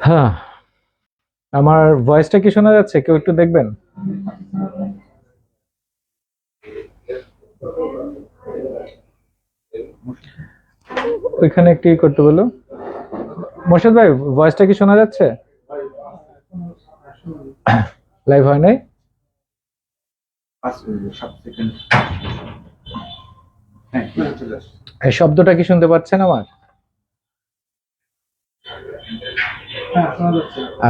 হ্যাঁ, আমার ভয়েসটা কি শোনা যাচ্ছে? কেউ একটু দেখবেন। ওইখানে একটু করতে বলো। মোর্শেদ ভাই, ভয়েসটা কি শোনা যাচ্ছে? লাইভ হয় নাই? এই শব্দটা কি শুনতে পাচ্ছেন আমার?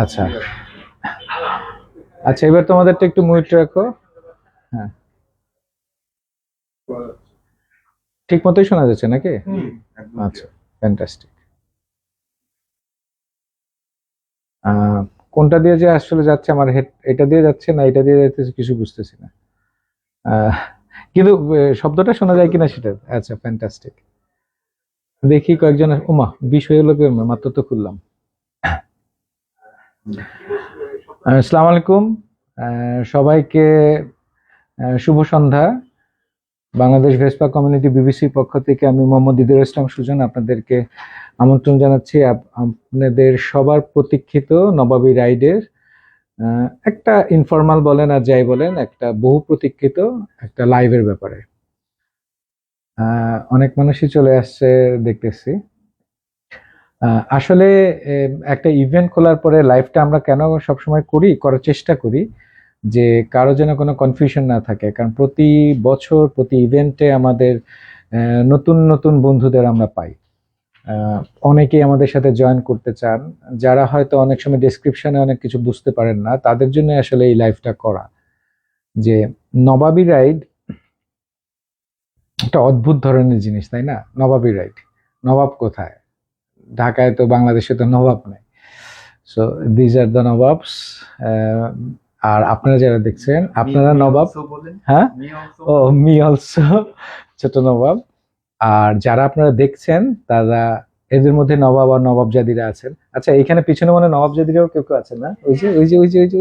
আচ্ছা আচ্ছা, এবার তোমাদেরটা একটু মিউট রাখো। হ্যাঁ, ঠিক মতোই শোনা যাচ্ছে নাকি? আচ্ছা, ফ্যান্টাস্টিক। কোনটা দিয়ে যে আসলে যাচ্ছে আমার হেড, এটা দিয়ে যাচ্ছে না এটা দিয়ে যাচ্ছে কিছু বুঝতেছি না। আহ, কিন্তু শব্দটা শোনা যায় কিনা সেটা। আচ্ছা, ফ্যান্টাস্টিক। দেখি কয়েকজন। ওমা, 20 হয়ে গেল, মাত্র তো খুললাম। আসসালামু আলাইকুম সবাইকে। শুভ সন্ধ্যা। বাংলাদেশ ভেসপা কমিউনিটি বিবিসির পক্ষ থেকে আমি মোহাম্মদ ইদুল ইসলাম সুজন আপনাদেরকে আমন্ত্রণ জানাচ্ছি আপনাদের সবার প্রতীক্ষিত নবাবী রাইডের একটা ইনফর্মাল বলেন আর যাই বলেন, একটা বহু প্রতীক্ষিত একটা লাইভের ব্যাপারে। অনেক মানুষই চলে আসছে দেখতেছি। আসলে একটা ইভেন্ট খোলার পরে লাইভটা আমরা কেন সবসময় করার চেষ্টা করি যে কারো যেন কোনো কনফিউশন না থাকে, কারণ প্রতি বছর প্রতি ইভেন্টে আমাদের নতুন নতুন বন্ধুদের আমরা পাই। অনেকেই আমাদের সাথে জয়েন করতে চান, যারা হয়তো অনেক সময় ডেসক্রিপশনে অনেক কিছু বুঝতে পারেন না, তাদের জন্য আসলে এই লাইভটা করা। যে নবাবী রাইড একটা অদ্ভুত ধরনের জিনিস, তাই না? নবাবী রাইড, নবাব কোথায়? ঢাকায় তো, বাংলাদেশে তো নবাব নাই। So these are the Nawabs. আর আপনারা যারা দেখছেন, আপনারা নবাব। হ্যাঁ, ও মি অলসো, ছোট নবাব। আর যারা আপনারা দেখছেন তারা এদের মধ্যে নবাব আর নবাবজাদিরা আছেন। আচ্ছা, এখানে পিছনে মনে হয় নবাবজাদিরাও কেউ কেউ আছেন না? ওই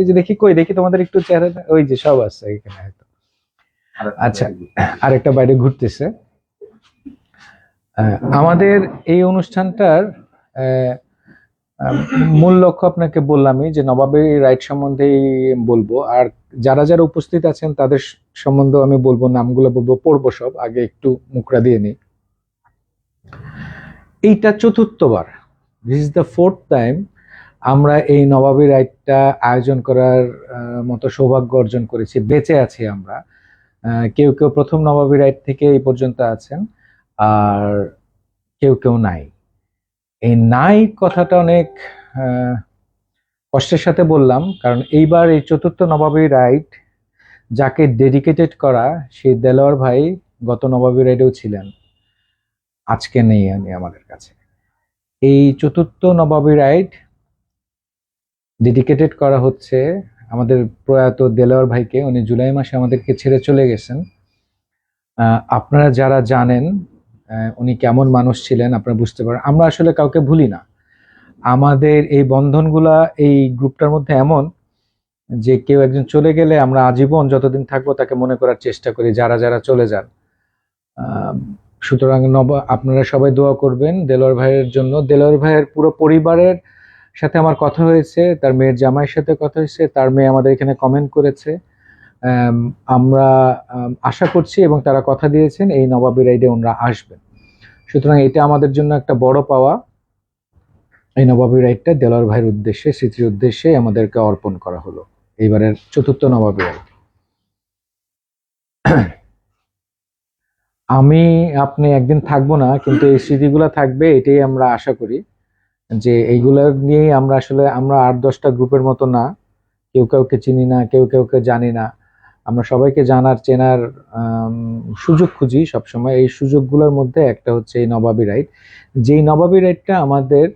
যে দেখি, কই দেখি তোমাদের একটু চেহারা। ওই যে সব আছে এখানে হয়তো। আচ্ছা, আরেকটা বাইরে ঘুরতেছে। আমাদের এই অনুষ্ঠানটার মূল লক্ষ্য আপনাকে বললামই, যে নবাবী রাইড সম্বন্ধেই বলবো। আর যারা যারা উপস্থিত আছেন তাদের সম্বন্ধে আমি বলবো, নামগুলো বলবো, পড়বো সব। আগে একটু মুখরা দিয়ে নিই। এইটা চতুর্থবার, this is the fourth time আমরা এই নবাবী রাইডটা আয়োজন করার মতো সৌভাগ্য অর্জন করেছি। বেঁচে আছি আমরা। কেউ কেউ প্রথম নবাবী রাইড থেকে এই পর্যন্ত আছেন, আর কেউ কেউ নাই। এই নাই কথাটা অনেক কষ্টের সাথে বললাম, কারণ এইবার এই চতুর্থ নবাবী রাইড যাকে ডেডিকেটেড করা, সেই দেলোয়ার ভাই গত নবাবী রাইডেও ছিলেন, আজকে নেই আমাদের কাছে। এই চতুর্থ নবাবী রাইড ডেডিকেটেড করা হচ্ছে আমাদের প্রয়াত দেলোয়ার ভাইকে। উনি জুলাই মাসে আমাদেরকে ছেড়ে চলে গেছেন। আপনারা যারা জানেন উনি কেমন মানুষ ছিলেন আপনারা বুঝতে পারেন। আমরা আসলে কাউকে ভুলি না। আমাদের এই বন্ধনগুলা এই গ্রুপটার মধ্যে এমন যে কেউ একজন চলে গেলে আমরা আজীবন যতদিন থাকবো তাকে মনে করার চেষ্টা করি, যারা যারা চলে যান। সুতরাং আপনারা সবাই দোয়া করবেন দেলোয়ার ভাইয়ের জন্য। দেলোয়ার ভাইয়ের পুরো পরিবারের সাথে আমার কথা হয়েছে, তার মেয়ের জামাইয়ের সাথে কথা হয়েছে, তার মেয়ে আমাদের এখানে কমেন্ট করেছে। আমরা আশা করছি এবং তারা কথা দিয়েছেন এই নবাবী রাইডে ওনারা আসবেন। সুতরাং এটা আমাদের জন্য একটা বড় পাওয়া। এই নবাবী রাইডটা দেলোয়ার ভাইয়ের উদ্দেশ্যে, স্মৃতির উদ্দেশ্যে আমাদেরকে অর্পণ করা হলো এইবারের চতুর্থ নবাবী রাইড। আমি আপনি একদিন থাকবো না, কিন্তু এই স্মৃতিগুলো থাকবে, এটাই আমরা আশা করি। যে এইগুলো নিয়েই আমরা আসলে, আমরা 8-10টা গ্রুপের মতো না, কেউ কাউকে চিনি না, কেউ কাউকে জানি না। আমরা সবাইকে জানার চেনার সুযোগ খুঁজি সবসময়। এই সুযোগগুলোর মধ্যে একটা হচ্ছে এই নবাবী রাইড। যেই নবাবী রাইডটা আমাদের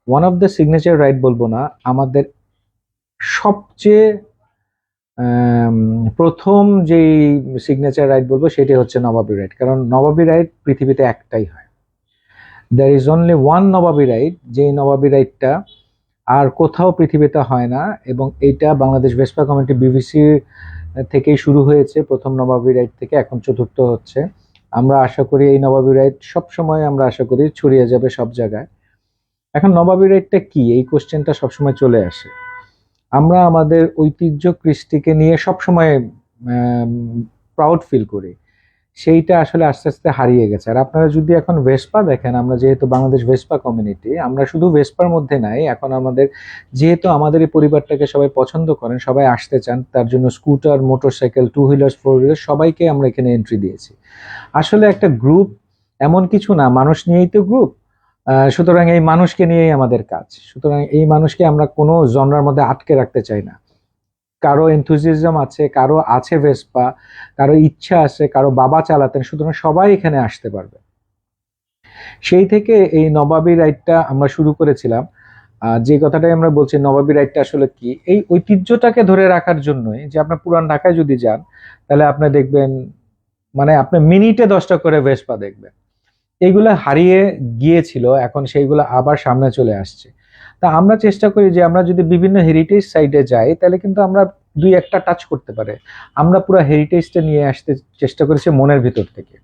one of the signature ride বলবো না, আমাদের সবচেয়ে প্রথম যেই সিগনেচার রাইড বলবো সেটি হচ্ছে নবাবী রাইড। কারণ নবাবী রাইড পৃথিবীতে একটাই হয়। There is only one Nawabi ride, যেই নবাবী রাইডটা আর কোথাও পৃথিবীতে হয় না। এবং এইটা বাংলাদেশ ভেসপা কমিউনিটি বিবিসি থেকেই শুরু হয়েছে, প্রথম নবাবী রাইড থেকে, এখন চতুর্থ হচ্ছে। আমরা আশা করি এই নবাবী রাইড সবসময় আমরা আশা করি ছড়িয়ে যাবে সব জায়গায়। এখন নবাবী রাইটটা কি, এই কোশ্চেনটা সবসময় চলে আসে। আমরা আমাদের ঐতিহ্য কৃষ্টিকে নিয়ে সবসময় প্রাউড ফিল করি, সেইটা আসলে আস্তে আস্তে হারিয়ে গেছে। আর আপনারা যদি এখন ভেসপা দেখেন, আমরা যেহেতু বাংলাদেশ ভেসপা কমিউনিটি, আমরা শুধু ভেসপার মধ্যে নাই, এখন আমাদের যেহেতু আমাদের এই পরিবারটাকে সবাই পছন্দ করেন, সবাই আসতে চান, তার জন্য স্কুটার, মোটরসাইকেল, 2 হুইলার্স, 4 হুইলার্স সবাইকে আমরা এখানে এন্ট্রি দিয়েছি। আসলে একটা গ্রুপ এমন কিছু না, মানুষ নিয়েই তো গ্রুপ। সুতরাং এই মানুষকে নিয়েই আমাদের কাজ। সুতরাং এই মানুষকে আমরা কোনো জনরার মধ্যে আটকে রাখতে চাই না। কারো এনথুজিয়াজম আছে, কারো আছে ভেসপা, কারো ইচ্ছা আছে, কারো বাবা চালাতেন, সুতরাং সবাই এখানে আসতে পারবে। সেই থেকে এই নবাবী রাইডটা আমরা শুরু করেছিলাম। যে কথাটাই আমরা বলছি, নবাবী রাইডটা আসলে কি, এই ঐতিহ্যটাকে ধরে রাখার জন্যই। যে আপনার পুরান ঢাকায় যদি যান, তাহলে আপনি দেখবেন মানে আপনি মিনিটে 10টা করে ভেসপা দেখবেন। এইগুলো হারিয়ে গিয়েছিল, এখন সেইগুলো আবার সামনে চলে আসছে। তা আমরা চেষ্টা করি যে আমরা যদি বিভিন্ন হেরিটেজ সাইটে যাই, তাহলে কিন্তু আমরা 2-1টা টাচ করতে পারে। আমরা পুরো হেরিটেজটা নিয়ে আসতে চেষ্টা করেছি মনের ভিতর থেকে।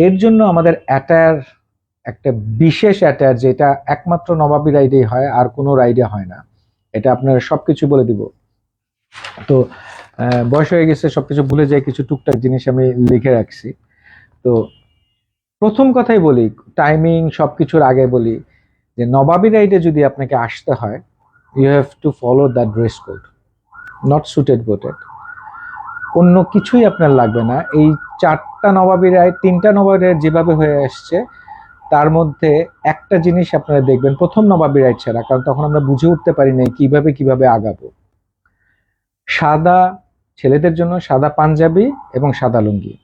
এর জন্য আমাদের অ্যাটায়ার, একটা বিশেষ অ্যাটায়ার, যেটা একমাত্র নবাবী রাইডেই হয়, আর কোনো রাইডে হয় না। এটা আপনারা সবকিছু বলে দিব। তো বয়স হয়ে গেছে, সবকিছু ভুলে যাই, কিছু টুকটাক জিনিস আমি লিখে রাখছি। তো প্রথম কথাই বলি, টাইমিং সবকিছুর আগে বলি যে নবাবী রাইডে যদি আপনাকে আসতে হয়, you have to follow the dress code, not suited booted. অন্য কিছুই আপনার লাগবে না। এই 4টা নবাবী রাইড, 3টা নবাবী রাইড যেভাবে হয়ে আসছে, তার মধ্যে একটা জিনিস আপনারা দেখবেন, প্রথম নবাবী রাইড ছাড়া, কারণ তখন আমরা বুঝে উঠতে পারি না কিভাবে আগাবো। সাদা, ছেলেদের জন্য সাদা পাঞ্জাবি এবং সাদা লুঙ্গি,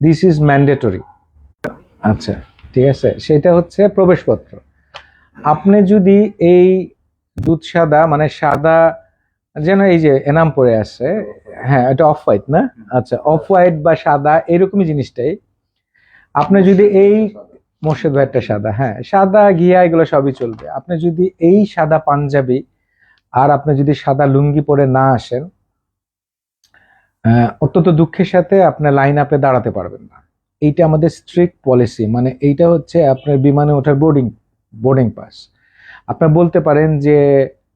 দিস ইজ ম্যান্ডেটরি। আচ্ছা, ঠিক আছে, সেটা হচ্ছে প্রবেশপত্র। আপনি যদি এই দুধ সাদা, মানে সাদা, যেন এই যে এনাম পরে আছে, হ্যাঁ এটা অফ হোয়াইট না, আচ্ছা অফ হোয়াইট বা সাদা এরকমই জিনিসটাই, আপনি যদি এই মোর্শেদ ভাইটা সাদা, হ্যাঁ সাদা ঘিয়া এগুলো সবই চলবে। আপনি যদি এই সাদা পাঞ্জাবি আর আপনি যদি সাদা লুঙ্গি পরে না আসেন, অত্যন্ত দুঃখের সাথে আপনি লাইন আপে দাঁড়াতে পারবেন না। এইটা আমাদের স্ট্রিক্ট পলিসি। মানে এইটা হচ্ছে আপনার বিমানে ওঠার বোর্ডিং পাস। আপনার বলতে পারেন যে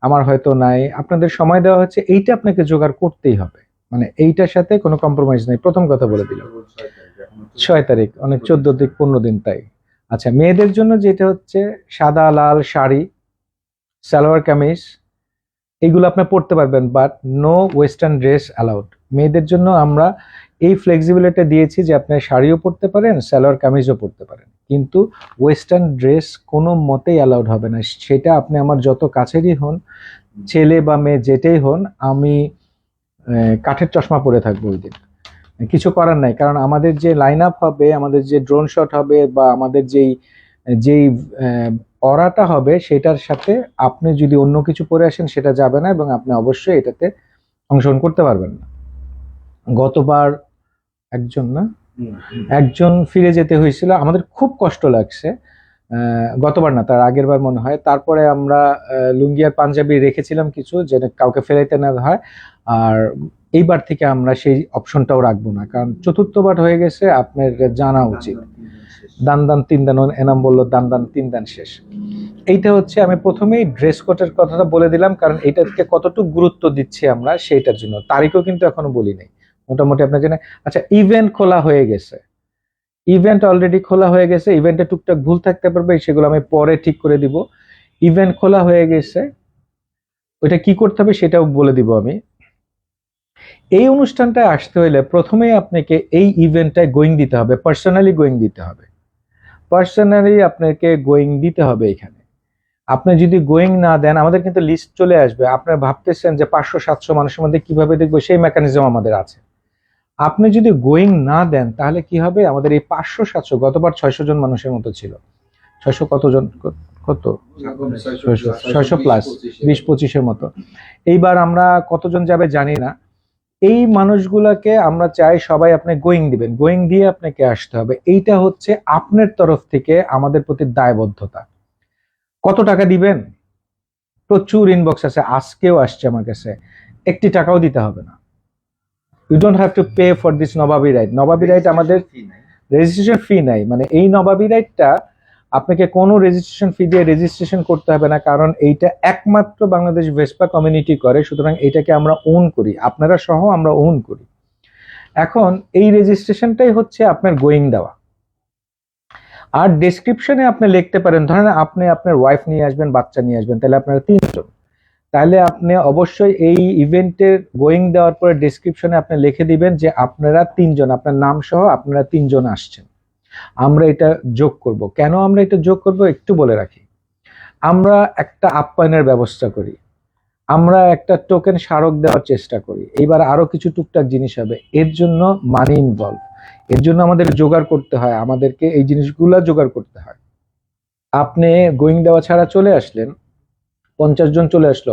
আমার হয়তো নাই, আপনাদের সময় দেওয়া হচ্ছে, এইটা আপনাকে জোগাড় করতেই হবে। মানে এইটার সাথে কোনো কম্প্রোমাইজ নাই, প্রথম কথা বলে দিলাম। 6 তারিখ, অনেক 14 দিক 15 দিন তাই। আচ্ছা, মেয়েদের জন্য যেটা হচ্ছে সাদা লাল শাড়ি, সালোয়ার কামিজ, এইগুলো আপনি পড়তে পারবেন, but no western dress allowed. মেয়েদের জন্য আমরা এই ফ্লেক্সিবিলিটি দিয়েছি যে আপনি শাড়িও পরতে পারেন, সালোয়ার কামিজও পরতে পারেন, কিন্তু ওয়েস্টার্ন ড্রেস কোনো মতেই অ্যালাউড হবে না। সেটা আপনি আমার যত কাছেরই হন, ছেলে বা মেয়ে যেটাই হন, আমি কাঠের চশমা পরে থাকবো ওই দিন। কিছু করার নাই, কারণ আমাদের যে লাইন আপ হবে, আমাদের যে ড্রোন শট হবে, বা আমাদের যেই যেই অরাটা হবে, সেটার সাথে আপনি যদি অন্য কিছু পরে আসেন সেটা যাবে না, এবং আপনি অবশ্যই এটাতে অংশগ্রহণ করতে পারবেন না। গতবার একজন ফিরে যেতে হয়েছিল, আমাদের খুব কষ্ট লাগছে। গতবার না, তার আগের বার মনে হয়। তারপরে আমরা লুঙ্গি আর পাঞ্জাবি রেখেছিলাম কিছু, যেন কাউকে ফেরাইতে না হয়। আর এইবার থেকে আমরা সেই অপশনটাও রাখবো না, কারণ চতুর্থবার হয়ে গেছে, আপনার জানা উচিত। দান দান 3 দান, এনাম বললো দান দান 3 দান শেষ। এইটা হচ্ছে, আমি প্রথমেই ড্রেস কোডের কথাটা বলে দিলাম, কারণ এইটাকে কতটুকু গুরুত্ব দিচ্ছি আমরা সেইটার জন্য। তারিখও কিন্তু এখনো বলি নাই, মোটামুটি আপনার জন্য। আচ্ছা, ইভেন্ট খোলা হয়ে গেছে, ইভেন্ট অলরেডি খোলা হয়ে গেছে। ইভেন্টে টুকটাক ভুল থাকতে পারবে, সেগুলো আমি পরে ঠিক করে দিব। ইভেন্ট খোলা হয়ে গেছে, ওইটা কি করতে হবে সেটাও বলে দিব আমি। এই অনুষ্ঠানটায় আসতে হলে প্রথমেই আপনাকে এই ইভেন্টটায় গোয়িং দিতে হবে, পার্সোনালি গোয়িং দিতে হবে। পার্সোনালি আপনাকে গোয়িং দিতে হবে এখানে। আপনি যদি গোয়িং না দেন, আমাদের কিন্তু লিস্ট চলে আসবে। আপনারা ভাবতেছেন যে 500-700 মানুষের মধ্যে কিভাবে দেখবো, সেই মেকানিজম আমাদের আছে। আপনি যদি গোয়িং না দেন, তাহলে কি হবে, আমাদের এই 500-700, গতবার 600 জন মানুষের মতো ছিল, 600 কতজন, কত 600 প্লাস 20-25-এর মতো। এইবার আমরা কতজন যাবে জানি না। এই মানুষগুলাকে আমরা চাই সবাই আপনি গোয়িং দিবেন, গোয়িং দিয়ে আপনাকে আসতে হবে। এইটা হচ্ছে আপনার তরফ থেকে আমাদের প্রতি দায়বদ্ধতা। কত টাকা দিবেন? প্রচুর ইনবক্স আছে, আজকেও আসছে আমার কাছে, 1 টাকাও দিতে হবে না। You don't have to pay for this Nawabi ride. Nawabi ride আমাদের রেজিস্ট্রেশন ফি নাই। মানে এই নবাবী রাইডটা আপনাকে কোনো রেজিস্ট্রেশন ফি দিয়ে রেজিস্ট্রেশন করতে হবে না, কারণ এইটা একমাত্র বাংলাদেশ ভেসপা কমিউনিটি করে, সুতরাং এইটাকে আমরা ওন করি, আপনারা সহ আমরা ওন করি। এখন এই রেজিস্ট্রেশনটাই হচ্ছে আপনার গোয়িং দেওয়া। আর ডেসক্রিপশনে আপনি লিখতে পারেন, ধরেন আপনি আপনার ওয়াইফ নিয়ে আসবেন, বাচ্চা নিয়ে আসবেন, তাহলে আপনারা 3 জন, তাহলে আপনি অবশ্যই এই ইভেন্টের গোয়িং দেওয়ার পরে ডেসক্রিপশনে আপনি লিখে দিবেন যে আপনারা 3 জন, আপনার নাম সহ আপনারা 3 জন আসছেন। আমরা এটা যোগ করব। কেন আমরা এটা যোগ করব একটু বলে রাখি। আমরা একটা আপ্যায়নের ব্যবস্থা করি, আমরা একটা টোকেন স্মারক দেওয়ার চেষ্টা করি, এইবার আরো কিছু টুকটাক জিনিস হবে, এর জন্য মানি ইনভলভ, এর জন্য আমাদের জোগাড় করতে হয়, আমাদেরকে এই জিনিসগুলো জোগাড় করতে হয়। আপনি গোয়িং দেওয়া ছাড়া চলে আসলেন, 50 জন চলে আসলো,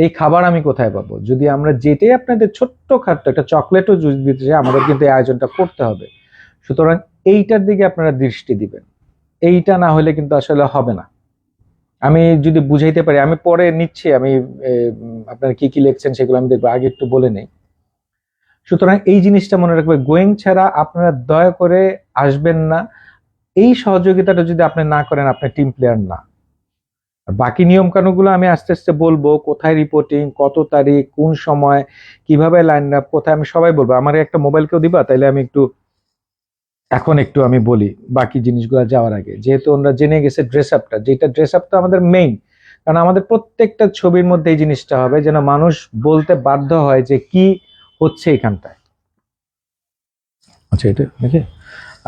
এই খাবার আমি কোথায় পাবো? যদি আমরা যেটাই আপনাদের ছোট্ট খাট্ট একটা চকলেটও যদি দিতে চাই, আমাদের কিন্তু এই আয়োজনটা করতে হবে। সুতরাং এইটার দিকে আপনারা দৃষ্টি দিবেন, এইটা না হলে কিন্তু আসলে হবে না। আমি যদি বুঝাইতে পারি, আমি পরে নিচ্ছি, আমি আপনারা কি কি লিখছেন সেগুলো আমি দেখবো, আগে একটু বলে নেই। সুতরাং এই জিনিসটা মনে রাখবেন, গোয়িং ছাড়া আপনারা দয়া করে আসবেন না। এই সহযোগিতাটা যদি আপনি না করেন, আপনি টিম প্লেয়ার না। আর বাকি নিয়ম কানুনগুলো আমি আস্তে আস্তে বলবো, কোথায় রিপোর্টিং, কত তারিখ, কোন সময়, কিভাবে লাইন আপ, কোথায়, আমি সবাই বলবো। আমার একটা মোবাইল কেউ দিবা, তাইলে আমি এখন একটু আমি বলি বাকি জিনিসগুলো যাওয়ার আগে, যেহেতু আমরা জেনে গেছে ড্রেস আপটা, যেটা ড্রেস আপটা আমাদের মেইন, কারণ আমাদের প্রত্যেকটা ছবির মধ্যে এই জিনিসটা হবে যেন মানুষ বলতে বাধ্য হয় যে কি হচ্ছে এখানটায়। আচ্ছা, এটা নাকি?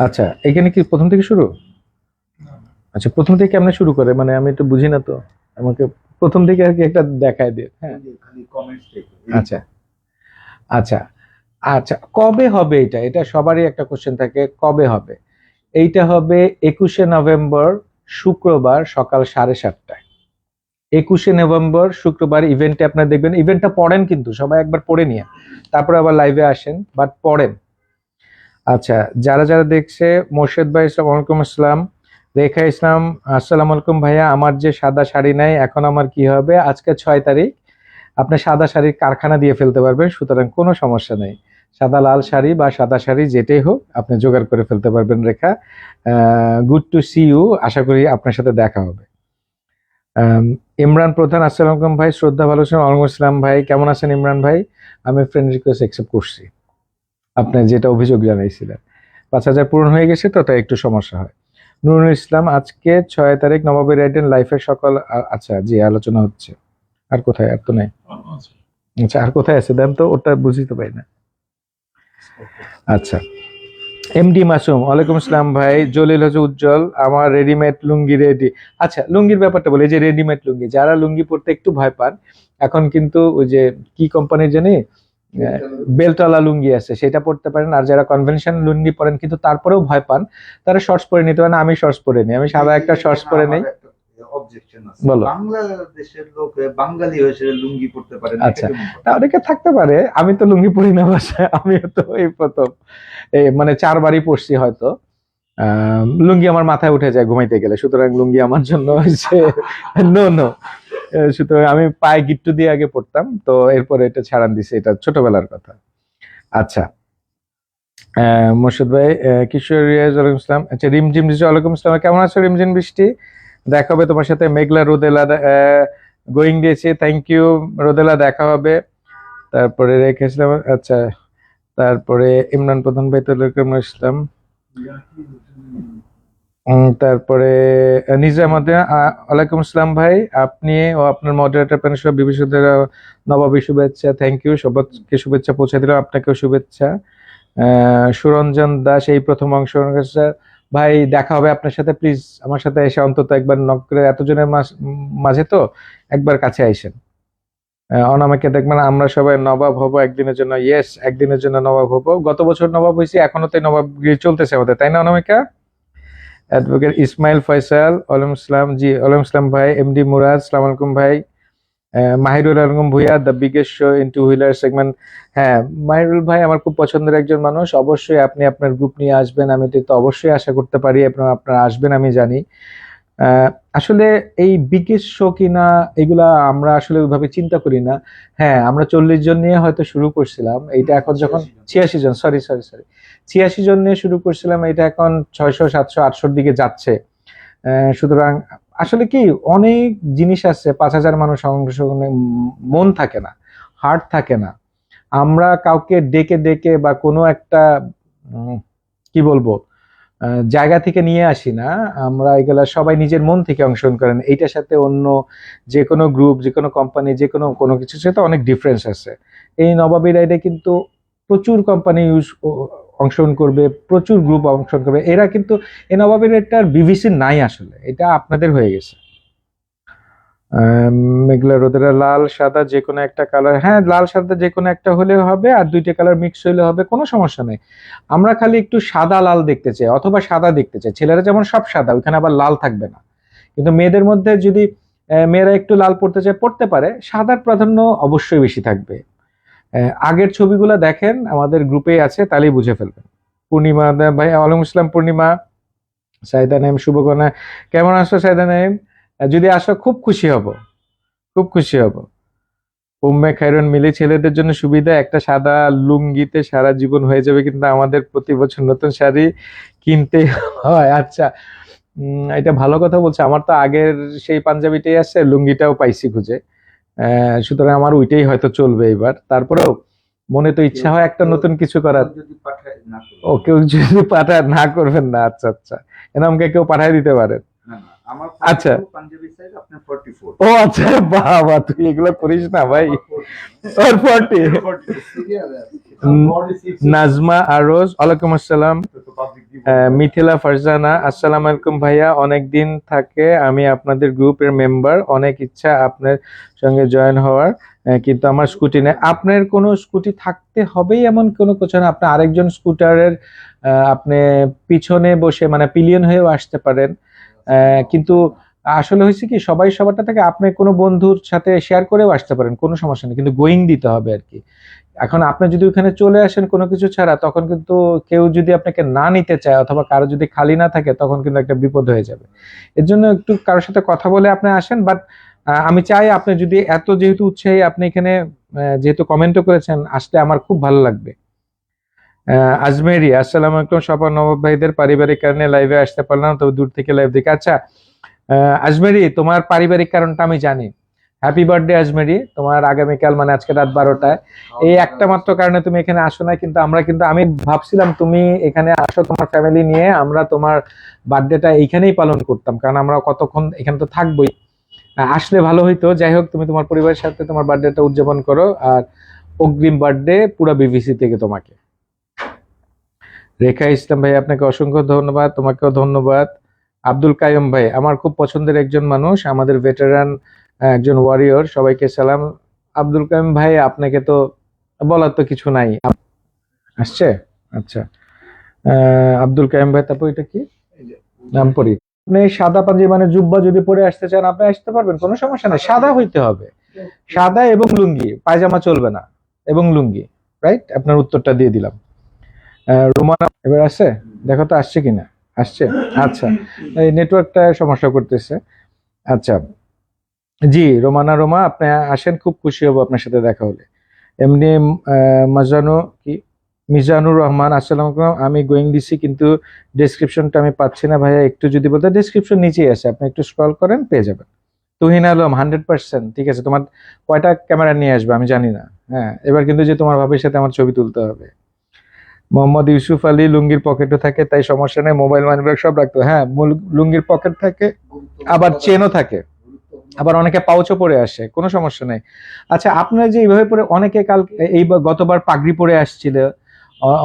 আচ্ছা, এখানে কি প্রথম থেকে শুরু? আচ্ছা, প্রথম থেকে কেমনে শুরু করে, মানে আমি একটু বুঝি না তো, আমাকে প্রথম থেকে আর কি একটা দেখায় দিয়ে। হ্যাঁ, আচ্ছা আচ্ছা আচ্ছা, কবে হবে এটা? এটা সবারই একটা কোশ্চেন থাকে, কবে হবে? এইটা হবে 21শে নভেম্বর শুক্রবার সকাল 7:30টায়। 21শে নভেম্বর শুক্রবার ইভেন্টে আপনারা দেখবেন। ইভেন্টটা পড়েন কিন্তু, সবাই একবার পড়ে নিয়ে তারপর আবার লাইভে আসেন, বাট পড়েন। আচ্ছা, যারা যারা দেখছে, মোর্শেদ ভাই আসসালামু আলাইকুম, আসসালাম। রেখা ইসলাম আসসালামু আলাইকুম ভাইয়া, আমার যে সাদা শাড়ি নাই এখন আমার কি হবে? আজকে 6 তারিখ, আপনি সাদা শাড়ির কারখানা দিয়ে ফেলতে পারবেন, সুতরাং কোনো সমস্যা নেই। সাদা লাল শাড়ি বা সাদা শাড়ি যেটাই হোক আপনি জোগাড় করে ফেলতে পারবেন। রেখা, গুড টু সি ইউ, আশা করি আপনার সাথে দেখা হবে। ইমরান প্রধান আসসালামু আলাইকুম ভাই, শ্রদ্ধা ভালোবাসা, ওয়ালাইকুম আসসালাম ভাই, কেমন আছেন ইমরান ভাই? আমি ফ্রেন্ড রিকোয়েস্ট অ্যাকসেপ্ট করছি, আপনি যেটা অভিযোগ জানাইছিলেন। 5,000 পূরণ হয়ে গেছে তো, তাই একটু সমস্যা হয়। নুরুল ইসলাম, আজকে 6 তারিখ নবাবের রাইডেন লাইফের সকল, আচ্ছা জি, আলোচনা হচ্ছে। আর কোথায়? আর তো নাই। আচ্ছা, আর কোথায় আছে দেন তো, ওটা বুঝতে পারি না। আচ্ছা, এমডি মাসুম, ওয়ালাইকুম আসসালাম ভাই। জলিল হচ্ছে উজ্জ্বল, আমার রেডিমেড লুঙ্গি রেডি। আচ্ছা, লুঙ্গির ব্যাপারটা বলি, এই যে রেডিমেড লুঙ্গি, যারা লুঙ্গি পরতে একটু ভয় পান, এখন কিন্তু ওই যে কি কোম্পানির জানি বেল্টওয়ালা লুঙ্গি আছে, সেটা পরতে পারেন। আর যারা কনভেনশন লুঙ্গি পরেন কিন্তু তারপরেও ভয় পান, তারা শর্টস পরে নিতে পারেন। আমি শর্টস পরে নিই, আমি সাদা একটা শর্টস পরে নেই। অবজেকশন আছে, বলো। বাংলাদেশের লোক বাঙালি হয়ে সে লুঙ্গি পড়তে পারে না, আচ্ছা, তা অনেকে থাকতে পারে, আমি তো লুঙ্গি পরি না বাসায়, আমি তো এই প্রথম মানে 4 বারই পরছি হয়তো। লুঙ্গি আমার মাথায় উঠে যায় ঘুমাইতে গেলে, সুতরাং লুঙ্গি আমার জন্য হচ্ছে নো নো। সুতরাং আমি পায়ে গিট্টু দিয়ে আগে পড়তাম, তো এরপরে এটা ছাড়ান দিছে, এটা ছোটবেলার কথা। আচ্ছা, মোর্শেদ ভাই, কিশোর রিয়াজ ওয়ালাইকুম আসসালাম। আচ্ছা, রিমঝিম বৃষ্টি ওয়ালাইকুম আসসালাম, কেমন আছো রিমঝিম বৃষ্টি? দেখা হবে তোমার সাথে। মেঘলা রোদেলা গোয়িং দিয়েছে, থ্যাংক ইউ রোদেলা, দেখা হবে। তারপরে রেখেছিলাম, আচ্ছা, তারপরে ইমরান প্রধান ভাই তো ইসলাম, তারপরে নিজামুদ্দিন, ওয়ালাইকুম আসসালাম ভাই, আপনি ও আপনার মডারেটর প্যানেল সহ বিবেচকদের নবাবী শুভেচ্ছা, থ্যাংক ইউ, সবাইকে শুভেচ্ছা পৌঁছে দিলাম, আপনাকেও শুভেচ্ছা। সুরঞ্জন দাস, এই প্রথম অংশ ভাই, দেখা হবে আপনার সাথে, প্লিজ আমার সাথে এসে অন্তত একবার নক করে, এতজনের মাঝে তো একবার কাছে আইসেন। অনামিকা দেখবেন, আমরা সবাই নবাব হব একদিনের জন্য, ইয়েস, একদিনের জন্য নবাব হব। গত বছর নবাব হয়েছি, এখনো তো নবাবগিরি চলতেছে আমাদের, তাই না অনামিকা? অ্যাডভোকেট ইসমাইল ফয়সাল, ওয়ালাইকুম আসসালাম, জি ওয়ালাইকুম আসসালাম ভাই। এমডি মুরাদ, আসসালামু আলাইকুম ভাই। Mahirul Alam Bhuiyan, the biggest show in two wheeler segment. হ্যাঁ মাহিরুল ভাই আমার খুব পছন্দের একজন মানুষ, অবশ্যই আপনি আপনার গ্রুপ নিয়ে আসবেন, আমি তো অবশ্যই আশা করতে পারি আপনারা আসবেন, আমি জানি। আসলে এই বিগেস্ট শো কিনা এগুলা আমরা আসলে ওইভাবে চিন্তা করি না। হ্যাঁ, আমরা 40 জন নিয়ে হয়তো শুরু করছিলাম, এইটা এখন যখন 86 জন, সরি 86 জন নিয়ে শুরু করছিলাম, এটা এখন 600 700 800 দিকে যাচ্ছে। সুতরাং আসলে কি অনেক জিনিস আছে, 5,000 মানুষ অংশগ্রহণে মন থাকে না, হার্ট থাকে না। আমরা কাউকে ডেকে ডেকে বা কোনো একটা কি বলবো জায়গা থেকে নিয়ে আসি না, আমরা এগুলা সবাই নিজের মন থেকে অংশগ্রহণ করেন। এইটার সাথে অন্য যে কোনো গ্রুপ, যে কোনো কোম্পানি, যে কোনো কোনো কিছুর সাথে অনেক ডিফারেন্স আছে। এই নবাবী রাইডে কিন্তু প্রচুর কোম্পানি অংশগ্রহণ করবে, প্রচুর গ্রুপ অংশগ্রহণ করবে। এরা কিন্তু এই নবাবী রাইডটার বিভিসি নাই, আসলে এটা আপনাদের হয়ে গেছে। মেঘলা রোদের লাল সাদা যে কোনো একটা কালার, হ্যাঁ লাল সাদা যে কোনো একটা হলেও হবে, আর দুইটা কালার মিক্স হলে হবে, কোনো সমস্যা নেই। আমরা খালি একটু সাদা লাল দেখতে চাই, অথবা সাদা দেখতে চাই। ছেলেরা যেমন সব সাদা, ওইখানে আবার লাল থাকবে না। কিন্তু মেয়েদের মধ্যে যদি মেয়েরা একটু লাল পড়তে চায় পড়তে পারে, সাদার প্রাধান্য অবশ্যই বেশি থাকবে। আগের ছবিগুলো দেখেন, আমাদের গ্রুপে আছে, তাহলেই বুঝে ফেলবেন। পূর্ণিমা ভাই, ওয়ালাইকুম আসসালাম পূর্ণিমা। সাইদা নাইম শুভকন্যা, কেমন আছো সাইদা নাইম? যদি আসো খুব খুশি হব, খুব খুশি হব। উম্মে খায়রুন মিলি, ছেলেদের জন্য সুবিধা, একটা সাদা লুঙ্গিতে সারা জীবন হয়ে যাবে, কিন্তু আমাদের প্রতি বছর নতুন শাড়ি কিনতে হয়। আচ্ছা, এটা ভালো কথা বলছে। আমার তো আগের সেই পাঞ্জাবিটাই আছে, লুঙ্গিটাও পাইছি খুঁজে। সুতরাং আমার ওইটাই হয়তো চলবে এবার। তারপরেও মনে তো ইচ্ছা হয় একটা নতুন কিছু করার। যদি পাঠায় না করবেন। ও কেউ যদি পাঠায় না করবেন না, আচ্ছা আচ্ছা, এনামকে কেউ পাঠায় দিতে পারেন। না না, আমার আচ্ছা। পাঞ্জাবি সাইজ আপনার 44। ও আচ্ছা, বাবা তুই এগুলো করিস না ভাই। ওর 40। নাজমা আরোজ, ওয়ালাইকুম আসসালাম। মিথিলা ফারজানা, আসসালামু আলাইকুম ভাইয়া, অনেকদিন থাকে আমি আপনাদের গ্রুপের মেম্বার, অনেক ইচ্ছা আপনার সঙ্গে জয়েন হওয়ার, কিন্তু আমার স্কুটি নেই। আপনার কোনো স্কুটি থাকতে হবেই এমন কোনো কিছু না। আপনি আরেকজন স্কুটারের আপনি পিছনে বসে মানে পিলিয়ন হয়েও আসতে পারেন। কিন্তু আসলে হয়েছে কি, সবাই সবারটা থেকে আপনি কোনো বন্ধুর সাথে শেয়ার করেও আসতে পারেন, কোনো সমস্যা নেই, কিন্তু গোয়িং দিতে হবে আর কি। এখন আপনি যদি ওখানে চলে আসেন কোনো কিছু ছাড়া, তখন কিন্তু কেউ যদি আপনাকে না নিতে চায়, অথবা কারো যদি খালি না থাকে, তখন কিন্তু একটা বিপদ হয়ে যাবে। এর জন্য একটু কারোর সাথে কথা বলে আপনি আসেন। বাট আমি চাই আপনি যদি এত যেহেতু উৎসাহী, আপনি এখানে যেহেতু কমেন্টও করেছেন, আসলে আমার খুব ভালো লাগবে। আজমেরি, আসসালামু আলাইকুম। সবার নবাব ভাইদের পারিবারিক কারণে লাইভে আসতে পারলাম, তবে দূর থেকে লাইভ দেখে। আচ্ছা আজমেরি, তোমার পারিবারিক কারণটা আমি জানি। হ্যাপি বার্থডে আজমেরি, তোমার আগামীকাল মানে আজকে রাত 12টায়। এই একটা মাত্র কারণে তুমি এখানে আসো না, কিন্তু আমি ভাবছিলাম তুমি এখানে আসো তোমার ফ্যামিলি নিয়ে, আমরা তোমার বার্থডেটা এইখানেই পালন করতাম, কারণ আমরা কতক্ষণ এখানে তো থাকবোই। আসলে ভালো হইতো। যাই হোক, তুমি তোমার পরিবারের সাথে তোমার বার্থডেটা উদযাপন করো, আর অগ্রিম বার্থডে পুরো বিবিসি থেকে তোমাকে। রেখা ইসলাম ভাই, আপনাকে অসংখ্য ধন্যবাদ, তোমাকেও ধন্যবাদ। আব্দুল কাইয়ুম ভাই, আমার খুব পছন্দের একজন মানুষ, আমাদের ভেটারান একজন ওয়ারিয়র, সবাইকে সালাম। আব্দুল কাইয়ুম ভাই, আপনাকে তো বলার তো কিছু নাই। আসছে? আচ্ছা, আব্দুল কাইয়ুম ভাই, তারপর এটা কি নাম পড়ি? আপনি সাদা পাঞ্জাবি মানে জুব্বা যদি পরে আসতে চান, আপনি আসতে পারবেন, কোনো সমস্যা নেই। সাদা হইতে হবে, সাদা এবং লুঙ্গি, পায়জামা চলবে না, এবং লুঙ্গি। রাইট, আপনার উত্তরটা দিয়ে দিলাম। রোমানা এবার আসছে, দেখো তো আসছে কিনা। আসছে? আচ্ছা, এই নেটওয়ার্কটা সমস্যা করতেছে। আচ্ছা জি, রোমা, আপনি আসেন, খুব খুশি হব আপনার সাথে দেখা হলে। এমনি মিজানুর রহমান, আসসালামু আলাইকুম। আমি গোয়িং দিছি, কিন্তু ডেসক্রিপশনটা আমি পাচ্ছি না ভাইয়া, একটু যদি বলতে। ডেসক্রিপশন নিচেই আছে, আপনি একটু স্ক্রল করেন, পেয়ে যাবেন। তুহিন আলম, 100%। ঠিক আছে, তোমার কয়টা ক্যামেরা নিয়ে আসবে আমি জানি না। হ্যাঁ, এবার কিন্তু যে তোমার ভাবির সাথে আমার ছবি তুলতে হবে। মোহাম্মদ ইউসুফ আলী, লুঙ্গির পকেটও থাকে, তাই সমস্যা নেই, মোবাইল মানিব্যাগ সব রাখতে হবে। হ্যাঁ, লুঙ্গির পকেট থাকে, আবার চেনও থাকে, আবার অনেকে পাউচও পরে আসে, কোনো সমস্যা নেই। আচ্ছা, আপনারা যে এইভাবে পরে, অনেকে এই গতবার পাগড়ি পরে আসছিল,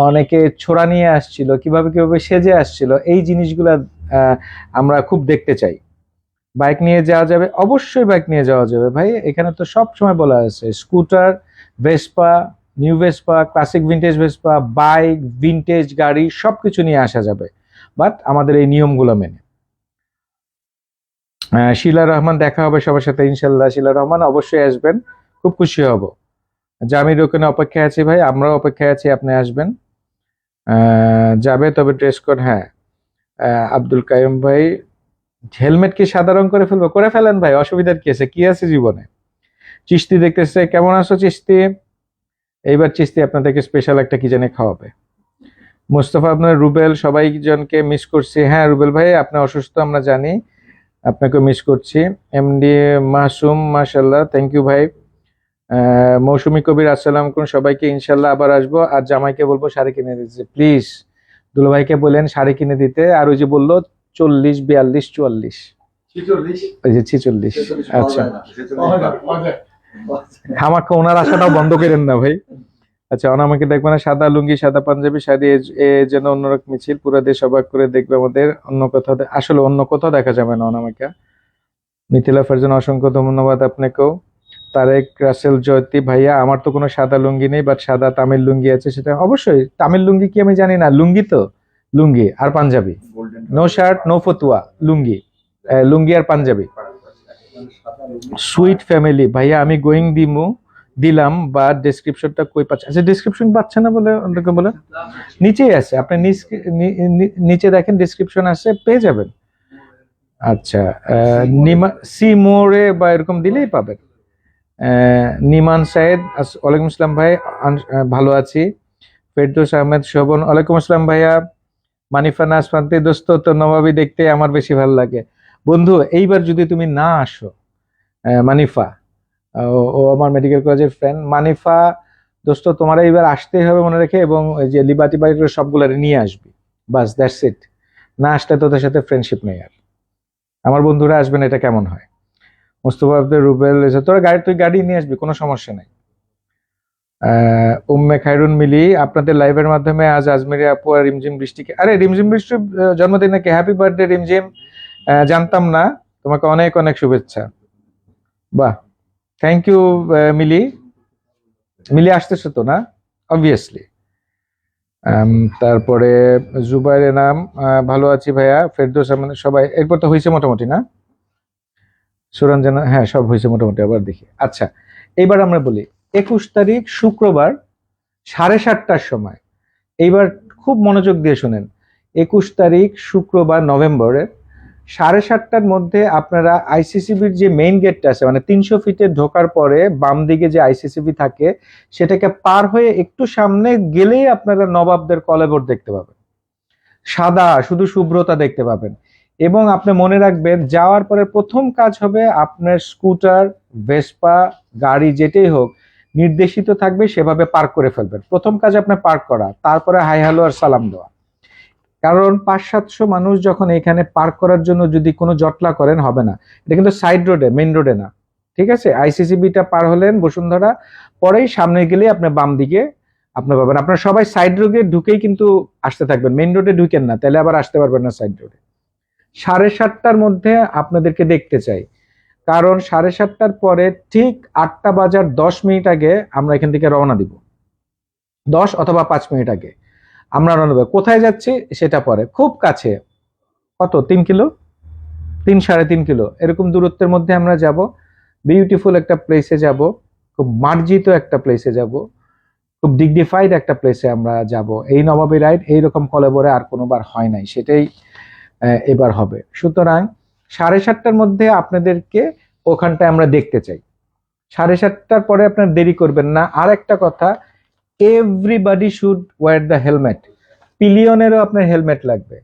অনেকে ছোড়া নিয়ে আসছিল, কিভাবে কিভাবে সেজে আসছিল, এই জিনিসগুলা আমরা খুব দেখতে চাই। বাইক নিয়ে যাওয়া যাবে, অবশ্যই বাইক নিয়ে যাওয়া যাবে ভাই। এখানে তো সব সময় বলা আছে, scooter, Vespa, new Vespa, classic vintage Vespa, bike, vintage গাড়ি সবকিছু নিয়ে আসা যাবে, বাট আমাদের এই নিয়মগুলো মেনে। শিলা রহমান, দেখা হবে সবার সাথে ইনশাল্লাহ। শিলা রহমান, অবশ্যই আসবেন, খুব খুশি হব। জামির ওখানে অপেক্ষায় আছি ভাই, আমরাও অপেক্ষায় আছি, আপনি আসবেন। যাবে, তবে ড্রেস কোড। হ্যাঁ, আব্দুল কাইয়ুম ভাই, হেলমেট কি সাদা রং করে ফেলবো? করে ফেলেন ভাই, অসুবিধার কি আছে, কি আছে জীবনে। চিস্তি দেখতেছে, কেমন আছো চিস্তি? এইবার চিস্তি আপনাদেরকে স্পেশাল একটা কি জানি খাওয়াবে। মোস্তফা আপনার রুবেল সবাইজনকে মিস করছি। হ্যাঁ রুবেল ভাই আপনি অসুস্থ আমরা জানি, আপনাকে মিস করছি। এমডি মাসুম মাশাল্লাহ, থ্যাংক ইউ ভাই। মৌসুমী কবির আসসালাম আলাইকুম সবাইকে, ইনশাল্লাহ আবার আসবো। আর জামাইকে বলবো শাড়ি কিনে দিতে প্লিজ, দুলাভাইকে বলেন শাড়ি কিনে দিতে। আর ওই যে বললো 40 42 44, 46 ওই যে 46। 46 আচ্ছা পাওয়া যায় না। আমাকে ওনার আশাটাও বন্ধ করেন না ভাই। আচ্ছা অনামিকা দেখবে না, সাদা লুঙ্গি সাদা পাঞ্জাবি শাড়ি এ যেন অন্যরকম মিছিল, পুরো দেশ অবাক করে দেখবে আমাদের। অন্য কোথাও আসলে অন্য কোথাও দেখা যাবে না অনামিকা। মিথিলা ফারজান অসংখ্য ধন্যবাদ আপনাকেও। তারেক রাসেল জয়তি ভাইয়া, আমার তো কোনো সাদা লুঙ্গি নেই, বাট সাদা তামিল লুঙ্গি আছে। সেটা অবশ্যই তামিল লুঙ্গি কি আমি জানি না, লুঙ্গি তো লুঙ্গি আর পাঞ্জাবি, নো শার্ট নো ফতুয়া, লুঙ্গি লুঙ্গি আর পাঞ্জাবি। সুইট ফ্যামিলি ভাইয়া, আমি গোয়িং দিলাম বা ডেসক্রিপশনটা কই পাচ্ছে? আচ্ছা ডেসক্রিপশন পাচ্ছে না বলে অন্যকে বলে নিচেই আছে, আপনি নিচে দেখেন ডেসক্রিপশন আছে, পেয়ে যাবেন। আচ্ছা নিমা সি মোরে বা এরকম দিলেই পাবেন। নিমান সাইদ ওয়ালাইকুম আসসালাম ভাই, ভালো আছি। ফেরদৌস আহমেদ শোভন ওয়ালাইকুম আসসালাম ভাইয়া। মানিফা নাসফান্তি দোস্ত তো নবাবী দেখতে আমার বেশি ভালো লাগে। বন্ধু এইবার যদি তুমি না আসো, মানিফা ও আমার মেডিকেল কলেজের ফ্রেন্ড, মানিফা দোস্ত তোমার এইবার আসতেই হবে মনে রেখে, এবং ওই যে লিবার্টি বাইকের সবগুলো নিয়ে আসবি, বাস দ্যাটস ইট। না আসলে তোদের সাথে ফ্রেন্ডশিপ নেই আর। আমার বন্ধুরা আসবেন, এটা কেমন হয়? মোস্তফা আব্দুল রুবেল, তোরা তুই গাড়ি নিয়ে আসবি, কোনো সমস্যা নাই। উম্মে খায়রুন মিলি, আপনাদের লাইভের মাধ্যমে আজ আজমেরি আপু আর রিমঝিম বৃষ্টিকে, আরে রিমঝিম বৃষ্টির জন্মদিন নাকি? হ্যাপি বার্থডে রিমঝিম, জানতাম না। তোমাকে অনেক অনেক শুভেচ্ছা। বাহ, থ্যাংক ইউ মিলি। মিলি আসতেছো তো না? অবভিয়াসলি। তারপরে জুবাইরের নাম, ভালো আছি ভাইয়া। ফেরদৌস আমাদের সবাই, এরপর তো হয়েছে মোটামুটি না? সুরঞ্জনা, হ্যাঁ সব হয়েছে মোটামুটি, আবার দেখি। আচ্ছা এইবার আমরা বলি 21 তারিখ শুক্রবার 7:30টার সময়, এইবার খুব মনোযোগ দিয়ে শুনেন। 21 তারিখ শুক্রবার নভেম্বরের 7:30টার মধ্যে আপনারা আইসিসিবির যে মেইন গেটটা আছে, মানে 300 ফিটে ঢোকার পরে বাম দিকে যে আইসিসিবি থাকে, সেটাকে পার হয়ে একটু সামনে গেলেই আপনারা নবাবদের কলেবর দেখতে পাবেন। সাদা শুধু শুভ্রতা দেখতে পাবেন। এবং আপনি মনে রাখবেন, যাওয়ার পরে প্রথম কাজ হবে আপনার স্কুটার, ভেসপা, গাড়ি যেটাই হোক, নির্দেশিত থাকবে সেভাবে পার্ক করে ফেলবেন। প্রথম কাজ আপনার পার্ক করা, তারপরে হাই হ্যালো আর সালাম দেওয়া। কারণ 500-700 মানুষ যখন এখানে পার্ক করার জন্য যদি কোনো জটলা করেন হবে না। এটা কিন্তু সাইড রোডে, মেইন রোডে না, ঠিক আছে? আইসিসিবিটা পার হলেন বসুন্ধরা, পরেই সামনে গেলে আপনি বাম দিকে আপনি পাবেন। আপনারা সবাই সাইড রোডে ঢুকেই কিন্তু আসতে থাকবেন, মেইন রোডে ঢুকেন না, তাহলে আবার আসতে পারবেন না সাইড রোডে। 7:30টার মধ্যে আপনাদেরকে দেখতে চাই, কারণ 7:30টার পরে ঠিক 8টা বাজার 10 মিনিট আগে আমরা এখান থেকে রওনা দিব। 10 অথবা 5 মিনিট আগে আমরা রওনা দেব। কোথায় যাচ্ছি সেটা পরে, খুব কাছে, কত 3 কিলো, 3-3.5 কিলো এরকম দূরত্বের মধ্যে আমরা যাব। বিউটিফুল একটা প্লেসে যাব, খুব মার্জিত একটা প্লেসে যাব, খুব ডিগনিফাইড একটা প্লেসে আমরা যাব। এই নবাবী রাইড এইরকম কলেবরে আর কোনোবার হয় নাই, সেটাই এবার হবে। সুতরাং 7:30টার মধ্যে আপনাদেরকে ওখানটায় আমরা দেখতে চাই। 7:30টার পরে আপনার দেরি করবেন না। আর একটা কথা, everybody should wear the helmet. পিলিয়নেরও আপনার হেলমেট লাগবে।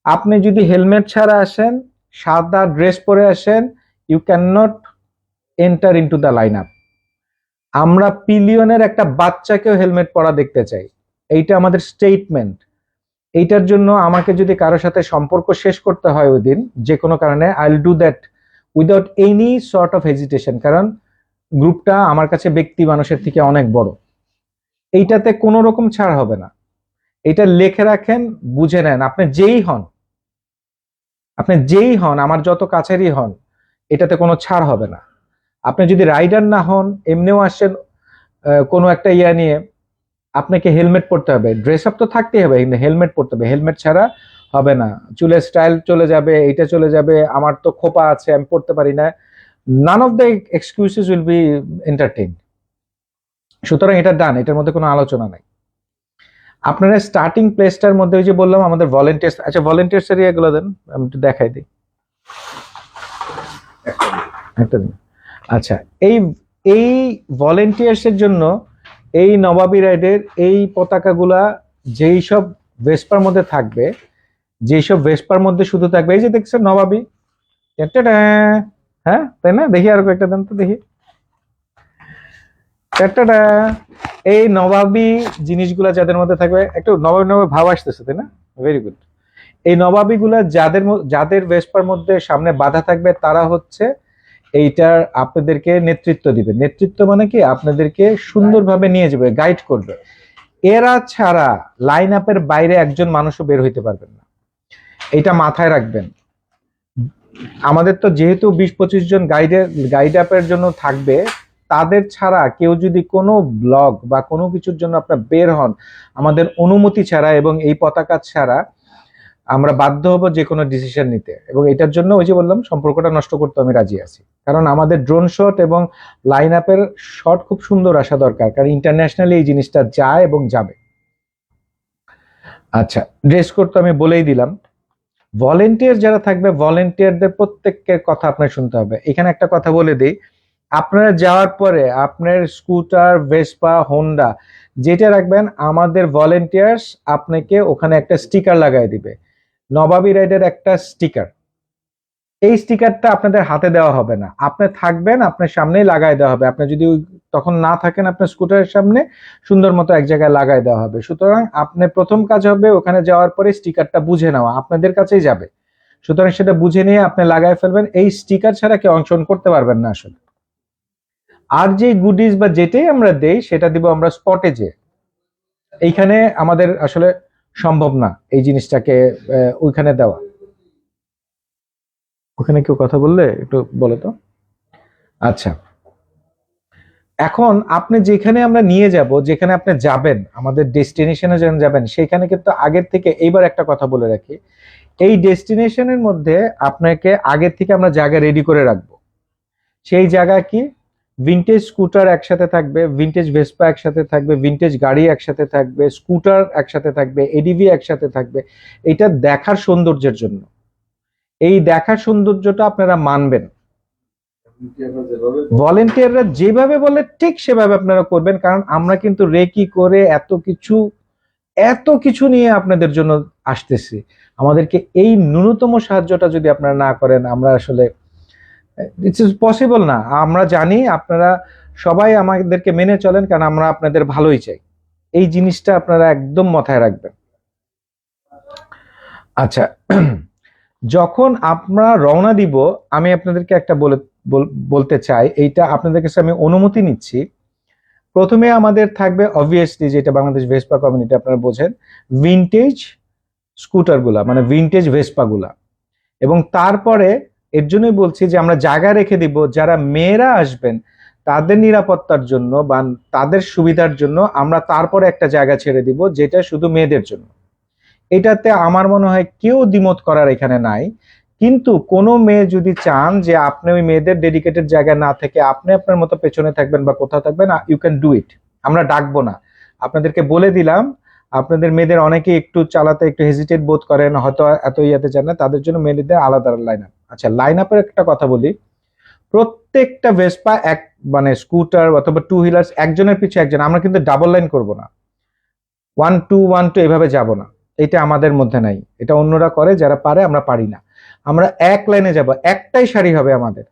আপনি যদি হেলমেট ছাড়া আসেন, সাদা ড্রেস পরে আসেন, you can not enter into the line up. আমরা পিলিয়নের একটা বাচ্চাকেও হেলমেট পরা দেখতে চাই, এইটা আমাদের স্টেটমেন্ট। এইটার জন্য আমাকে যদি কারোর সাথে সম্পর্ক শেষ করতে হয় ওই দিন যে কোনো কারণে, I will do that without any sort of hesitation, কারণ গ্রুপটা আমার কাছে ব্যক্তি মানুষের থেকে অনেক বড়। এইটাতে কোনো রকম ছাড় হবে না, এটা লিখে রাখেন, বুঝে নেন। আপনি যেই হন, আমার যত কাছেরই হন, এটাতে কোনো ছাড় হবে না। আপনি যদি রাইডার না হন, এমনিও আসছেন কোনো একটা ইয়া নিয়ে, আপনাকে হেলমেট পরতে হবে। ড্রেস আপ তো থাকতেই হবে, কিন্তু হেলমেট পরতে হবে। হেলমেট ছাড়া হবে না। চুলের স্টাইল চলে যাবে, এইটা চলে যাবে, আমার তো খোপা আছে আমি পড়তে পারি না, none of the excuses will be entertain. সুতরাং এটা ডান, এটার মধ্যে কোনো আলোচনা নাই। আপনারা স্টার্টিং প্লেসটার মধ্যে ওই যে বললাম আমাদের ভলেন্টিয়ার্স, আচ্ছা ভলেন্টিয়ার্স এর ইয়েগুলো দেন, আমি একটু দেখাই দিই একটা দিন। আচ্ছা এই ভলেন্টিয়ার্স এর জন্য এই নবাবী রাইডের এই পতাকাগুলা যেই সব ভেসপার মধ্যে থাকবে, যেসব ভেসপার মধ্যে শুধু থাকবে এই যে দেখছেন নবাবী, ট্যাটাটা, হ্যাঁ তাই না, দেখি আরো কয়েকটা দেন তো দেখি, ট্যাটাটা, এই নবাবী জিনিসগুলা যাদের মধ্যে থাকবে, একটু নবাবী নবাবী ভাব আসতেছে তাই না, ভেরি গুড। এই নবাবী গুলা যাদের ভেসপার মধ্যে সামনে বাধা থাকবে তারা হচ্ছে এইটার আপনাদেরকে নেতৃত্ব দিবে। নেতৃত্ব মানে কি, আপনাদেরকে সুন্দরভাবে নিয়ে যাবে, গাইড করবে। এরা ছাড়া লাইন আপের বাইরে একজন মানুষও বের হইতে পারবেন না, এটা মাথায় রাখবেন। আমাদের তো যেহেতু 20-25 জন গাইড আপের জন্য থাকবে, তাদের ছাড়া কেউ যদি কোনো ব্লগ বা কোনো কিছুর জন্য আপনার বের হন আমাদের অনুমতি ছাড়া এবং এই পতাকা ছাড়া, আমরা বাধ্য হব যে কোনো ডিসিশন নিতে। এবং এটার জন্য ওই যে বললাম, সম্পর্কটা নষ্ট করতে আমি রাজি আছি, কারণ আমাদের ড্রোন শট এবং লাইন আপের শট খুব সুন্দর আসা দরকার, কারণ ইন্টারন্যাশনালি এই জিনিসটা যায় এবং যাবে। আচ্ছা, ড্রেস কোড তো আমি বলেই দিলাম। ভলেন্টিয়ার যারা থাকবে, ভলেন্টিয়ারদের প্রত্যেকের কথা আপনার শুনতে হবে। এখানে একটা কথা বলে দিই, আপনারা যাওয়ার পরে আপনার স্কুটার, ভেসপা, হোন্ডা যেটা রাখবেন, আমাদের ভলেন্টিয়ার্স আপনাকে ওখানে একটা স্টিকার লাগাই দিবে, নবাবী রাইডের একটা স্টিকার। এই স্টিকারটা আপনাদের হাতে দেওয়া হবে না, আপনি থাকবেন আপনার সামনেই লাগাই দেওয়া হবে। আপনি যদি তখন না থাকেন আপনার স্কুটারের সামনে, সুন্দর মতো এক জায়গায় লাগাই দেওয়া হবে। সুতরাং আপনার প্রথম কাজ হবে ওখানে যাওয়ার পরে স্টিকারটা বুঝে নেওয়া, আপনাদের কাছেই যাবে। সুতরাং সেটা বুঝে নিয়ে আপনি লাগাই ফেলবেন, এই স্টিকার ছাড়া কেউ অংশগ্রহণ করতে পারবেন না আসলে। আর যে গুডিজ বা যেটাই আমরা দেই সেটা দিব আমরা স্পটে যে, এইখানে আমাদের আসলে সম্ভব না এই জিনিসটাকে ওইখানে দেওয়া। ওখানে কেউ কথা বললে একটু বলো তো। আচ্ছা, এখন আপনি যেখানে আমরা নিয়ে যাব, যেখানে আপনি যাবেন, আমাদের ডেস্টিনেশনে যখন যাবেন, সেখানে কিন্তু আগের থেকে, এইবার একটা কথা বলে রাখি, এই ডেস্টিনেশনের মধ্যে আপনাকে আগের থেকে আমরা জায়গা রেডি করে রাখবো। সেই জায়গা কি, ভিনটেজ স্কুটার একসাথে থাকবে, ভিনটেজ ভেসপা একসাথে থাকবে, ভিনটেজ গাড়ি একসাথে থাকবে, স্কুটার একসাথে থাকবে, এডিভি একসাথে থাকবে। এটা দেখার সৌন্দর্যের জন্য, এই দেখার সৌন্দর্যটা আপনারা মানবেন। ভলেন্টিয়াররা যেভাবে বলে ঠিক সেভাবে আপনারা করবেন, কারণ আমরা কিন্তু রেকি করে এত কিছু নিয়ে আপনাদের জন্য আসতেছি। আমাদেরকে এই ন্যূনতম সাহায্যটা যদি আপনারা না করেন, আমরা আসলে ইটস ইজ পসিবল না। আমরা জানি আপনারা সবাই আমাদেরকে মেনে চলেন, কারণ আমরা আপনাদের ভালোই চাই। এই জিনিসটা আপনারা একদম মাথায় রাখবেন। আচ্ছা, যখন আমরা রওনা দিব, আমি আপনাদেরকে একটা বলতে চাই, এইটা আপনাদের কাছে আমি অনুমতি নিচ্ছি। প্রথমে আমাদের থাকবে অবভিয়াসলি, যেটা বাংলাদেশ ভেসপা কমিউনিটি আপনারা বোঝেন, ভিনটেজ স্কুটার গুলা, মানে ভিনটেজ ভেসপা গুলা। এবং তারপরে এর জন্যই বলছি যে আমরা জায়গা রেখে দিব, যারা মেয়েরা আসবেন তাদের নিরাপত্তার জন্য বা তাদের সুবিধার জন্য আমরা তারপরে একটা জায়গা ছেড়ে দিব, যেটা শুধু মেয়েদের জন্য। এটাতে আমার মনে হয় কেউ দ্বিমত করার এখানে নাই। কিন্তু কোনো মেয়ে যদি চান যে আপনি ওই মেয়েদের ডেডিকেটেড জায়গা না থেকে আপনি আপনার মতো পেছনে থাকবেন বা কোথাও থাকবেন, ইউ ক্যান ডু ইট। আমরা ডাকবো না, আপনাদেরকে বলে দিলাম। আপনাদের মেয়েদের অনেকে একটু চালাতে একটু হেজিটেট বোধ করেন, হয়তো এত ইয়াতে চান না, তাদের জন্য মেয়েদের আলাদা লাইন আপ। আচ্ছা, লাইন আপের একটা কথা বলি, প্রত্যেকটা ভেসপা এক, মানে স্কুটার অথবা টু হুইলার্স, একজনের পিছু একজন, আমরা কিন্তু ডাবল লাইন করব না, 1-2-1-2 এভাবে যাব না। এটা আমাদের মধ্যে নাই, এটা অন্যরা করে, যারা পারে, আমরা পারি না। আমরা এক লাইনে যাব, একটাই সারি হবে আমাদের,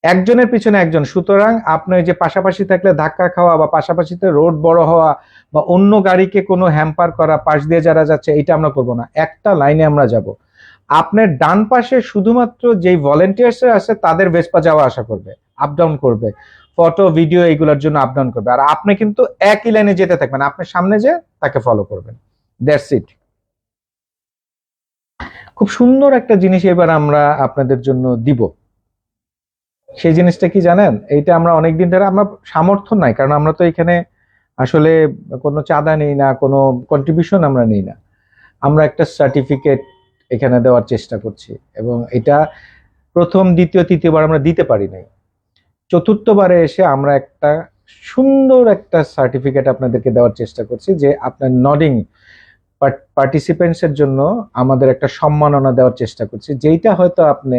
একজনের পিছনে একজন। সুতরাং আপনি ওই যে পাশাপাশি থাকলে ধাক্কা খাওয়া বা পাশাপাশিতে রোড বড় হওয়া বা অন্য গাড়িকে কোনো হ্যাম্পার করা, পাশ দিয়ে যারা যাচ্ছে, এটা আমরা করব না। একটা লাইনে আমরা যাব। আপনার ডান পাশে শুধুমাত্র যেই ভলেন্টিয়ার্স আছে তাদের ভেসপা যাওয়া আসা করবে, আপ ডাউন করবে, ফটো ভিডিও এইগুলোর জন্য আপ ডাউন করবে। আর আপনি কিন্তু একই লাইনে যেতে থাকবেন, আপনার সামনে যে তাকে ফলো করবেন, দ্যাটস ইট। খুব সুন্দর একটা জিনিস এবার আমরা আপনাদের জন্য দিব। সেই জিনিসটা কি জানেন, এইটা আমরা অনেকদিন ধরে, আমরা সামর্থ্য নাই, কারণ আমরা তো এখানে আসলে কোনো চাঁদা নেই না, কোনো কন্ট্রিবিউশন আমরা নেই না। আমরা একটা সার্টিফিকেট এখানে দেওয়ার চেষ্টা করছি, এবং এটা প্রথম, দ্বিতীয়, তৃতীয়বার আমরা দিতে পারি নাই। চতুর্থবারে এসে আমরা একটা সুন্দর একটা সার্টিফিকেট আপনাদেরকে দেওয়ার চেষ্টা করছি, যে আপনার নডিং পার্টিসিপেন্টস এর জন্য আমাদের একটা সম্মাননা দেওয়ার চেষ্টা করছি, যেইটা হয়তো আপনি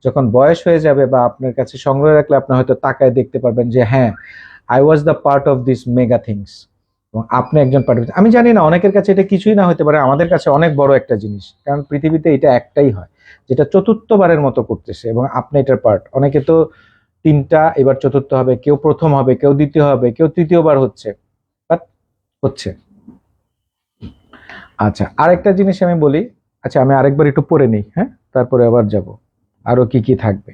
যখন বয়স হয়ে যাবে বা আপনার কাছে সংগ্রহ রাখলে আপনি হয়তো তাকায় দেখতে পারবেন যে হ্যাঁ, I was the part of this mega things. এবং আপনি একজন পার্টিসিপেন্ট। আমি জানি না, অনেকের কাছে এটা কিছুই না হতে পারে, আমাদের কাছে অনেক বড় একটা জিনিস, কারণ পৃথিবীতে এটা একটাই হয় যেটা চতুর্থবারের মতো করতেছে, এবং আপনি এটার পার্ট। অনেকে তো তিনটা, এবার চতুর্থ হবে, কেউ প্রথম হবে, কেউ দ্বিতীয় হবে, কেউ তৃতীয়বার হচ্ছে, বাট হচ্ছে। আচ্ছা, আরেকটা জিনিস আমি বলি। আচ্ছা, আমি আরেকবার একটু পড়ে নিই, হ্যাঁ, তারপরে আবার যাব আরো কি কি থাকবে।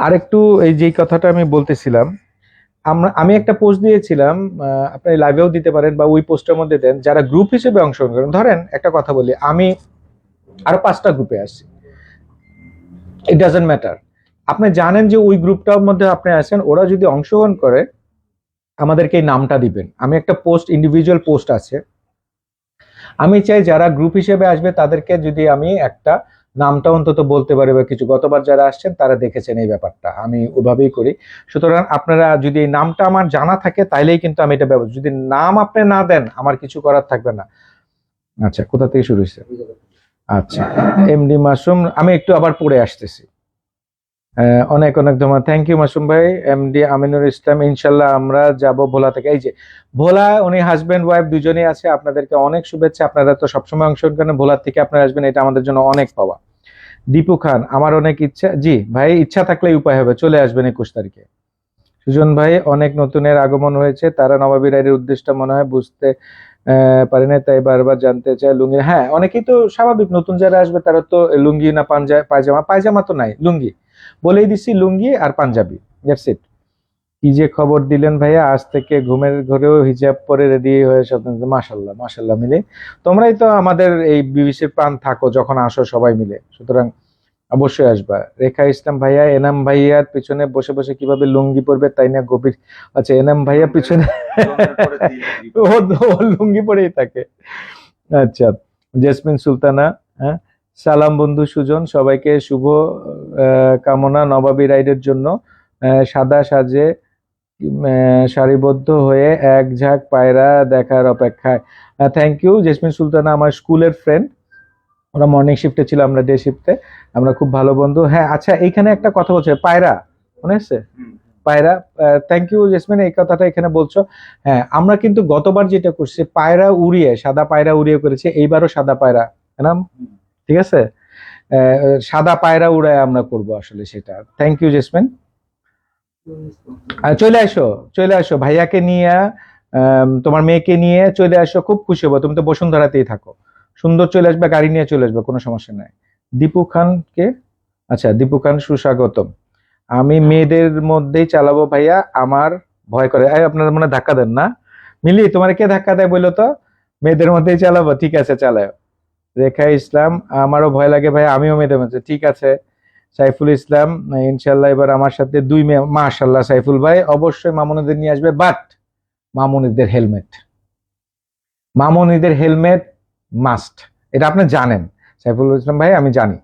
আরেকটু এই যে কথাটা আমি বলতেছিলাম, আমি একটা পোস্ট দিয়েছিলাম, আপনি লাইভেও দিতে পারেন বা ওই পোস্টের মধ্যে দেন, যারা গ্রুপ হিসেবে অংশগ্রহণ করেন। ধরেন একটা কথা বলি, আমি আরো 5টা গ্রুপে আছি, ইট ডাজন্ট ম্যাটার। আপনি জানেন যে ওই গ্রুপটার মধ্যে আপনি আছেন, ওরা যদি অংশগ্রহণ করে আমাদেরকে এই নামটা দিবেন। আমি একটা পোস্ট, ইন্ডিভিজুয়াল পোস্ট আছে, আমি চাই যারা গ্রুপ হিসেবে আসবে তাদেরকে যদি আমি একটা নামটা অন্তত বলতে পারি বা কিছু। গতবার যারা আসছেন তারা দেখেছেন এই ব্যাপারটা, আমি ওভাবেই করি। সুতরাং আপনারা যদি এই নামটা আমার জানা থাকে তাইলেই কিন্তু আমি এটা ব্যবহার, যদি নাম আপনি না দেন আমার কিছু করার থাকবে না। আচ্ছা, কোথা থেকে শুরু হয়েছে? আচ্ছা, এমডি মাসুম, আমি একটু আবার পড়ে আসতেছি। অনেক অনেক ধন্যবাদ, থ্যাংক ইউ মাসুম ভাই। এমডি আমিনুল ইসলাম, ইনশাল্লাহ আমরা যাব ভোলা থেকে। এই যে ভোলা, উনি হাজবেন্ড ওয়াইফ দুজনেই আছে, আপনাদেরকে অনেক শুভেচ্ছা। আপনারা তো সবসময় অংশগ্রহণ করেন, ভোলার থেকে আপনারা আসবেন, এটা আমাদের জন্য অনেক পাওয়া। দীপু খান, আমার অনেক ইচ্ছা। জি ভাই, ইচ্ছা থাকলেই উপায় হবে, চলে আসবেন 21 তারিখে। সুজন ভাই, অনেক নতুনের আগমন হয়েছে, তারা নবাবী রায়ের উদ্দেশ্যটা মনে হয় বুঝতে পারি না, তাই বারবার জানতে চাই। লুঙ্গি, হ্যাঁ অনেকেই তো স্বাভাবিক, নতুন যারা আসবে তারা তো লুঙ্গি না পায়জামা, পায়জামা তো নাই, লুঙ্গি বলেই দিচ্ছি, লুঙ্গি আর পাঞ্জাবি, দ্যাটস ইট। কি যে খবর দিলেন ভাইয়া, আজ থেকে ঘুমের ঘরেও হিজাব পরে রেডি হয়ে সব। মাশাল্লাহ মাশাল্লাহ, মিলে তোমরাই তো আমাদের এই বিবিসির প্রাণ থাকো যখন আসো সবাই মিলে, সুতরাং অবশ্যই আসবা। রেখা ইসলাম ভাইয়া, এনাম ভাইয়ার পিছনে বসে বসে কিভাবে লুঙ্গি পরবে তাই না গভীর। আচ্ছা, এনাম ভাইয়া পিছনে ও ও লুঙ্গি পরেই থাকে। আচ্ছা, জেসমিন সুলতানা, হ্যাঁ, সালাম বন্ধু সুজন, সবাইকে শুভ কামনা নবাবী রাইডের জন্য। সাদা সাজে সারিবদ্ধ হয়ে এক ঝাঁক পায়রা দেখার অপেক্ষায়। থ্যাংক ইউ জেসমিন সুলতানা, আমার স্কুলের ফ্রেন্ড, ওরা মর্নিং শিফটে ছিল, আমরা ডে শিফটে, আমরা খুব ভালো বন্ধু। হ্যাঁ আচ্ছা, এইখানে একটা কথা বলছে, পায়রা মনে আছে, পায়রা। থ্যাংক ইউ জেসমিন, এই কথাটা এখানে বলছো। হ্যাঁ, আমরা কিন্তু গতবার যেটা করছি পায়রা উড়িয়ে, সাদা পায়রা উড়িয়ে করেছি, এইবারও সাদা পায়রা, না ঠিক আছে, সাদা পায়রা উড়ায় আমরা করব আসলে সেটা। Thank you Jasmine. চলে আসো, চলে আসো ভাইয়াকে নিয়ে, তোমার মেয়েকে নিয়ে চলে আসো, খুব খুশি হবো। তুমি তো বসুন্ধরাতেই থাকো, সুন্দর চলে আসবে, গাড়ি নিয়ে চলে আসবে, কোনো সমস্যা নাই। দীপু খান কে? আচ্ছা, দীপু খান সুস্বাগতম। আমি মেয়েদের মধ্যেই চালাবো ভাইয়া, আমার ভয় করে। আপনারা মনে হয় ধাক্কা দেন না? মিলি, তোমার কে ধাক্কা দেয় বললো তো? মেয়েদের মধ্যেই চালাবো, ঠিক আছে চালাও। রেখা ইসলাম, আমারও ভয় লাগে ভাই, আমিও মেয়েদের মধ্যে, ঠিক আছে। সাইফুল ইসলাম, ইনশাল্লাহ এবার আমার সাথে 2 মেয়ে। মাশাল্লাহ সাইফুল ভাই, অবশ্যই মামুনিদের নিয়ে আসবে, বাট মামুনিদের হেলমেট, মামুনিদের হেলমেট মাস্ট, এটা আপনি জানেন সাইফুল ইসলাম ভাই, আমি জানি।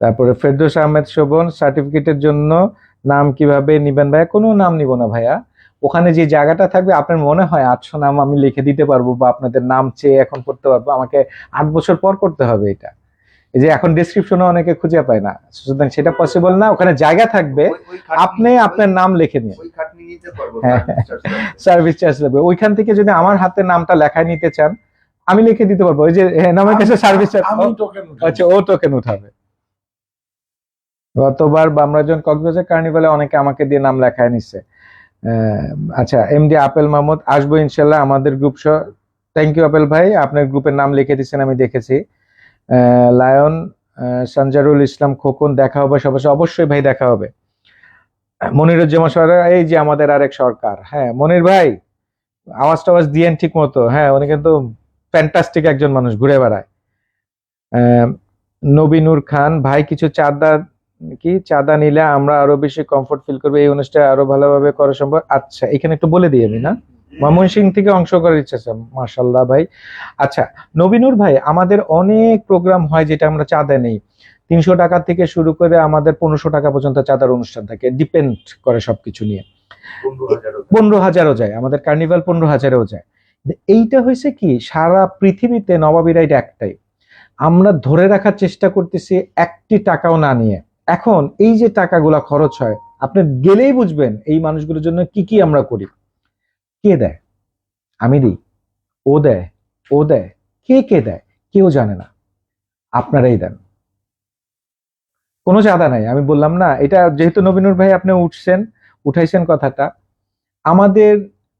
তারপরে ফেরদৌস আহমেদ শোভন, সার্টিফিকেটের জন্য নাম কিভাবে নিবেন ভাইয়া? কোনো নাম নিব না ভাইয়া, ওখানে যে জায়গাটা থাকবে, আপনার মনে হয় 800 নাম আমি লিখে দিতে পারবো বা আপনাদের নাম চেয়ে এখন করতে পারবো? আমাকে 8 বছর পর করতে হবে এটা। এই যে এখন ডেসক্রিপশনে অনেকে খুঁজে পায় না, সুতরাং সেটা পসিবল না। ওখানে জায়গা থাকবে, আপনি আপনার নাম লিখে নিন, হ্যাঁ সার্ভিস চার্জ লাগবে। ওইখান থেকে যদি আমার হাতে নামটা লেখায় নিতে চান আমি লিখে দিতে পারবো, ওই যে নামের কাছে সার্ভিস চার্জ। আচ্ছা, ও টোকেন উঠাবে। গতবার বামরাজন কক্সবাজার কার্নিভালে অনেকে আমাকে দিয়ে নাম লেখায় নিচ্ছে। আচ্ছা, এমডি আপেল মাহমুদ, আসবো ইনশাল্লাহ আমাদের গ্রুপ সহ। থ্যাংক ইউ আপেল ভাই, আপনার গ্রুপের নাম লিখে দিচ্ছেন আমি দেখেছি। লায়ন, সঞ্জারুল ইসলাম খোকন, দেখা হবে সবার সাথে, অবশ্যই ভাই দেখা হবে। মনিরুজ্জামান সরকার, এই যে আমাদের আরেক সরকার, হ্যাঁ মনির ভাই, আওয়াজ টাওয়াজ দিয়েন ঠিক মতো, হ্যাঁ উনি কিন্তু ফ্যান্টাস্টিক একজন মানুষ, ঘুরে বেড়ায়। নবীনুর খান ভাই, কিছু চাঁদা নিলে আমরা আরো বেশি কমফোর্ট ফিল করবো, এই অনুষ্ঠানে আরো ভালোভাবে করা সম্ভব। আচ্ছা, এখানে একটু বলে দিই আমি, না ময়মনসিং থেকে অংশ করার ইচ্ছা আছে, মাশাল্লাহ ভাই। আচ্ছা নবীনুর ভাই, আমাদের অনেক প্রোগ্রাম হয় যেটা আমরা চাঁদা নেই, 300 টাকা থেকে শুরু করে আমাদের 1500 টাকা পর্যন্ত চাঁদার অনুষ্ঠান থাকে, ডিপেন্ড করে সবকিছু নিয়ে। 15,000ও যায়, আমাদের কার্নিভাল 15,000ও যায়। এইটা হয়েছে কি, সারা পৃথিবীতে নবাবী রাইড একটাই, আমরা ধরে রাখার চেষ্টা করতেছি 1টি টাকাও না নিয়ে। এখন এই যে টাকাগুলা খরচ হয়, আপনি গেলেই বুঝবেন এই মানুষগুলোর জন্য কি কি আমরা করি। কে দেয়? আমি দিই, ও দেয়, ও দেয়, কে কে দেয় কেউ জানে না, আপনারাই দেন। কোনো চাঁদা নাই, আমি বললাম না, এটা যেহেতু নবীনুর ভাই আপনি উঠাইছেন কথাটা, আমাদের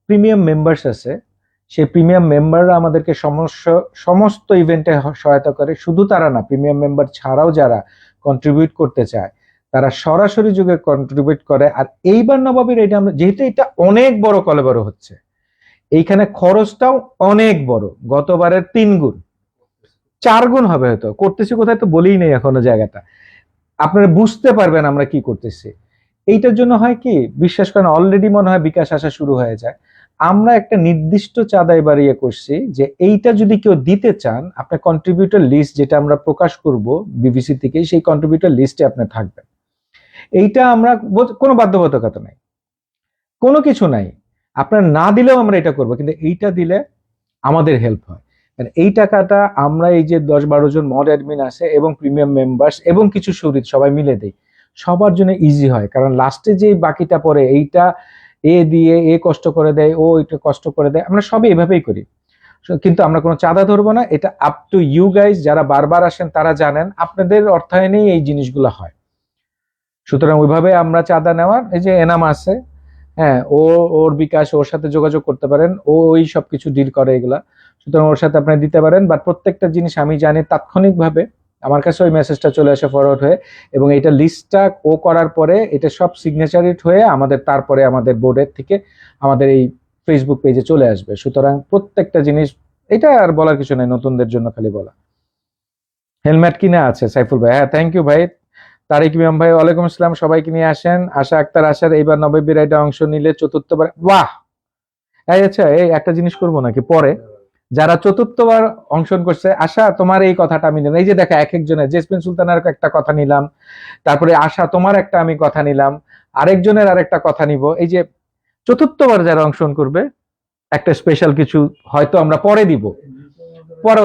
প্রিমিয়াম মেম্বার্স আছে, সেই প্রিমিয়াম মেম্বাররা আমাদেরকে সমস্ত ইভেন্টে সহায়তা করে। শুধু তারা না, প্রিমিয়াম মেম্বার ছাড়াও যারা কন্ট্রিবিউট করতে চায় তারা সরাসরি যুগে কন্ট্রিবিউট করে। আর এইবার নবাবের এটা আমরা যেহেতু এটা অনেক বড় কলেবর হচ্ছে, এইখানে খরচটাও অনেক বড়, গতবারের 3 গুণ 4 গুণ হবে হয়তো। করতেছি কোথায় তো বলেই নেই এখনো জায়গাটা, আপনারা বুঝতে পারবেন আমরা কি করতেছি। এইটার জন্য হয় কি, বিশ্বাস করেন অলরেডি মনে হয় বিকাশ আসা শুরু হয়ে যায়। আমরা একটা নির্দিষ্ট চাঁদা এবার ইয়ে করছি যে এইটা যদি কেউ দিতে চান, আপনার কন্ট্রিবিউটর লিস্ট যেটা আমরা প্রকাশ করব বিবিসি থেকে, সেই কন্ট্রিবিউটর লিস্টে আপনি থাকবেন। এইটা আমরা কোনো বাধ্যবাধকতা নাই, কোনো কিছু নাই, আপনার না দিলেও আমরা এটা করব, কিন্তু এইটা দিলে আমাদের হেল্প হয়। কারণ এই টাকাটা আমরা এই যে 10-12 জন মড অ্যাডমিন আছে এবং প্রিমিয়াম মেম্বার্স এবং কিছু শরীর সবাই মিলে দেই, সবার জন্য ইজি হয়। কারণ লাস্টে যে বাকিটা পড়ে এইটা এ দিয়ে এ কষ্ট করে দেয়, ও এটা কষ্ট করে দেয়, আমরা সবই এভাবেই করি। কিন্তু আমরা কোনো চাঁদা ধরবো না, এটা আপ টু ইউ গাইজ। যারা বারবার আসেন তারা জানেন আপনাদের অর্থায়নেই এই জিনিসগুলো হয়। সুতরাং ওইভাবে আমরা চাঁদা নেওয়ার, এই যে এনাম আছে, হ্যাঁ, ওর বিকাশ, ওর সাথে যোগাযোগ করতে পারেন, ওই সবকিছু ডিল করে এগুলা। সুতরাং ওর সাথে আপনি দিতে পারেন। বাট প্রত্যেকটা জিনিস আমি জানি তাৎক্ষণিকভাবে আমার কাছে ওই মেসেজটা চলে আসে ফরওয়ার্ড হয়ে, এবং এটা লিস্টটা ও করার পরে এটা সব সিগনেচারিট হয়ে আমাদের তারপরে আমাদের বোর্ডের থেকে আমাদের এই ফেসবুক পেজে চলে আসবে। সুতরাং প্রত্যেকটা জিনিস, এটা আর বলার কিছু নাই, নতুনদের জন্য খালি বলা। হেলমেট কিনে আছে সাইফুল ভাই, হ্যাঁ থ্যাংক ইউ ভাই। তারিক মিয়াম ভাই ওয়ালাইকুম আসসালাম, সবাইকে নিয়ে আসেন। আশা আক্তার আশার এইবার নবাবী রাইডে অংশ নিলে চতুর্থবার, বাহ। আচ্ছা, এই একটা জিনিস করবো নাকি পরে, যারা চতুর্থবার অংশগ্রহণ করছে, আশা তোমার এই কথাটা আমি নিলাম, এই যে দেখা এক একজনের, জেসমিন সুলতানের একটা কথা নিলাম, তারপরে আশা তোমার একটা আমি কথা নিলাম, আরেকজনের আরেকটা কথা নিব। এই যে চতুর্থবার যারা অংশগ্রহণ করবে একটা স্পেশাল কিছু হয়তো আমরা পরে দিব, পরে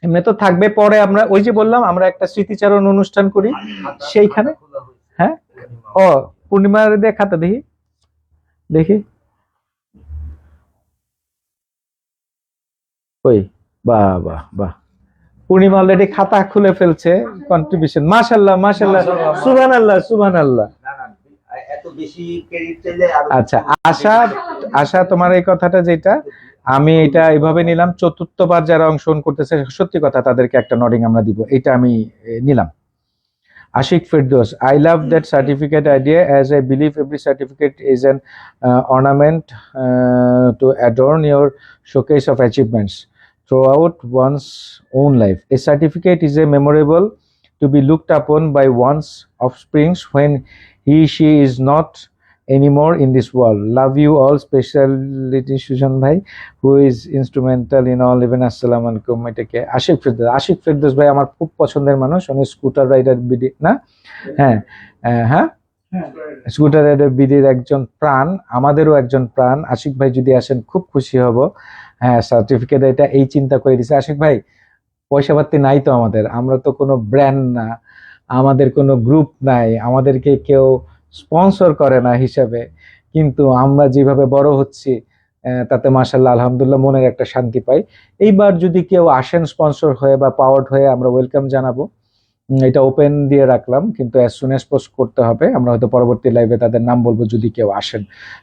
এমনি তো থাকবে, পরে আমরা ওই যে বললাম আমরা একটা স্মৃতিচারণ অনুষ্ঠান করি সেইখানে। হ্যাঁ, ও পূর্ণিমার দিয়ে খাতা দেখি দেখি, ওই বাহ বাহ বাহ, পূর্ণিমা অলরেডি খাতা খুলে ফেলছে, কন্ট্রিবিউশন, মাশাল্লাহ মাশাল্লাহ, সুবহানাল্লাহ সুবহানাল্লাহ। না না, এত বেশি ক্রেডিট চাইলে আচ্ছা, আশা আশা তোমার এই কথাটা যেটা আমি এটা এইভাবে নিলাম, চতুর্থবার যারা অংশগ্রহণ করতেছে সত্যি কথা তাদেরকে একটা নডিং আমরা দিব, এটা আমি নিলাম। Ashik Firdaus, I love that certificate idea as I believe every certificate is an ornament to adorn your showcase of achievements throughout one's own life. A certificate is a memorable to be looked upon by one's offsprings when she is not anymore in this world. Love you all, speciality Sujan bhai, who is instrumental in all event. Assalamu alaikum. এটাকে আশিক ফেরদৌস ভাই আমার খুব পছন্দের মানুষ, উনি scooter rider BD না, হ্যাঁ হ্যাঁ, স্কুটার রাইডার বিডির একজন প্রাণ, আমাদেরও একজন প্রাণ। আশিক ভাই যদি আসেন খুব খুশি হব। হ্যাঁ, সার্টিফিকেট এটা এই চিন্তা করে দিছে আশিক ভাই। পয়সা পাতি নাই তো আমাদের, আমরা তো কোনো ব্র্যান্ড না, আমাদের কোনো গ্রুপ নাই, আমাদেরকে কেউ স্পন্সর করে না হিসাবে, কিন্তু আমরা যেভাবে বড় হচ্ছি তাতে মাশাআল্লাহ আলহামদুলিল্লাহ মনের একটা শান্তি পাই। এইবার যদি কেউ আসেন স্পন্সর হয়ে বা পাওয়ার্ড হয়ে, আমরা ওয়েলকাম জানাবো। এটা ওপেন দিয়ে রাখলাম, কিন্তু অ্যাজ সুন অ্যাজ পোস্ট করতে হবে, আমরা হয়তো পরবর্তী লাইভে তাদের নাম বলবো যদি কেউ আসেন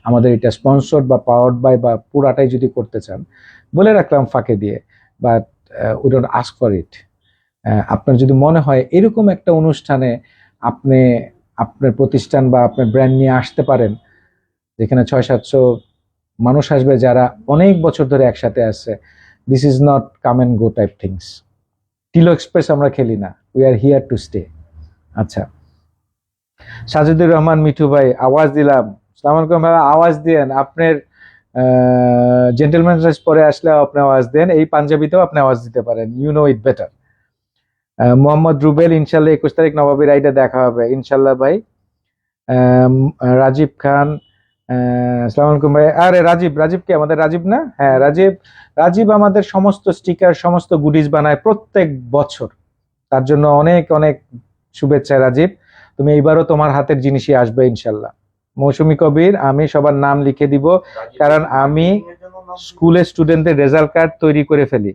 আমাদের এটা স্পন্সর বা পাওয়ার্ড বাই বা পুরাটাই যদি করতে চান, বলে রাখলাম ফাঁকে দিয়ে। But we don't ask for it. আপনার যদি মনে হয় এরকম একটা অনুষ্ঠানে আপনি আপনার প্রতিষ্ঠান বা আপনার ব্র্যান্ড নিয়ে আসতে পারেন, যেখানে 600-700 মানুষ আসবে যারা অনেক বছর ধরে একসাথে আছে, this is not come and go type things. টিলো এক্সপ্রেস আমরা খেলি না, we are here to stay. আচ্ছা, সাজিদুর রহমান মিঠু ভাই আওয়াজ দিলাম, আসসালামু আলাইকুম ভাই, আওয়াজ দিয়েন। আপনার জেন্টলম্যান ড্রেস পরে আসলে আপনি আওয়াজ দেন, এই পাঞ্জাবিতেও আপনি আওয়াজ দিতে পারেন, you know it better. Mohammad Rubel, ইনশাল্লাহ 21 তারিখ নবাবী রাইডে দেখা হবে ইনশাল্লাহ ভাই। রাজীব খান, আসসালামু আলাইকুম ভাই। আরে রাজীব কি আমাদের রাজীব না? হ্যাঁ রাজীব আমাদের সমস্ত স্টিকার সমস্ত গুডিজ বানায় প্রত্যেক বছর, তার জন্য অনেক অনেক শুভেচ্ছা রাজীব। তুমি এইবারও তোমার হাতের জিনিসই আসবে ইনশাল্লাহ। মৌসুমী কবির, আমি সবার নাম লিখে দিব, কারণ আমি স্কুলের স্টুডেন্টদের রেজাল্ট কার্ড তৈরি করে ফেলি।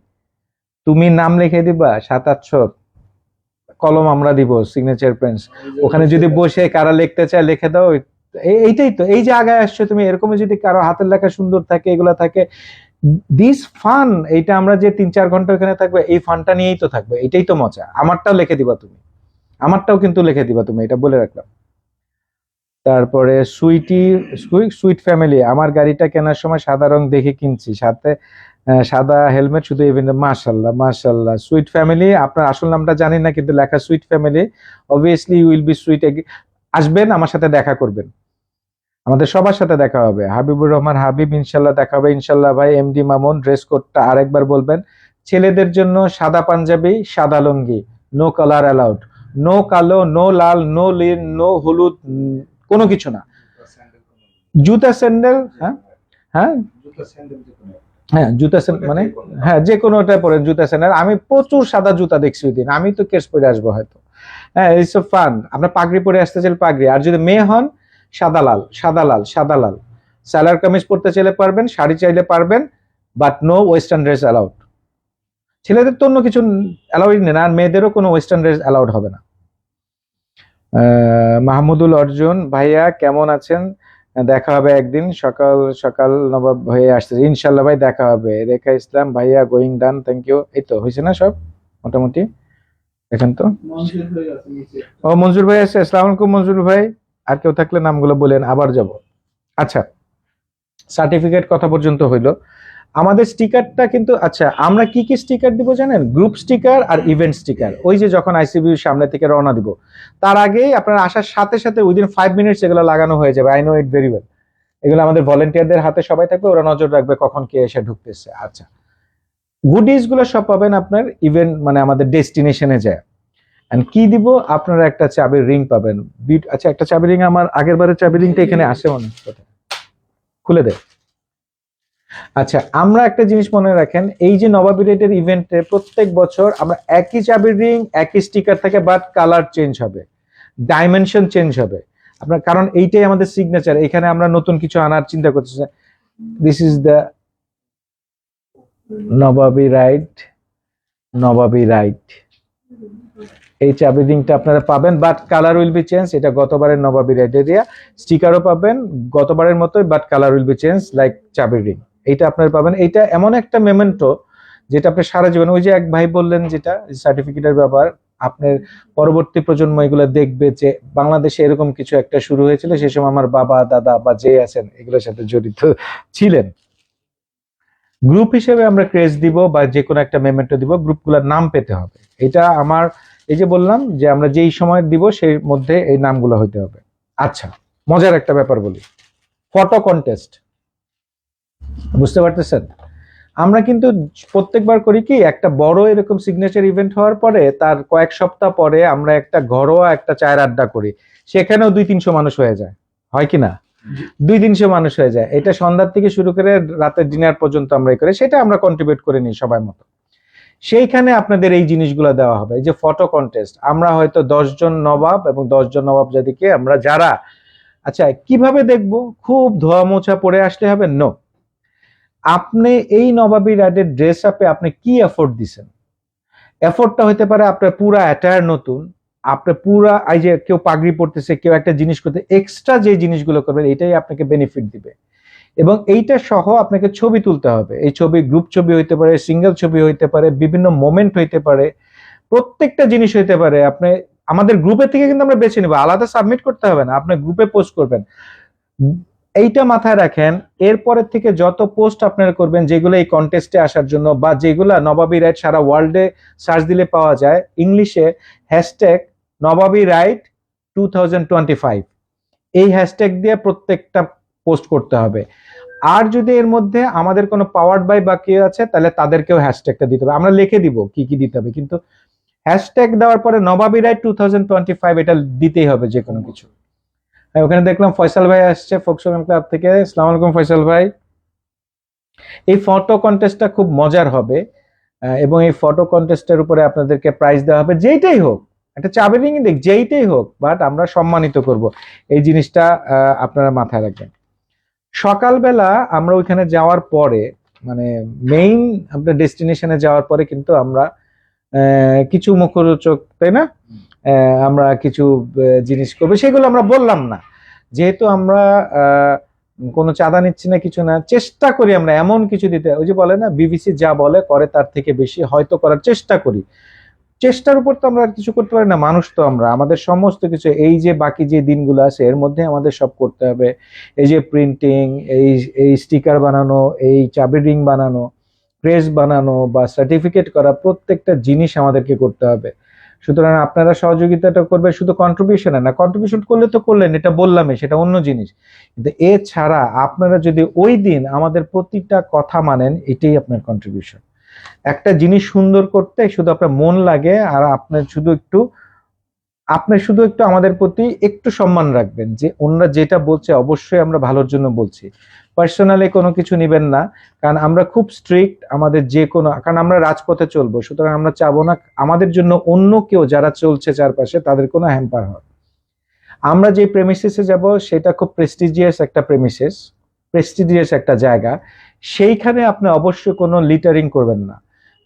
তুমি নাম লিখে দিবা 7-8 কলম আমরা দিব, সিগনেচার পেন্স, ওখানে যদি বসে কারা লিখতে চায় লিখে দাও। এইটাই তো, এই যে আগায় আসছো তুমি, এরকম যদি কারো হাতের লেখা সুন্দর থাকে, এগুলা থাকে, দিস ফান, এইটা আমরা যে 3-4 ঘন্টা ওখানে থাকবে, এই ফানটা নিয়েই তো থাকবে, এটাই তো মজা। আমারটাও লিখে দিবা তুমি, আমারটাও কিন্তু লিখে দিবা তুমি, এটা বলে রাখলাম। তারপরে সুইট ফ্যামিলি, আমার গাড়িটা কেনার সময় সাদা রং দেখে কিনছি, সাথে সাদা হেলমেট, শুধু ইভেন্ট। মাশাল্লাহ মাশাল্লাহ, সুইট ফ্যামিলি, আপনার আসল নামটা জানি না, কিন্তু লেখা sweet family, obviously you will be sweet. আসবেন, আমার সাথে দেখা করবেন, আমাদের সবার সাথে দেখা হবে। হাবিবুর রহমান হাবিব, ইনশাল্লাহ দেখা হবে ইনশাল্লাহ ভাই। এমডি মামুন, ড্রেস কোডটা আরেকবার বলবেন। ছেলেদের জন্য সাদা পাঞ্জাবি, সাদা লুঙ্গি, নো কালার অ্যালাউড, নো কালো, নো লাল, নো নীল, নো হলুদ, কোনো কিছু না। জুতা স্যান্ডেল, হ্যাঁ হ্যাঁ হ্যাঁ, জুতা স্যান্ডেল মানে হ্যাঁ, যে কোনোটা পরে জুতা স্যান্ডেল। আমি প্রচুর সাদা জুতা দেখছি ওই দিন, আমি তো কেস পরে আসবো হয়তো। হ্যাঁ, ইটস ফান। আপনার পাগড়ি পরে আসতে চাইলে পাগড়ি, আর যদি মেয়ে হন সাদা লাল, সাদা লাল, সাদা লাল। সালোয়ার কামিজ পরতে চাইলে পারবেন, শাড়ি চাইলে পারবেন, but no western dress allowed. ছেলেদের তো অন্য কিছু অ্যালাউড নেই, আর মেয়েদেরও কোনো ওয়েস্টার্ন ড্রেস অ্যালাউড হবে না। মাহমুদুল অর্জুন ভাইয়া, কেমন আছেন? দেখা হবে একদিন, সকাল সকাল নবাব হয়ে আসছে ইনশাল্লাহ ভাই, দেখা হবে। রেখা ইসলাম ভাইয়া, গোয়িং ডান, থ্যাংক ইউ। এই তো হয়েছে না সব মোটামুটি, দেখেন তো। ও মঞ্জুর ভাই আছে, আসসালামু আলাইকুম মঞ্জুর ভাই। আর কেউ থাকলে নামগুলো বলেন, আবার যাব। আচ্ছা, সার্টিফিকেট কথা পর্যন্ত হইলো। আমাদের স্টিকারটা কিন্তু, আচ্ছা আমরা কি কি স্টিকার দিব জানেন? গ্রুপ স্টিকার আর ইভেন্ট স্টিকার। ওই যে যখন আইসিবির সামনে থেকে রওনা দিব, তার আগেই আপনার আসার সাথে সাথে উইদিন 5 মিনিটস এগুলো লাগানো হয়ে যাবে। I know it very well. এগুলো আমাদের ভলেন্টিয়ারদের হাতে সবাই থাকবে, ওরা নজর রাখবে কখন কে এসে ঢুকতেছে। আচ্ছা, গুডিজ গুলো সব পাবেন আপনার ইভেন্ট মানে আমাদের ডেস্টিনেশনে যায়। এন্ড কি দিব, আপনারা একটা চাবির রিং পাবেন। আচ্ছা, একটা চাবি রিং, আমার আগের বারের চাবি রিংটা এখানে আসে মনে হয়, খুলে দে। আচ্ছা, আমরা একটা জিনিস মনে রাখেন, এই যে নবাবী রেটের ইভেন্টে প্রত্যেক বছর আমরা একই চাবির রিং, একই স্টিকার থাকে, বাট কালার চেঞ্জ হবে, ডাইমেনশন চেঞ্জ হবে আপনার, কারণ এইটাই আমাদের সিগনেচার। এখানে আমরা নতুন কিছু আনার চিন্তা করতেছি। This is the Nawabi ride, Nawabi ride. এই চাবি রিংটা আপনারা পাবেন, but colour will be change. এটা গতবারের নবাবী রাইট এরিয়া, স্টিকারও পাবেন গতবারের মতোই, but colour will be change like চাবি রিং। এইটা আপনারা পাবেন। এইটা এমন একটা মেমেন্টো যেটা আপনি সারা জীবন, ওই যে এক ভাই বললেন যেটা সার্টিফিকেটের ব্যাপার, আপনার পরবর্তী প্রজন্ম এগুলো দেখবে যে বাংলাদেশে এরকম কিছু একটা শুরু হয়েছিল, সে সময় আমার বাবা দাদা বা যে আছেন এগুলোর সাথে জড়িত ছিলেন। গ্রুপ হিসেবে আমরা ক্রেজ দিব বা যে কোনো একটা মেমেন্টো দিব, গ্রুপগুলোর নাম পেতে হবে। এটা আমার, এই যে বললাম যে আমরা যেই সময় দিব সেই মধ্যে এই নামগুলো হইতে হবে। আচ্ছা, মজার একটা ব্যাপার বলি, ফটো কন্টেস্ট। বুঝতে পারতেছেন? আমরা কিন্তু প্রত্যেকবার করি কি, একটা বড় এরকম সিগনেচার ইভেন্ট হওয়ার পরে তার কয়েক সপ্তাহ পরে আমরা একটা ঘরোয়া একটা চায়ের আড্ডা করি, সেখানেও 200-300 মানুষ হয়ে যায়, হয় কি না? 200-300 মানুষ হয়ে যায়। এটা সন্ধ্যার থেকে শুরু করে রাতের ডিনার পর্যন্ত আমরা করি, সেটা আমরা কন্ট্রিবিউট করে নিই সবাই মতো। সেইখানে আপনাদের এই জিনিসগুলো দেওয়া হবে, এই যে ফটো কন্টেস্ট। আমরা হয়তো 10 জন নবাব এবং 10 জন নবাব জাতিকে আমরা যারা, আচ্ছা কিভাবে দেখবো? খুব ধোয়া মোছা পরে আসলে হবে? নো, আপনি এই নবাবী রাইডের ড্রেস আপে আপনি কি এফোর্ট দিছেন। এফোর্টটা হতে পারে আপনার পুরা অ্যাটায়ার নতুন, আপনার পুরা, এই যে কেউ পাগড়ি পরতেছে, কেউ একটা জিনিস করতে, এক্সট্রা যে জিনিসগুলো করবেন এটাই আপনাকে বেনিফিট দিবে। এবং এইটা সহ আপনাকে ছবি তুলতে হবে। এই ছবি গ্রুপ ছবি হইতে পারে, সিঙ্গেল ছবি হইতে পারে, বিভিন্ন মোমেন্ট হইতে পারে, প্রত্যেকটা জিনিস হইতে পারে। আপনি আমাদের গ্রুপের থেকে কিন্তু আমরা বেছে নিব, আলাদা সাবমিট করতে হবে না, আপনি গ্রুপে পোস্ট করবেন। এইটা মাথায় রাখেন, এরপরের থেকে যত পোস্ট আপনারা করবেন যেগুলো এই কন্টেস্টে আসার জন্য, বা যেগুলা নবাবী রাইড সারা ওয়ার্ল্ডে সার্চ দিলে পাওয়া যায়, ইংলিশে হ্যাশট্যাগ নবাবী রাইড 2025, এই হ্যাশট্যাগ দিয়ে প্রত্যেকটা পোস্ট করতে হবে। আর যদি এর মধ্যে আমাদের কোনো পাওয়ার্ড বাই বা কেউ আছে, তাহলে তাদেরকেও হ্যাশট্যাগটা দিতে হবে, আমরা লিখে দিব কি কি দিতে হবে, কিন্তু হ্যাশট্যাগ দেওয়ার পরে নবাবী রাইড 2025 এটা দিতেই হবে যে কোনো কিছু। ওখানে দেখলাম ফয়সাল ভাই আসছে ফোকসোগাম ক্লাব থেকে, আসসালামু আলাইকুম ফয়সাল ভাই। এই ফটো কন্টেস্টটা খুব মজার হবে, এবং এই ফটো কন্টেস্টের উপরে আপনাদেরকে প্রাইজ দেওয়া হবে, যেটাই হোক একটা চাবি রিং দেখ যেইটাই হোক, বাট আমরা সম্মানিত করব, এই জিনিসটা আপনারা মাথায় রাখবেন। সকালবেলা আমরা ওইখানে যাওয়ার পরে, মানে মেইন আপনার ডেস্টিনেশনে যাওয়ার পরে কিন্তু আমরা কিছু মুখরোচক, তাই না, আমরা কিছু জিনিস করবো, সেগুলো আমরা বললাম না, যেহেতু আমরা কোনো চাঁদা নিচ্ছি না, কিছু না, চেষ্টা করি আমরা এমন কিছু দিতে, ওই যে বলে না বিবিসি যা বলে করে তার থেকে বেশি হয়তো করার চেষ্টা করি। চেষ্টার উপর তো আমরা আর কিছু করতে পারি না, মানুষ তো আমরা, আমাদের সমস্ত কিছু এই যে বাকি যে দিনগুলো আছে এর মধ্যে আমাদের সব করতে হবে। এই যে প্রিন্টিং, এই এই স্টিকার বানানো, এই চাবি রিং বানানো, ক্রেস্ট বানানো বা সার্টিফিকেট করা, প্রত্যেকটা জিনিস আমাদেরকে করতে হবে। সুতরাং আপনারা সহযোগিতাটা করবে, শুধু কন্ট্রিবিউশনে না, কন্ট্রিবিউশন করলে তো করলেন, এটা বললামই, সেটা অন্য জিনিস, কিন্তু এছাড়া আপনারা যদি ওই দিন আমাদের প্রতিটা কথা মানেন, এটাই আপনার কন্ট্রিবিউশন। একটা জিনিস সুন্দর করতে শুধু আপনার মন লাগে, আর আপনি শুধু একটু আমাদের প্রতি একটু সম্মান রাখবেন, যে অন্যরা যেটা বলছে অবশ্যই আমরা ভালোর জন্য বলছি, পার্সোনালি কোনো কিছু নিবেন না, কারণ আমরা খুব স্ট্রিক্ট আমাদের যে কোনো, কারণ আমরা রাজপথে চলবো, সুতরাং আমরা চাবো না আমাদের জন্য অন্য কেউ যারা চলছে চারপাশে তাদের কোনো হ্যাম্পার হয়। আমরা যে প্রেমিসিসে যাব সেটা খুব প্রেস্টিজিয়াস একটা জায়গা, সেইখানে আপনি অবশ্যই কোনো লিটারিং করবেন না,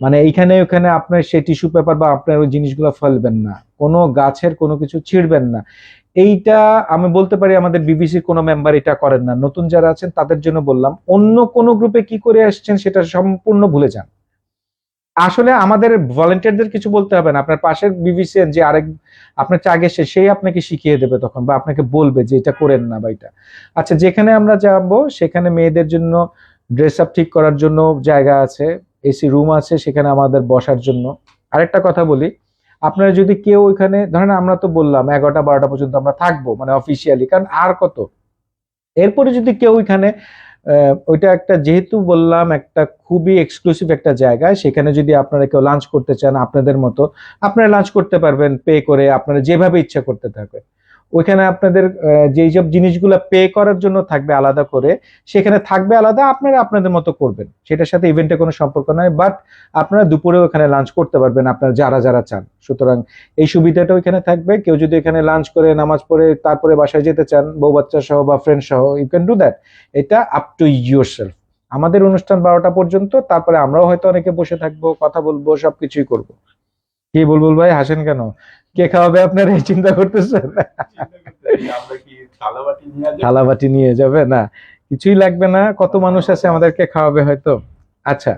মানে এইখানে ওখানে আপনার সেই টিস্যু পেপার বা আপনার ওই জিনিসগুলো ফেলবেন না, কোনো গাছের কোনো কিছু ছিঁড়বেন না। এইটা আমি বলতে পারি আমাদের বিবিসির কোনো মেম্বার এটা করেন না, নতুন যারা আছেন তাদের জন্য বললাম, অন্য কোনো গ্রুপে কি করে আসছেন সেটা সম্পূর্ণ ভুলে যান। আসলে আমাদের ভলেন্টিয়ারদের কিছু বলতে হবে না, আপনার পাশের বিবিসি যে আরেক আপনার চাগে সেই আপনাকে শিখিয়ে দেবে তখন, বা আপনাকে বলবে যে এটা করেন না বা এটা। আচ্ছা, যেখানে আমরা যাব সেখানে মেয়েদের জন্য ড্রেস আপ ঠিক করার জন্য জায়গা আছে, এসি রুম আছে সেখানে আমাদের বসার জন্য। আরেকটা কথা বলি, আপনারা যদি কেউ ওইখানে ধরেন, আমরা তো বললাম 11টা 12টা পর্যন্ত আমরা থাকবো, মানে অফিসিয়ালি, কারণ আর কত, এরপরে যদি কেউ ওইখানে ওইটা একটা, যেহেতু বললাম একটা খুবই এক্সক্লুসিভ একটা জায়গায়, সেখানে যদি আপনারা কেউ লাঞ্চ করতে চান আপনাদের মতো, আপনারা লাঞ্চ করতে পারবেন পে করে, আপনারা যেভাবে ইচ্ছা করতে থাকবেন। ওইখানে আপনাদের যেই সব জিনিসগুলো পে করার জন্য থাকবে আলাদা করে, সেখানে থাকবে আলাদা, আপনারা আপনাদের মতো করবেন, সেটার সাথে ইভেন্টের কোনো সম্পর্ক নাই, বাট আপনারা দুপুরে ওখানে লাঞ্চ করতে পারবেন আপনারা যারা যারা চান। সুতরাং এই সুবিধাটা ওইখানে থাকবে, কেউ যদি এখানে লাঞ্চ করে নামাজ পড়ে তারপরে বাসায় যেতে চান বউ বাচ্চা সহ বা ফ্রেন্ড সহ, ইউ ক্যান ডু দ্যাট, এটা আপ টু ইউর সেলফ। আমাদের অনুষ্ঠান 12টা পর্যন্ত, তারপরে আমরাও হয়তো অনেকে বসে থাকবো, কথা বলবো, সবকিছুই করব। কি বুলবুল ভাই হাসেন কেন? কে খাওয়াবে আপনারা এই চিন্তা করতেছেন? থালাবাটি নিয়ে যাবে না, কিছুই লাগবে না, কত মানুষ আছে আমাদেরকে খাওয়াবে হয়তো। আচ্ছা,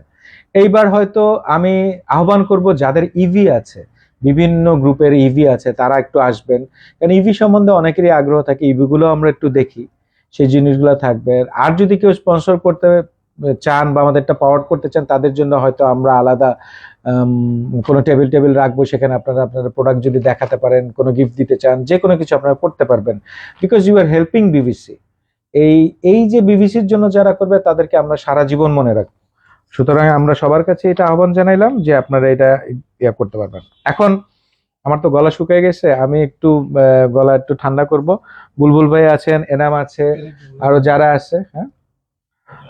এইবার হয়তো আমি আহ্বান করব যাদের ইভি আছে, বিভিন্ন গ্রুপের ইভি আছে, তারা একটু আসবেন, কারণ ইভি সম্বন্ধে অনেকেরই আগ্রহ থাকে, ইভি গুলো আমরা একটু দেখি, সেই জিনিসগুলো থাকবে। আর যদি কেউ স্পন্সর করতে চান বা আমাদেরটা পাওয়ার করতে চান, তাদের জন্য হয়তো আমরা আলাদা কোনো টেবিল রাখবো, সেখানে আপনারা আপনাদের প্রোডাক্ট যদি দেখাতে পারেন, কোনো গিফট দিতে চান, যে কোনো কিছু আপনারা করতে পারবেন, because you are helping BBC. এই এই যে বিবিসির জন্য যারা করবে তাদেরকে আমরা সারা জীবন মনে রাখবো। সুতরাং আমরা সবার কাছে এটা আহ্বান জানাইলাম যে আপনারা এটা ইয়া করতে পারবেন। এখন আমার তো গলা শুকিয়ে গেছে, আমি একটু গলা একটু ঠান্ডা করব। বুলবুল ভাই আছেন, এনাম আছে, আরো যারা আছে। হ্যাঁ,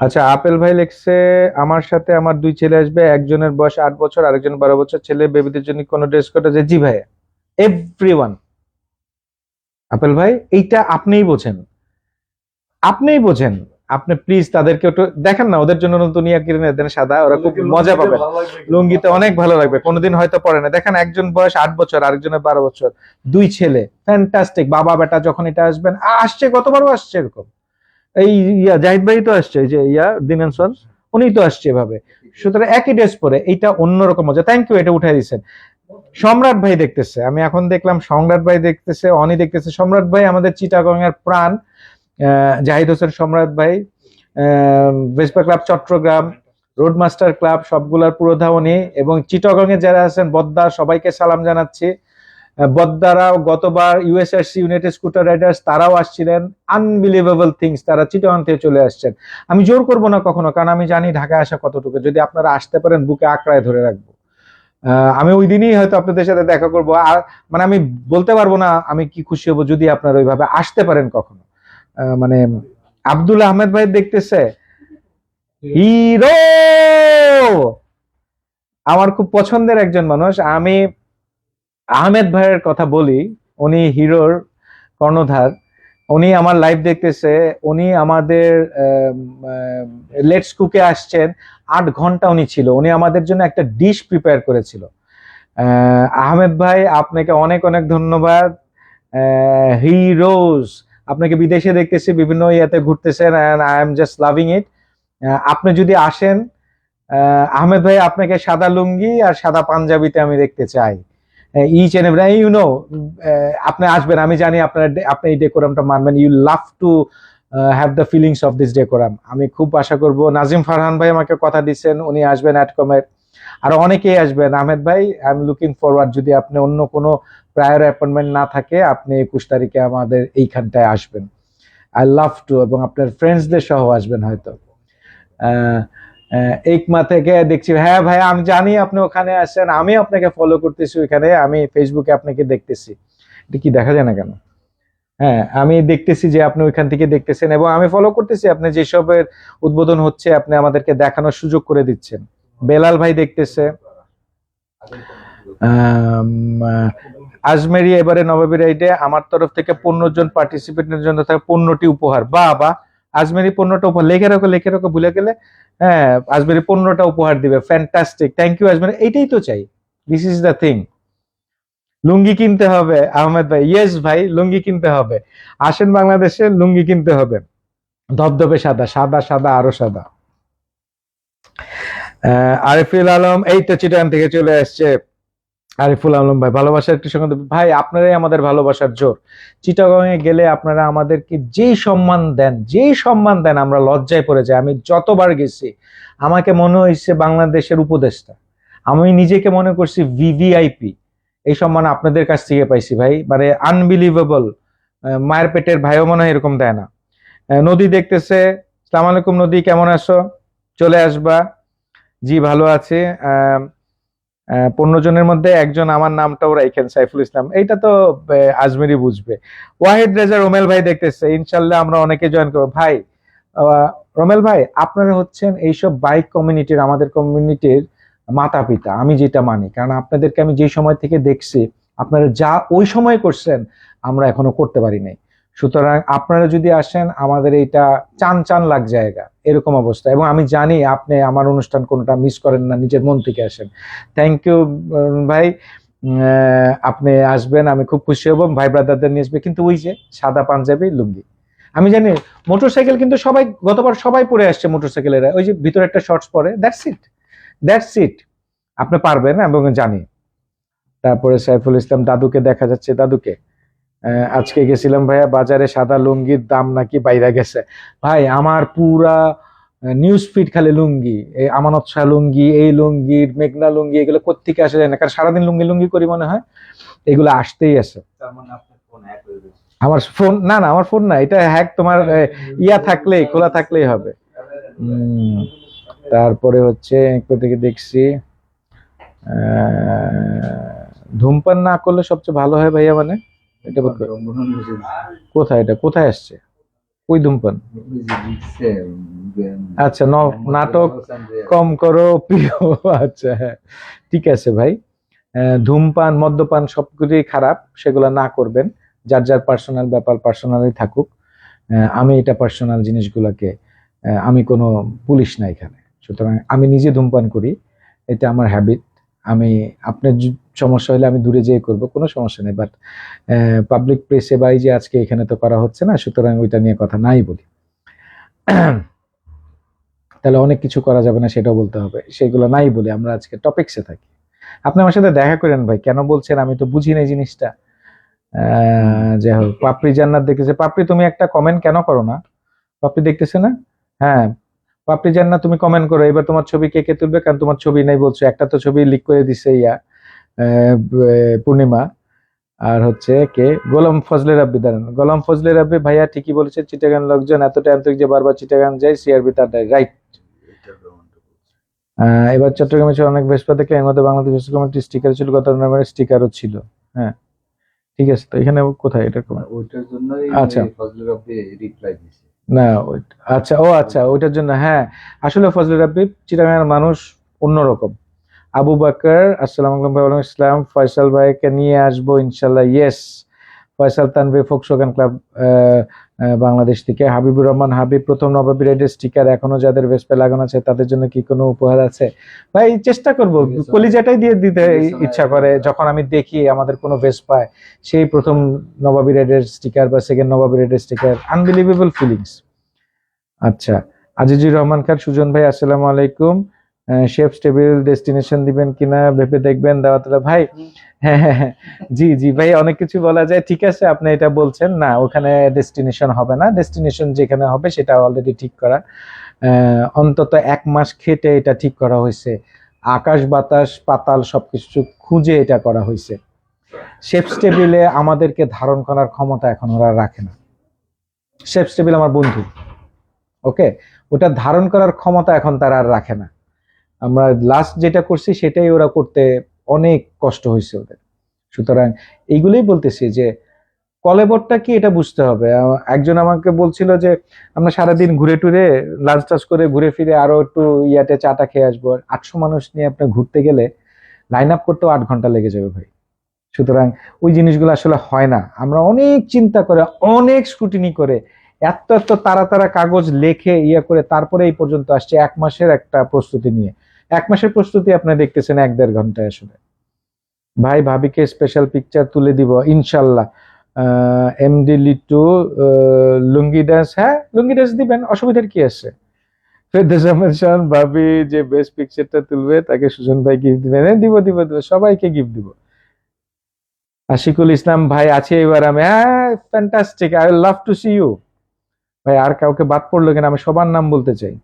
আচ্ছা, আপেল ভাই লিখছে আমার সাথে আমার 2 ছেলে আসবে, একজনের বয়স 8 বছর, আরেকজন 12 বছর, ছেলে বেবিদের জন্য কোনো ড্রেস কোড আছে? জি ভাই, এভরিওয়ান। আপেল ভাই এইটা আপনিই বোঝেন, আপনি প্লিজ তাদেরকে একটু দেখেন না, ওদের জন্য নতুন ইয়া কিনে দেন সাদা, ওরা খুব মজা পাবে, লুঙ্গিতে অনেক ভালো লাগবে, কোনোদিন হয়তো পরে না। দেখেন একজন বয়স 8 বছর, আরেকজনের 12 বছর, 2 ছেলে, ফ্যান্টাস্টিক। বাবা বেটা যখন এটা আসবেন, আসছে গতবারও আসছে এরকম, এই জাহিদ ভাই তো আসছে, এই যে দিনান স্যার, উনি তো আসছে এভাবে। সুতরাং একই ড্রেস পরে, এইটা অন্যরকম মজা। থ্যাংক ইউ, এটা উঠাই দিচ্ছেন। সম্রাট ভাই দেখতেছে, আমি এখন দেখলাম সম্রাট ভাই দেখতেছে, অনি দেখতেছে। সম্রাট ভাই আমাদের চিটাগং এর প্রাণ, জাহিদ হোসেন সম্রাট ভাই, Vespa club Chittagong, Roadmaster club সবগুলার পুরোধা উনি, এবং চিটাগং এ যারা আছেন বদ্দা, সবাইকে সালাম জানাচ্ছি। বদ্দারাও গতবার ইউএসআরসি ইউনাইটেড স্কুটার রাইডার্স তারাও আসছিলেন, আনবিলিভেবল থিংস, তারা চিটাগং থেকে চলে আসছেন। আমি জোর করব না কখনো, কারণ আমি জানি ঢাকায় আসা কতটুকু, যদি আপনারা আসতে পারেন বুকে আঁকড়ায় ধরে রাখবো। আমি ওই দিনই হয়তো আপনাদের সাথে দেখা করব, আর মানে আমি বলতে পারবো না আমি কি খুশি হব যদি আপনারা ওইভাবে আসতে পারেন কখনো। মানে আব্দুল আহমেদ ভাই দেখতেছে, হিরো, আমার খুব পছন্দের একজন মানুষ। আমি আহমেদ ভাইয়ের কথা বলি, উনি হিরোর কর্ণধার। উনি আমার লাইভ দেখতেছে, উনি আমাদের লেটস কুকে আসছেন, 8 ঘন্টা উনি ছিল, উনি আমাদের জন্য একটা ডিশ প্রিপেয়ার করেছিল। আহমেদ ভাই আপনাকে অনেক অনেক ধন্যবাদ। হিরোজ, আপনাকে বিদেশে দেখতেছি, বিভিন্ন ইয়াতে ঘুরতেছেন, and I am just loving it. আপনি যদি আসেন, আহমেদ ভাই আপনাকে সাদা লুঙ্গি আর সাদা পাঞ্জাবিতে আমি দেখতে চাই। Each and every, you know, আপনি আসবেন, আমি জানি আপনার আপনি এই ডেকোরামটা মানবেন। You love to have the feelings of this decorum. আমি খুব আশা করব। নাজিম ফারহান ভাই আমাকে কথা দিচ্ছেন, উনি আসবেন অ্যাডকমের। আরো অনেকেই আসবেন। আহমেদ ভাই, আই এম লুকিং ফরওয়ার্ড, যদি আপনি অন্য কোনো প্রায়র অ্যাপয়েন্টমেন্ট না থাকে, আপনি 21 তারিখে আমাদের এইখানটায় আসবেন। আই লাভ টু, এবং আপনার ফ্রেন্ডসদের সহ আসবেন হয়তো। একমা থেকে দেখছি, হ্যাঁ ভাই আমি জানি আপনি ওখানে আছেন, আমি আপনাকে ফলো করতেছি ওইখানে, আমি ফেসবুকে আপনাকে দেখতেছি। এটা কি দেখা যায় না কেন? হ্যাঁ, আমি দেখতেছি যে আপনি ওইখান থেকে দেখতেছেন, এবং আমি ফলো করতেছি আপনি যেসবের উদ্বোধন হচ্ছে আপনি আমাদেরকে দেখানোর সুযোগ করে দিচ্ছেন। বেলাল ভাই দেখতেছে। আজমেরি এবারে নবাবী রাইডে আমার তরফ থেকে 15 জন পার্টিসিপেন্টের জন্য থাকে 15টি উপহার। বাহ বাহ, আজমেরি 15টা উপহার, লিখে রাখো, ভুলে গেলে। হ্যাঁ, আজমেরি 15টা উপহার দিবে, ফ্যান্টাস্টিক, থ্যাংক ইউ আজমেরি। এইটাই তো চাই, দিস ইজ দ্য থিং। লুঙ্গি কিনতে হবে আহমেদ ভাই, ইয়েস ভাই, লুঙ্গি কিনতে হবে। আসেন বাংলাদেশে, লুঙ্গি কিনতে হবে, ধবধবে সাদা, সাদা সাদা আরো সাদা। আরিফুল আলম এই তো চিটাগাং থেকে চলে আসছে। আরিফুল আলম ভাই, ভালোবাসার একটি সঙ্গে ভাই, আপনারাই আমাদের ভালোবাসার জোর। চিটাগাং এ গেলে আপনারা আমাদেরকে যেই সম্মান দেন, যেই সম্মান দেন, আমরা লজ্জায় পড়ে যাই। আমি যতবার গেছি আমাকে মনে হয়েছে বাংলাদেশের উপদেষ্টা, আমি নিজেকে মনে করছি ভিভিআইপি। এই সম্মান আপনাদের কাছ থেকে পাইছি ভাই, মানে আনবিলিভেবল। মায়ের পেটের ভাইও মনে হয় এরকম দেয় না। নদী দেখতেছে, সালাম আলাইকুম নদী, কেমন আছো? চলে আসবা। জি ভালো আছি। 15 জনের মধ্যে একজন আমার নামটাও রাইখেন, সাইফুল ইসলাম, এইটা তো আজমেরি বুঝবে। ওয়াহিদ রেজা রোমেল ভাই দেখতেছে, ইনশাল্লাহ আমরা অনেকে জয়েন করবো ভাই। রোমেল ভাই, আপনারা হচ্ছেন এইসব বাইক কমিউনিটির, আমাদের কমিউনিটির মাতা পিতা, আমি যেটা মানি, কারণ আপনাদেরকে আমি যে সময় থেকে দেখছি, আপনারা যা ওই সময় করছেন আমরা এখনো করতে পারি নাই। সুতরাং আপনারা যদি আসেন, আমাদের এইটা চান চান লাগ জায়গা, এরকম অবস্থা। এবং আমি জানি আপনি আমার অনুষ্ঠান কোনটা মিস করেন না, নিজের মন থেকে আসেন। থ্যাংক ইউ ভাই, আপনি আসবেন, আমি খুব খুশি হব। ভাই ব্রাদারদের নিয়ে আসবে, কিন্তু ওই যে সাদা পাঞ্জাবি লুঙ্গি, আমি জানি। মোটরসাইকেল কিন্তু সবাই, গতবার সবাই পরে আসছে মোটরসাইকেলের, ওই যে ভিতরে একটা শর্টস পরে, দ্যাটস ইট, দ্যাটস ইট। আপনি পারবেন এবং জানি। তারপরে সাইফুল ইসলাম, দাদুকে দেখা যাচ্ছে, দাদুকে আজকে গেছিলাম ভাইয়া বাজারে, সাদা লুঙ্গির দাম নাকি বাইরে গেছে। ভাই আমার পুরা নিউজ ফিড খালি লুঙ্গি, এই আমানত শাহ লুঙ্গি, এই লুঙ্গি, মেঘনা লুঙ্গি, এগুলো কোত্থেকে আসে যায় না, কারণ সারাদিন লুঙ্গি লুঙ্গি করি মনে হয়, এগুলো আসতেই আছে। তার মানে আপনার ফোন হ্যাক হয়ে গেছে। আমার ফোন না, না আমার ফোন না, এটা হ্যাক তোমার ইয়া থাকলেই, খোলা থাকলেই হবে। তারপরে হচ্ছে একটু থেকে দেখছি, ধূমপান না করলে সবচেয়ে ভালো হয় ভাইয়া, মানে এটা কোথায়, এটা কোথায় আসছে, ওই ধূমপান? আচ্ছা, নাটক কম করো প্রিয়। আচ্ছা হ্যাঁ, ঠিক আছে ভাই। ধূমপান মদ্যপান সবগুলোই খারাপ, সেগুলো না করবেন। যার যার পার্সোনাল ব্যাপার পার্সোনালি থাকুক। আমি এটা পার্সোনাল জিনিসগুলোকে, আমি কোনো পুলিশ না এখানে। সুতরাং আমি নিজে ধূমপান করি, এটা আমার হ্যাবিট। আমি, আপনার সমস্যা হলে আমি দূরে যেয়ে করব, কোনো সমস্যা নেই, বাট পাবলিক প্লেসে বা এই যে আজকে এখানে তো করা হচ্ছে না, সুতরাং ওইটা নিয়ে কথা নাই বলি। তাহলে অনেক কিছু করা যাবে না সেটাও বলতে হবে, সেগুলো নাই বলে আমরা আজকে টপিকসে থাকি। আপনি আমার সাথে দেখা করেন ভাই, কেন বলছেন আমি তো বুঝি না এই জিনিসটা। যাই হোক, পাপড়ি জান্নাত দেখতেছে। পাপড়ি তুমি একটা কমেন্ট কেন করো না? পাপড়ি দেখতেছে না? হ্যাঁ, পাপড়ি জান্নাত তুমি কমেন্ট করো, এবার তোমার ছবি কে কে তুলবে, কারণ তোমার ছবি নাই বলছো, একটা তো ছবি লিক করে দিছে ইয়া পূর্ণিমা। আর হচ্ছে কে, গোলাম ফজলে রাব্বি, দাঁড়ান, গোলাম ফজলে রাব্বি ভাইয়া ঠিকই বলেছে, চিটাগাং লোকজন এতটা আন্তরিক যে বারবার চিটাগাং যায়, সিআরবি তার রাইট। এবার চট্টগ্রামে ছিল অনেক ভেস্পা দেখলে, এর মধ্যে বাংলাদেশ ভেস্পা কমিটির স্টিকার ছিল, গত নভেম্বরের স্টিকারও ছিল। হ্যাঁ ঠিক আছে, তো এখানে কোথায় এটা ওইটার জন্যই আচ্ছা ফজলে রাব্বি রিপ্লাই দিয়েছে না, আচ্ছা ও আচ্ছা, ওইটার জন্য। হ্যাঁ, আসলে ফজলে রাব্বি চিটাগাংয়ের মানুষ অন্যরকম, আবু বাকর, আসসালামু আলাইকুম ভাই। ওয়ালাইকুম আসসালাম। ফয়সাল ভাইকে নিয়ে আসবো ইনশাল্লাহ। ইয়েস, ফয়সাল তানভীর ফোকসোগান ক্লাব বাংলাদেশ থেকে। হাবিবুর রহমান হাবিব, প্রথম নবাবী রাইডের স্টিকার এখনো যাদের ভেস্পে লাগানো আছে তাদের জন্য কি কোনো উপহার আছে? ভাই চেষ্টা করব, কলিজাটাই দিয়ে দিতে ইচ্ছা করে যখন আমি দেখি আমাদের কোনো ভেস্পায় সেই প্রথম নবাবী রাইডের স্টিকার বা সেকেন্ড নবাবী রাইডের স্টিকার, আনবিলিভেবল ফিলিংস। আচ্ছা, আজিজুর রহমান খান, সুজন ভাই আসসালামু আলাইকুম। শেফ টেবিল ডেস্টিনেশন দিবেন কিনা ভেবে দেখবেন দাওয়াতটা ভাই। হ্যাঁ হ্যাঁ হ্যাঁ, জি জি ভাই, অনেক কিছু বলা যায়। ঠিক আছে, আপনি এটা বলছেন না, ওখানে ডেস্টিনেশন হবে না, ডেস্টিনেশন যেখানে হবে সেটা অলরেডি ঠিক করা। অন্তত 1 মাস খেটে এটা ঠিক করা হয়েছে, আকাশ বাতাস পাতাল সবকিছু খুঁজে এটা করা হয়েছে। শেফস টেবিলে আমাদেরকে ধারণ করার ক্ষমতা এখন ওরা রাখে না। শেফস টেবিল আমার বন্ধু, ওকে, ওটা ধারণ করার ক্ষমতা এখন তারা আর রাখে না। আমরা লাস্ট যেটা করছি সেটাই ওরা করতে অনেক কষ্ট হয়েছে ওদের। সুতরাং এইগুলোই বলতেছি যে কলেবরটা কি এটা বুঝতে হবে। একজন আমাকে বলছিল যে আমরা সারাদিন ঘুরে টুরে লাঞ্চ টাচ করে ঘুরে ফিরে আরো একটু ইয়াতে চাটা খেয়ে আসবো। 800 মানুষ নিয়ে আপনি ঘুরতে গেলে লাইন আপ করতেও 8 ঘন্টা লেগে যাবে ভাই। সুতরাং ওই জিনিসগুলো আসলে হয় না। আমরা অনেক চিন্তা করে, অনেক স্ক্রুটিনি করে, এত এত তারা তারা কাগজ লেখে ইয়ে করে তারপরে এই পর্যন্ত আসছে 1 মাসের একটা প্রস্তুতি নিয়ে। 1 মাসের প্রস্তুতি আপনি দেখতেছেন 1-1.5 ঘন্টায় আসলে। ভাই ভাবিকে স্পেশাল পিকচার তুলে দিব ইনশাল্লাহ। এমডি লিটু, লুঙ্গি ডান্স, হ্যাঁ লুঙ্গি ডান্স দিবেন, অসুবিধার কি আছে? ফেরদৌস আহমেদ শান, ভাবি যে বেস্ট পিকচারটা তুলবে তাকে সুজন ভাই গিফট দিবেন। হ্যাঁ, দিব দিব দিব, সবাইকে গিফট দিব। আশিকুল ইসলাম ভাই, আছে এবার আমি, হ্যাঁ fantastic, I love to see you. ভাই আর কাউকে বাদ পড়লো কিনা, আমি সবার নাম বলতে চাই।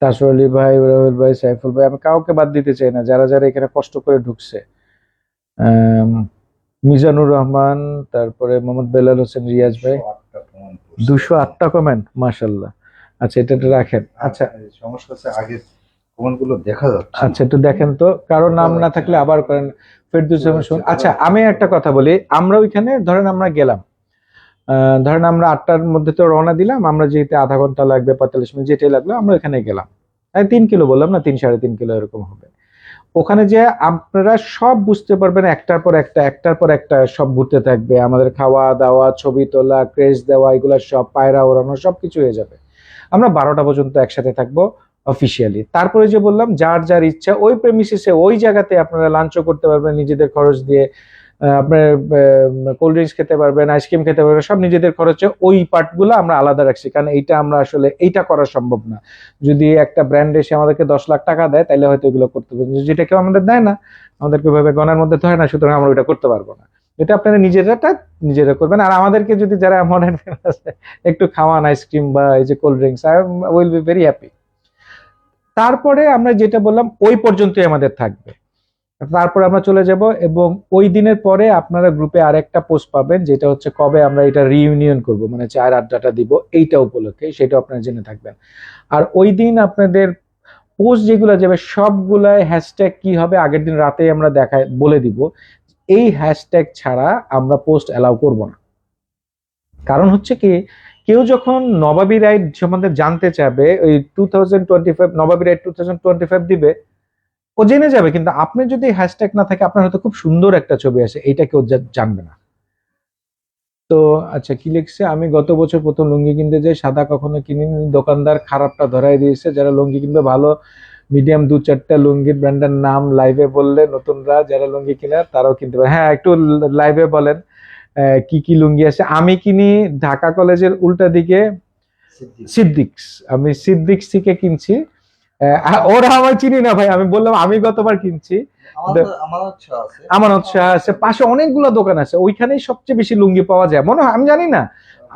তাসর আলী ভাই, রাহুল ভাই, সাইফুল ভাই, আমি কাউকে বাদ দিতে চাই না, যারা যারা এখানে কষ্ট করে ঢুকছে। আম, মিজানুর রহমান, তারপরে মোহাম্মদ বেলাল হোসেন, রিয়াজ ভাই, 208টা কমেন্ট, মাশাল্লাহ। আচ্ছা, এটা একটু রাখেন। আচ্ছা সমস্যা হচ্ছে আগের কমেন্ট গুলো দেখা যাচ্ছে। আচ্ছা, একটু দেখেন তো, কারো নাম না থাকলে আবার করেন। ফেরদৌস আহমেদ শুন। আচ্ছা, আমি একটা কথা বলি, আমরা ওইখানে ধরেন আমরা গেলাম, ধরেন আমরা 8টার মধ্যে তো রওনা দিলাম, আমরা যেহেতু আধা ঘন্টা লাগবে 45 মিনিট যেটাই লাগলো, আমরা এখানে গেলাম। 3 কিলো বললাম না, 3-3.5 কিলো এরকম হবে। ওখানে যে আপনারা সব বুঝতে পারবেন, একটার পর একটা একটার পর একটা সব ঘুরতে থাকবে, আমাদের খাওয়া দাওয়া, ছবি তোলা, ক্রেজ দেওয়া, এগুলো সব পায়রা ওড়ানো সবকিছু হয়ে যাবে। আমরা 12টা পর্যন্ত একসাথে থাকবো অফিসিয়ালি। তারপরে যে বললাম, যার যার ইচ্ছা ওই প্রেমিসিসে ওই জায়গাতে আপনারা লাঞ্চও করতে পারবেন নিজেদের খরচ দিয়ে। আপনার কোল্ড ড্রিঙ্কস খেতে পারবেন, আইসক্রিম খেতে পারবেন, সব নিজেদের খরচে। ওই পার্টগুলো আমরা আলাদা রাখছি, কারণ এইটা আমরা আসলে এইটা করা সম্ভব না। যদি একটা ব্র্যান্ড এসে আমাদেরকে 10 লাখ টাকা দেয় তাহলে হয়তো এগুলো করতে পারবো, যেটা কেউ আমাদের দেয় না, আমাদেরকে ওইভাবে গণার মধ্যে ধরে না, সুতরাং আমরা ওইটা করতে পারবো না। এটা আপনারা নিজেরা করবেন। আর আমাদেরকে যদি যারা মডার্ন একটু খাওয়ান আইসক্রিম বা এই যে cold drinks, I will be very happy. তারপরে আমরা যেটা বললাম ওই পর্যন্তই আমাদের থাকবে। তারপর আমরা চলে যাব, এবং ওই দিনের পরে আপনারা গ্রুপে আরেকটা পোস্ট পাবেন, যেটা হচ্ছে কবে আমরা এটা রিইউনিয়ন করব, মানে চায়ের আড্ডাটা দিব এইটা উপলক্ষে, সেটা আপনারা জেনে থাকবেন। আর ওই দিন আপনাদের পোস্ট যেগুলো যাবে সবগুলাই হ্যাশট্যাগ কি হবে আগের দিন রাতেই আমরা বলে দিব। এই হ্যাশট্যাগ ছাড়া আমরা পোস্ট অ্যালাউ করব না। কারণ হচ্ছে কি, কেউ যখন নবাবী রাইড সম্বন্ধে জানতে চাবে, ওই 2025 নবাবী রাইড 2025 দিবে, ও জেনে যাবে। কিন্তু আপনি যদি হ্যাশট্যাগ না থাকে, আপনার হয়তো খুব সুন্দর একটা ছবি আসে, এইটা কেউ জানবে না। তো আচ্ছা, কি লিখছে, আমি গত বছর প্রথম লুঙ্গি কিনতে যাই, সাদা কখনো কিনিনি, দোকানদার খারাপটা ধরাই দিয়েছে। যারা লুঙ্গি কিনবে ভালো মিডিয়াম 2-4টা লুঙ্গির ব্র্যান্ডের নাম লাইভে বললে নতুনরা যারা লুঙ্গি কিনে তারাও কিনতে পারে। হ্যাঁ, একটু লাইভে বলেন কি কি লুঙ্গি আছে। আমি কিনি ঢাকা কলেজের উল্টা দিকে সিদ্দিকস, আমি সিদ্দিকস থেকে কিনছি। ওরা আমার চিনি না ভাই, আমি বললাম আমি গতবার কিনছি। আমার উৎসাহ আছে, পাশে অনেকগুলো দোকান আছে, ওইখানেই সবচেয়ে বেশি লুঙ্গি পাওয়া যায় মনে হয়, আমি জানি না।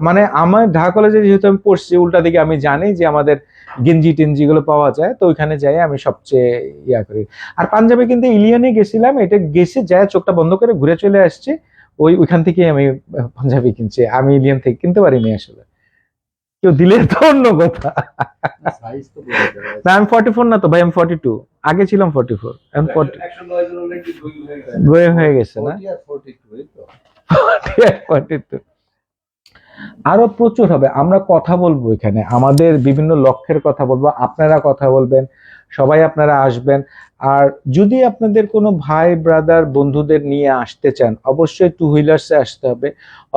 মানে আমার ঢাকা কলেজে যেহেতু আমি পড়ছি উল্টা দিকে, আমি জানি যে আমাদের গেঞ্জি টেঞ্জি গুলো পাওয়া যায়, তো ওইখানে যাই আমি সবচেয়ে ইয়া করি। আর পাঞ্জাবে কিন্তু ইলিয়ানে গেছিলাম, এটা গেছে যায় চোখটা বন্ধ করে ঘুরে চলে আসছি, ওইখান থেকে আমি পাঞ্জাবি কিনছি, আমি ইলিয়ান থেকে কিনতে পারিনি আসলে। কেউ দিলে তো অন্য কথা। না, আমি 44 না তো ভাই, আমি 42, আগে ছিলাম 44, এখন 40 হয়ে গেছে না। 42 আরো প্রচুর হবে। আমরা কথা বলবো এখানে, আমাদের বিভিন্ন লক্ষ্যের কথা বলবো, আপনারা কথা বলবেন, সবাই আপনারা আসবেন। আর যদি আপনাদের কোনো ভাই ব্রাদার বন্ধুদের নিয়ে আসতে চান, অবশ্যই টু হুইলার্সে আসতে হবে,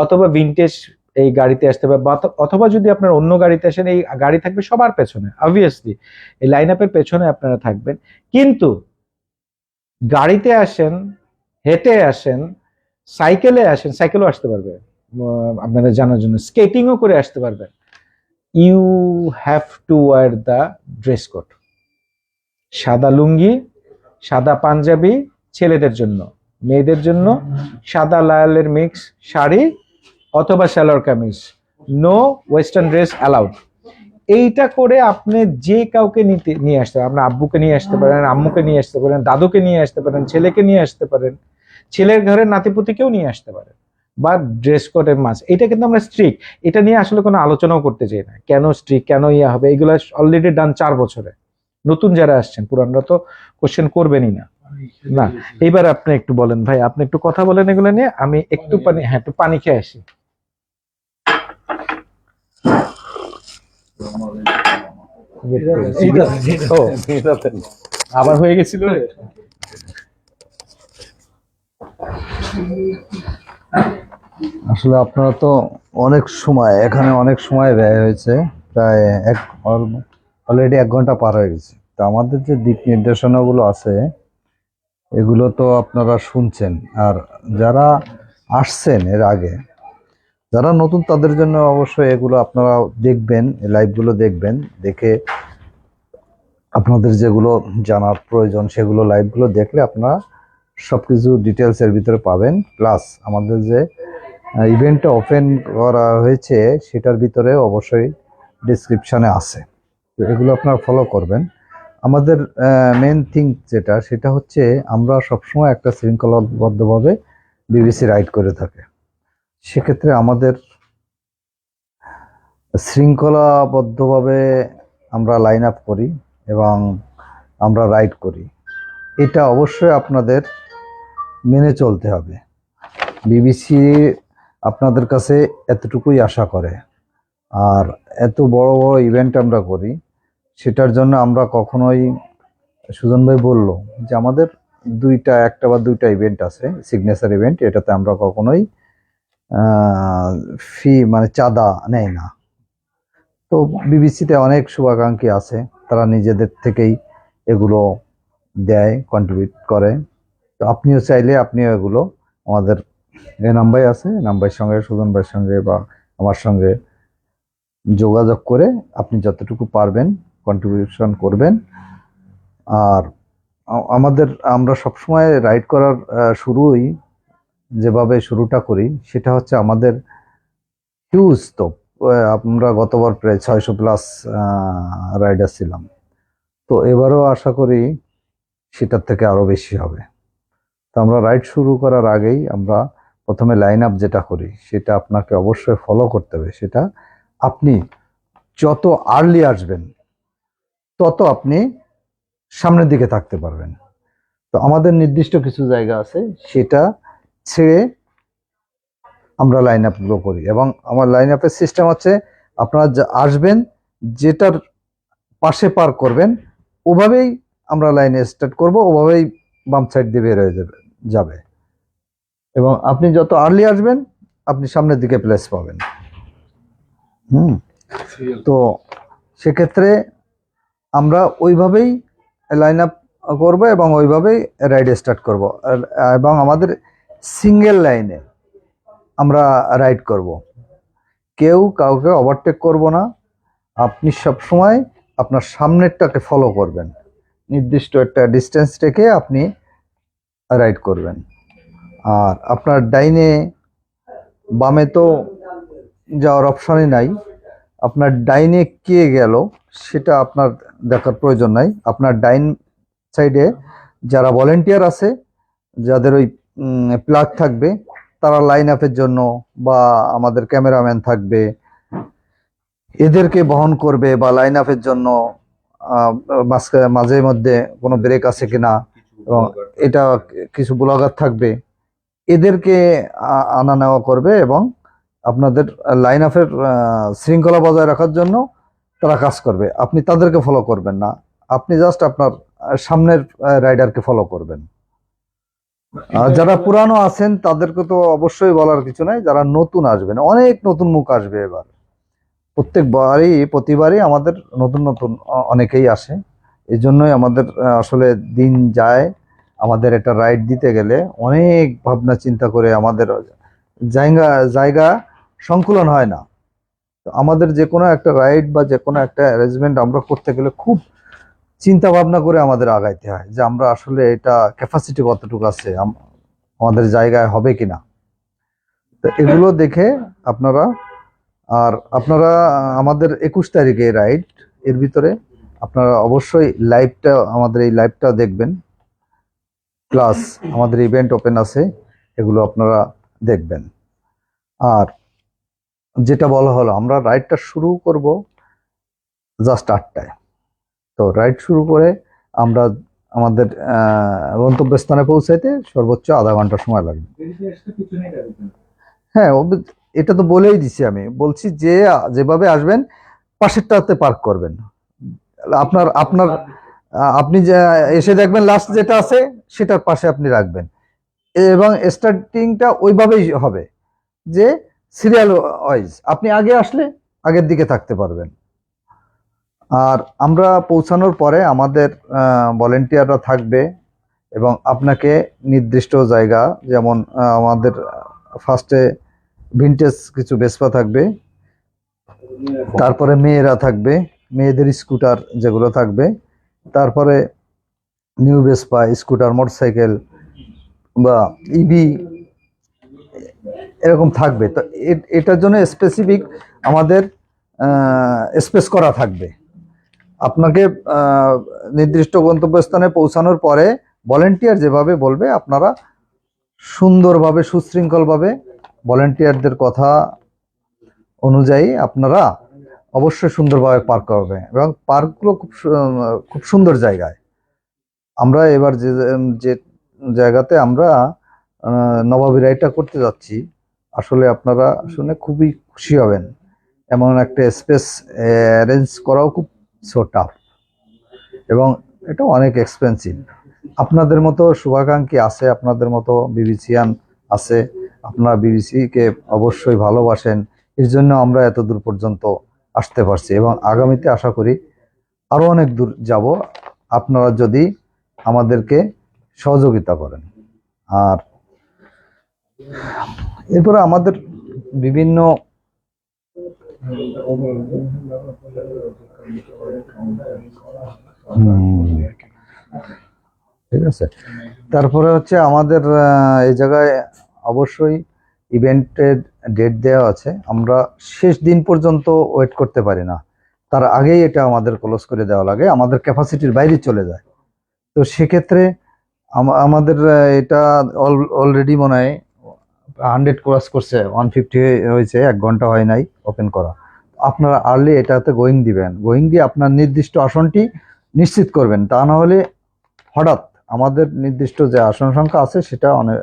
অথবা ভিনটেজ এই গাড়িতে আসতে হবে, অথবা যদি আপনার অন্য গাড়িতে আসেন, এই গাড়ি থাকবে সবার পেছনে, অবভিয়াসলি এই লাইন আপের পেছনে আপনারা থাকবেন। কিন্তু গাড়িতে আসেন, হেঁটে আসেন, সাইকেলে আসেন, সাইকেলও আসতে পারবে, আপনাদের জানার জন্য স্কেটিংও করে আসতে পারবেন। You have to wear the dress code, সাদা লুঙ্গি, সাদা পাঞ্জাবি ছেলেদের জন্য, মেয়েদের জন্য সাদা লালের মিক্স শাড়ি অথবা salwar kameez, no western dress allowed. এইটা করে আপনি যে কাউকে নিয়ে আসতে পারেন, আপনার আব্বুকে নিয়ে আসতে পারেন, আম্মুকে নিয়ে আসতে পারেন, দাদুকে নিয়ে আসতে পারেন, ছেলেকে নিয়ে আসতে পারেন, ছেলের ঘরের নাতিপুতিকেও নিয়ে আসতে পারেন। বা ড্রেস কোডের মাস, এটা কিন্তু আমরা স্ট্রিক্ট, এটা নিয়ে আসলে কোনো আলোচনাও করতে চাই না, কেন স্ট্রিক্ট, কেন ইয়া হবে, এগুলো অলরেডি ডান 4 বছরে। নতুন যারা আসছেন, পুরানরা তো কোশ্চেন করবেনই না। না, এইবার আপনি একটু বলেন ভাই, আপনি একটু কথা বলেন এগুলো নিয়ে, আমি একটু পানি, হ্যাঁ একটু পানি খেয়ে আসি। ও, আবার হয়ে গেছিল রে। আসলে আপনারা তো অনেক সময় এখানে অনেক সময় ব্যয় হয়েছে, প্রায় অলরেডি 1 ঘন্টা পার হয়ে গেছে। তো আমাদের যে দিক নির্দেশনাগুলো আছে এগুলো তো আপনারা শুনছেন, আর যারা আসছেন এর আগে, যারা নতুন তাদের জন্য অবশ্যই এগুলো আপনারা দেখবেন, লাইভগুলো দেখবেন, দেখে আপনাদের যেগুলো জানার প্রয়োজন সেগুলো লাইভগুলো দেখলে আপনারা সবকিছু ডিটেলসের ভিতরে পাবেন। প্লাস আমাদের যে ইভেন্টটা ওপেন করা হয়েছে সেটার ভিতরে অবশ্যই ডিসক্রিপশানে আছে, তো এগুলো আপনারা ফলো করবেন। আমাদের মেন থিং যেটা, সেটা হচ্ছে আমরা সবসময় একটা শৃঙ্খলাবদ্ধভাবে বিবিসি রাইড করে থাকি। সেক্ষেত্রে আমাদের শৃঙ্খলাবদ্ধভাবে আমরা লাইন আপ করি এবং আমরা রাইড করি, এটা অবশ্যই আপনাদের মেনে চলতে হবে। বিবিসি আপনাদের কাছে এতটুকুই আশা করে, আর এত বড় বড় ইভেন্ট আমরা করি, সেটার জন্য আমরা কখনোই, সুজন ভাই বলল যে আমাদের একটা বা দুইটা ইভেন্ট আছে সিগনেচার ইভেন্ট, এটাতে আমরা কখনোই ফি মানে চাঁদা নেই না। তো বিবিসিতে অনেক শুভাকাঙ্ক্ষী আছে, তারা নিজেদের থেকেই এগুলো দেয়, কন্ট্রিবিউট করে। তো আপনিও চাইলে আপনিও এগুলো আমাদের এই নাম্বারে আছে, নাম্বারের সঙ্গে সুজন ভাইয়ের সঙ্গে বা আমার সঙ্গে যোগাযোগ করে আপনি যতটুকু পারবেন কন্ট্রিবিউশন করবেন। আর আমরা সবসময় রাইড করার যেভাবে শুরুটা করি সেটা হচ্ছে আমাদের হিউজ। তো আমরা গতবার প্রায় 600+ রাইডার ছিলাম, তো এবারও আশা করি সেটার থেকে আরো বেশি হবে। তো আমরা রাইড শুরু করার আগেই আমরা প্রথমে লাইন আপ যেটা করি সেটা আপনাকে অবশ্যই ফলো করতে হবে। সেটা আপনি যত আর্লি আসবেন তত আপনি সামনের দিকে থাকতে পারবেন। তো আমাদের নির্দিষ্ট কিছু জায়গা আছে, সেটা ছেড়ে আমরা লাইন আপগুলো করি, এবং আমার লাইন আপের সিস্টেম হচ্ছে আপনারা আসবেন, যেটার পাশে পার্ক করবেন ওভাবেই আমরা লাইনে স্টার্ট করব, ওভাবেই বাম সাইড দিয়ে বের হয়ে যাবে এবং আপনি যত আর্লি আসবেন আপনি সামনের দিকে প্লেস পাবেন। তো সেক্ষেত্রে আমরা ওইভাবেই লাইন আপ করবো এবং ওইভাবেই রাইড স্টার্ট করব, এবং আমাদের সিঙ্গেল লাইনে আমরা রাইড করব, কেউ কাউকে ওভারটেক করব না। আপনি সবসময় আপনার সামনেরটাকে ফলো করবেন, নির্দিষ্ট একটা ডিস্টেন্স রেখে আপনি রাইড করবেন। আর আপনার ডাইনে বামে তো যাওয়ার অপশনই নাই, আপনার ডাইনে কে গেল সেটা আপনার দেখার প্রয়োজন নাই। আপনার ডাইন সাইডে যারা ভলেন্টিয়ার আছে, যাদের ওই প্লাগ থাকবে, তারা লাইন আপের জন্য, বা আমাদের ক্যামেরাম্যান থাকবে, এদেরকে বহন করবে, বা লাইন আপের জন্য মাঝে মধ্যে কোনো ব্রেক আছে কিনা, এবং এটা কিছু ব্লগার থাকবে, এদেরকে আনা নেওয়া করবে এবং আপনাদের লাইন আপের শৃঙ্খলা বজায় রাখার জন্য তারা কাজ করবে। আপনি তাদেরকে ফলো করবেন না, আপনি জাস্ট আপনার সামনের রাইডারকে ফলো করবেন। আর যারা পুরানো আছেন তাদেরকে তো অবশ্যই বলার কিছু নাই, যারা নতুন আসবেন, অনেক নতুন মুখ আসবে এবার। প্রতিবারই আমাদের নতুন নতুন অনেকেই আসে। এই জন্যই আমাদের আসলে দিন যায়, আমাদের একটা রাইড দিতে গেলে অনেক ভাবনা চিন্তা করে আমাদের জায়গা জায়গা সংকুলন হয় না। তো আমাদের যে কোনো একটা রাইড বা যে কোনো একটা অ্যারেঞ্জমেন্ট আমরা করতে গেলে খুব চিন্তা ভাবনা করে আমাদের আগাইতে হয়, যে আমরা আসলে এটা ক্যাপাসিটি কতটুকু আছে, আমাদের জায়গায় হবে কিনা। তো এগুলো দেখে আপনারা, আর আপনারা আমাদের 21 তারিখে রাইড, এর ভিতরে আপনারা অবশ্যই আমাদের এই লাইভটা দেখবেন, প্লাস আমাদের ইভেন্ট ওপেন আছে, এগুলো আপনারা দেখবেন। আর যেটা বলা হলো, আমরা রাইডটা শুরু করব জাস্ট 8টায়। তো রাইড শুরু করে আমরা আমাদের গন্তব্যস্থানে পৌঁছাইতে সর্বোচ্চ আধা ঘন্টা সময় লাগবে। হ্যাঁ, এটা তো বলেই দিছি, আমি বলছি যে যেভাবে আসবেন পাশেরটাতে পার্ক করবেন। আপনার আপনার আপনি যে এসে দেখবেন লাস্ট যেটা আছে সেটার পাশে আপনি রাখবেন, এবং স্টার্টিংটা ওইভাবেই হবে যে সিরিয়াল ওয়াইজ আপনি আগে আসলে আগের দিকে থাকতে পারবেন। আর আমরা পৌঁছানোর পরে আমাদের ভলেন্টিয়াররা থাকবে এবং আপনাকে নির্দিষ্ট জায়গা, যেমন আমাদের ফার্স্টে ভিনটেজ কিছু ভেসপা থাকবে, তারপরে মেয়েরা থাকবে, মেয়েদের স্কুটার যেগুলো থাকবে, তারপরে নিউ ভেসপা, স্কুটার, মোটরসাইকেল বা ইভি এরকম থাকবে। তো এটার জন্য স্পেসিফিক আমাদের স্পেস করা থাকবে। আপনাকে নির্দিষ্ট গন্তব্যস্থানে পৌঁছানোর পরে ভলেন্টিয়ার যেভাবে বলবে আপনারা সুন্দরভাবে সুশৃঙ্খলভাবে ভলেন্টিয়ারদের কথা অনুযায়ী আপনারা অবশ্যই সুন্দরভাবে পার্ক করবে, এবং পার্কগুলো খুব সুন্দর জায়গায়। আমরা এবার যে জায়গাতে আমরা নবাবী রাইডটা করতে যাচ্ছি, আসলে আপনারা শুনে খুবই খুশি হবেন। এমন একটা স্পেস অ্যারেঞ্জ করাও খুব টাফ, এবং এটা অনেক এক্সপেন্সিভ। আপনাদের মতো শুভাকাঙ্ক্ষী আছে, আপনাদের মতো বিবিসিয়ান আছে, আপনারা বিবিসিকে অবশ্যই ভালোবাসেন, এর জন্য আমরা এত দূর পর্যন্ত আসতে পারছি, এবং আগামীতে আশা করি আরো অনেক দূর যাব, আপনারা যদি আমাদেরকে সহযোগিতা করেন। আর এরপরে আমাদের বিভিন্ন ঠিক আছে, তারপরে হচ্ছে আমাদের এই জায়গায় অবশ্যই ইভেন্টের ডেট দেওয়া আছে। আমরা শেষ দিন পর্যন্ত ওয়েট করতে পারি না, তার আগেই এটা আমাদের ক্লোজ করে দেওয়া লাগে, আমাদের ক্যাপাসিটির বাইরে চলে যায়। তো সেক্ষেত্রে আমাদের এটা অলরেডি মনে হয় 100 ক্রস করছে, 150 হয়েছে, 1 ঘন্টা হয় নাই ওপেন করা। আপনারা আর্লি এটাতে গোয়িং দিবেন, গোয়িং দিয়ে আপনার নির্দিষ্ট আসনটি নিশ্চিত করবেন, তা না হলে হঠাৎ আমাদের নির্দিষ্ট যে আসন সংখ্যা আছে সেটা অনেক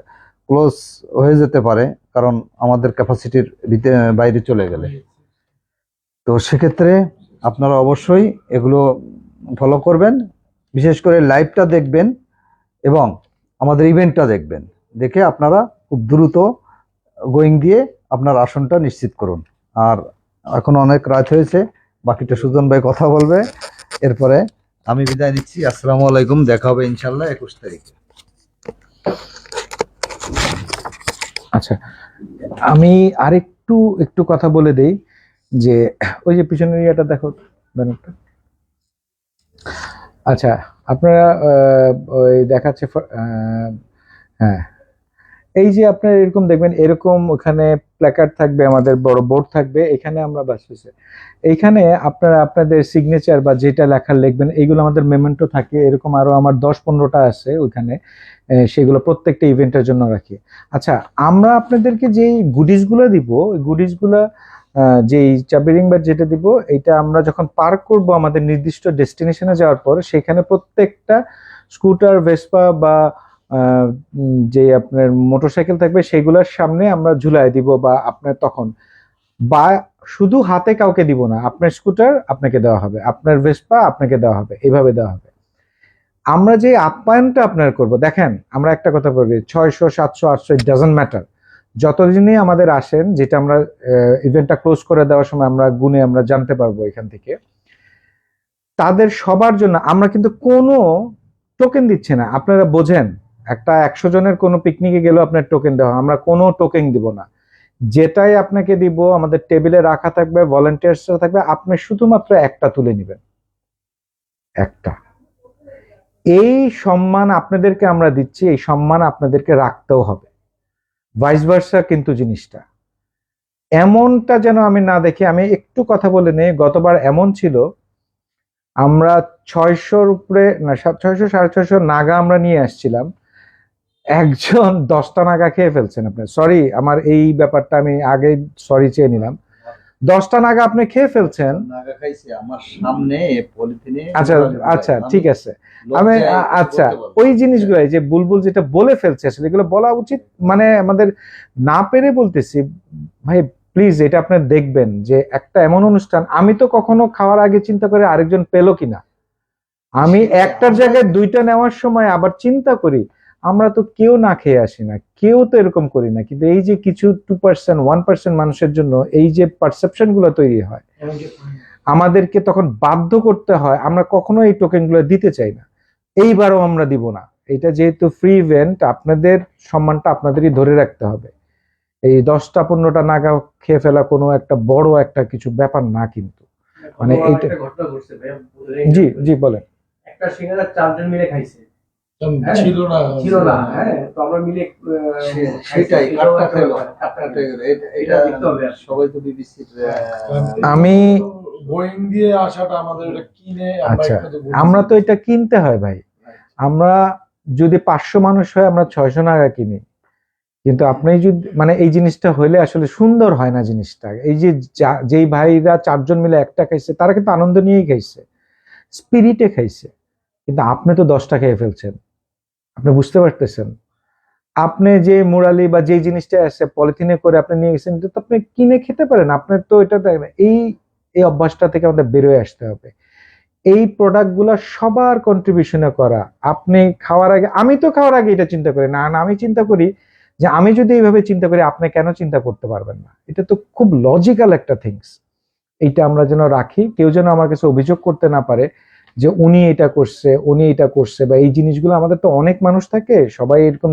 ক্লোজ হয়ে যেতে পারে, কারণ আমাদের ক্যাপাসিটির বাইরে চলে গেলে। তো সেক্ষেত্রে আপনারা অবশ্যই এগুলো ফলো করবেন, বিশেষ করে লাইভটা দেখবেন এবং আমাদের ইভেন্টটা দেখবেন, দেখে আপনারা খুব দ্রুত গোয়িং দিয়ে আপনার আসনটা নিশ্চিত করুন। আর এখন অনেক রাত হয়েছে, বাকিটা সুজন ভাই কথা বলবে, এরপরে আমি বিদায় নিচ্ছি। আসসালামু আলাইকুম, দেখা হবে ইনশাল্লাহ 21 তারিখে। আচ্ছা, আমি আরেকটু একটু কথা বলে দেই, যে ওই যে পিছনের ইয়েটা দেখো, ব্যানারটা। আচ্ছা, আপনারা ওই দেখাচ্ছে, হ্যাঁ, এই যে আপনারা এরকম দেখবেন, এরকম ওখানে প্ল্যাকার্ড থাকবে, আমাদের বড় বোর্ড থাকবে, এখানে আমরা বাসছে, এইখানে আপনারা আপনাদের সিগনেচার বা যেটা লেখার লিখবেন, এইগুলো আমাদের মেমেন্টো থাকে, এরকম আরো আমার 10-15টা আছে ওইখানে, সেগুলো প্রত্যেকটা ইভেন্টের জন্য রাখি। আচ্ছা, আমরা আপনাদেরকে যেই গুডিসগুলো দিব, ওই গুডিসগুলো যেই চাবি রিং বা যেটা দিব, এটা আমরা যখন পার্ক করব আমাদের নির্দিষ্ট ডেস্টিনেশনে যাওয়ার পর, সেখানে প্রত্যেকটা স্কুটার, ভেসপা বা যে আপনার মোটরসাইকেল থাকবে সেগুলোর সামনে আমরা ঝুলাই দিব, বা আপনার তখন বা শুধু হাতে কাউকে দিব না, আপনার স্কুটার আপনাকে দেওয়া হবে, আপনার ভেসপা আপনাকে দেওয়া হবে, এইভাবে দেওয়া হবে। আমরা যে আপ্যায়নটা আপনার করব, দেখেন আমরা একটা কথা বলি, 600 700 800 ইট ডাজন্ট ম্যাটার, যতদিনই আমাদের আসেন, যেটা আমরা ইভেন্টটা ক্লোজ করে দেওয়ার সময় আমরা গুনে আমরা জানতে পারবো এখান থেকে, তাদের সবার জন্য আমরা কিন্তু কোনো টোকেন দিচ্ছি না। আপনারা বোঝেন, একটা 100 জনের কোনো পিকনিকে গেলেও আপনার টোকেন দেওয়া হয়, আমরা কোনো টোকেন দিব না। যেটাই আপনাকে দিব আমাদের টেবিলে রাখা থাকবে, ভলান্টিয়ার্সরা থাকবে, আপনি শুধুমাত্র একটা তুলে নেবেন, একটা। এই সম্মান আপনাদেরকে আমরা দিচ্ছি, এই সম্মান আপনাদেরকে রাখতেও হবে, ভাইস ভার্সা কিন্তু জিনিসটা এমনটা যেন আমি না দেখি। আমি একটু কথা বলে নেই, গতবার এমন ছিল, আমরা 600-র উপরে না, 600 650 নাগা আমরা নিয়ে আসছিলাম, একজন 10টা নাগা খেয়ে ফেলছেন। আপনি সরি, আমার এই ব্যাপারটা আমি আগে সরি চেয়ে নিলাম, 10টা নাগা আপনি খেয়ে ফেলছেন। নাগা খাইছে আমার সামনে পলিথিনে। আচ্ছা আচ্ছা, ঠিক আছে, আমি আচ্ছা ওই জিনিসগুলো যে বুলবুল যেটা বলে ফেলছে, আসলে এগুলো বলা উচিত, মানে আমাদের না পেরে বলতেছি ভাই, প্লিজ এটা আপনি দেখবেন যে একটা এমন অনুষ্ঠান, আমি তো কখনো খাওয়ার আগে চিন্তা করে আরেকজন পেলো কিনা, আমি একটার জায়গায় দুইটা নেওয়ার সময় আবার চিন্তা করি, আমরা তো কেউ না খেয়ে আসি না, কেউ তো এরকম করি না, কিন্তু এই যে কিছু 2% 1% মানুষের জন্য এই যে পারসেপশন গুলো তৈরি হয়, আমাদেরকে তখন বাধ্য করতে হয়, আমরা কখনো এই টোকেন গুলো দিতে চাই না। এইবারও আমরা দিব না, এটা যেহেতু ফ্রি ইভেন্ট, আপনাদের সম্মানটা আপনাদেরই ধরে রাখতে হবে। এই 10টা 15টা নাগা খেয়ে ফেলা কোনো একটা বড় একটা কিছু ব্যাপার না, কিন্তু মানে এইটা ঘটনা ঘটছে ভাইয়া, জি জি বলেন। একটা সিঙ্গারা 4 জন মিলে খাইছে, ছিল না। হ্যাঁ, তো আমরা মিলে সেটাই কাটটা খেলো, কাটটা কাটটা খেলো। এটা এটা দেখতে হবে আর কি। সবাই তো বিবিসির আমি বোয়িং দিয়ে আসাটা আমাদের এটা কিনে আমরা আচ্ছা, এখানে বলছি। আমরা তো এটা কিনতে হয় ভাই, আমরা যদি 500 মানুষ হয় আমরা 600 টাকা কিনি, কিন্তু আপনি যদি মানে এই জিনিসটা হইলে আসলে সুন্দর হয় না জিনিসটা। এই যে যেই ভাইরা 4 জন মিলে একটা খাইছে, তারা কিন্তু আনন্দ নিয়েই খাইছে, স্পিরিটে খাইছে, কিন্তু আপনি তো 10টা খেয়ে ফেলছেন। আপনি বুঝতে পারতেছেন, আপনি যে মুরালি বা যে জিনিসটা আছে পলিথিনে করে আপনি নিয়ে গেছেন, এটা তো আপনি কিনে খেতে পারেন, আপনার তো এটা এই এই অভ্যাসটা থেকে আমাদের বেরোয় আসতে হবে। এই প্রোডাক্ট গুলা সবার কন্ট্রিবিউশনে করা। আপনি খাওয়ার আগে, আমি তো খাওয়ার আগে এটা চিন্তা করি না, আমি চিন্তা করি যে আমি যদি এইভাবে চিন্তা করি, আপনি কেন চিন্তা করতে পারবেন না? এটা তো খুব লজিক্যাল একটা থিংস। এইটা আমরা যেন রাখি, কেউ যেন আমার কাছে অভিযোগ করতে না পারে যে উনি এটা করছে, উনি এটা করছে, বা এই জিনিসগুলো। আমাদের তো অনেক মানুষ থাকে, সবাই এরকম,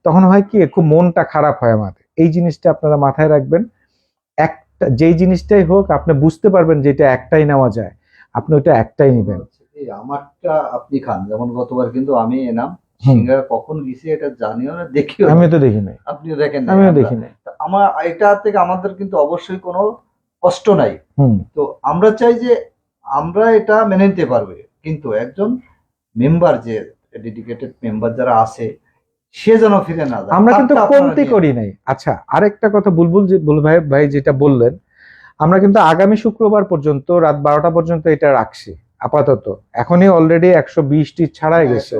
তখন হয় কি খুব মনটা খারাপ হয় আমাদের। এই জিনিসটা আপনারা মাথায় রাখবেন, একটা যেই জিনিসটাই হোক আপনি বুঝতে পারবেন যে এটা একটাই নেওয়া যায়, আপনি ওটা একটাই নেবেন। আমারটা আপনি খান। যেমন গতবার কিন্তু আমি এনাম হুম। সিঙ্গারা কখন গেছি এটা জানিও না, দেখিও না। আমি তো দেখি নাই, আপনিও দেখেন নাই, আমিও আমরা- দেখি নাই। আমার এটা থেকে আমাদের কিন্তু অবশ্যই কোনো কষ্ট নাই। হুম। তো আমরা চাই যে আমরা এটা মেনে নিতে পারবে, কিন্তু একজন মেম্বার, যে ডেডিকেটেড মেম্বার যারা আছে, সে যেন ফিরে না যায়। আমরা কিন্তু তারটা আপনারা কমতি নিয়ে- করি নাই। আচ্ছা, আরেকটা কথা বুলবুল যে ভাই যেটা বললেন, আমরা কিন্তু আগামী শুক্রবার পর্যন্ত রাত 12টা পর্যন্ত এটা রাখছি আপাতত। এখনই অলরেডি 120টি ছাড়াই গেছে।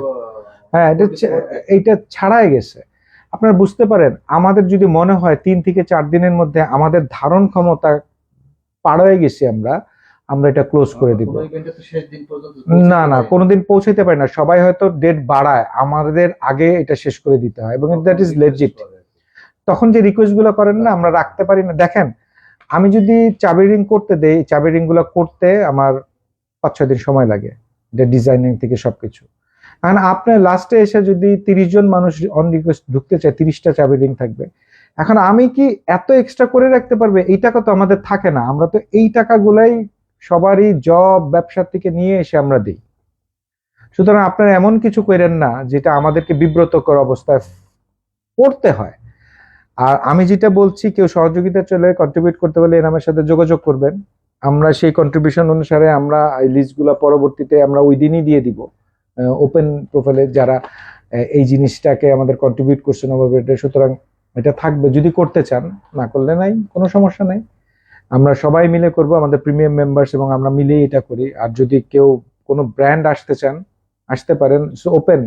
হ্যাঁ, এইটা ছাড়াই গেছে। আপনারা বুঝতে পারেন, আমাদের যদি মনে হয় 3 থেকে 4 দিনের মধ্যে আমাদের ধারণ ক্ষমতা পার হয়ে গেছি, আমরা এটা ক্লোজ করে দিব। কোনো ইভেন্টে তো শেষ দিন পর্যন্ত না না, কোনোদিন পৌঁছাতে পারি না, সবাই হয়তো ডেট বাড়ায়, আমাদের আগে এটা শেষ করে দিতে হয়, এবং দ্যাট ইজ লেজিট। তখন যে রিকোয়েস্ট গুলো করেন না, আমরা রাখতে পারি না। দেখেন, আমি যদি চাবি রিং করতে দেই, চাবি রিং গুলো করতে আমার 5-6 দিন সময় লাগে, ডিজাইনিং থেকে সবকিছু। কারণ আপনি লাস্টে এসে যদি 30 জন মানুষ অন রিকোয়েস্ট ঢুকতে চায়, 30টা চাবি রিং থাকবে। এখন আমি কি এত এক্সট্রা করে রাখতে পারবে? এই টাকা তো আমাদের থাকে না, আমরা তো এই টাকাগুলাই সবারই জব ব্যবসা থেকে নিয়ে এসে আমরা দিই। সুতরাং আপনারা এমন কিছু করেন না যেটা আমাদেরকে বিব্রতকর অবস্থায় পড়তে হয়। আর আমি যেটা বলছি, কেউ সহযোগিতা চলে কন্ট্রিবিউট করতে পারলে এনামের সাথে যোগাযোগ করবেন, আমরা সেই কন্ট্রিবিউশন অনুসারে আমরা এই লিস্টগুলো পরবর্তীতে আমরা ওই দিনই দিয়ে দিব ওপেন প্রোফাইলে, যারা এই জিনিসটাকে আমাদের কন্ট্রিবিউট করছে নবাবের। সুতরাং এটা থাকবে, যদি করতে চান, না করলে নাই, কোনো সমস্যা নাই। আমরা সবাই মিলে করব, আমাদের প্রিমিয়াম মেম্বার্স এবং আমরা মিলেই এটা করি। আর যদি কেউ কোনো ব্র্যান্ড আসতে চান, আসতে পারেন, ওপেন।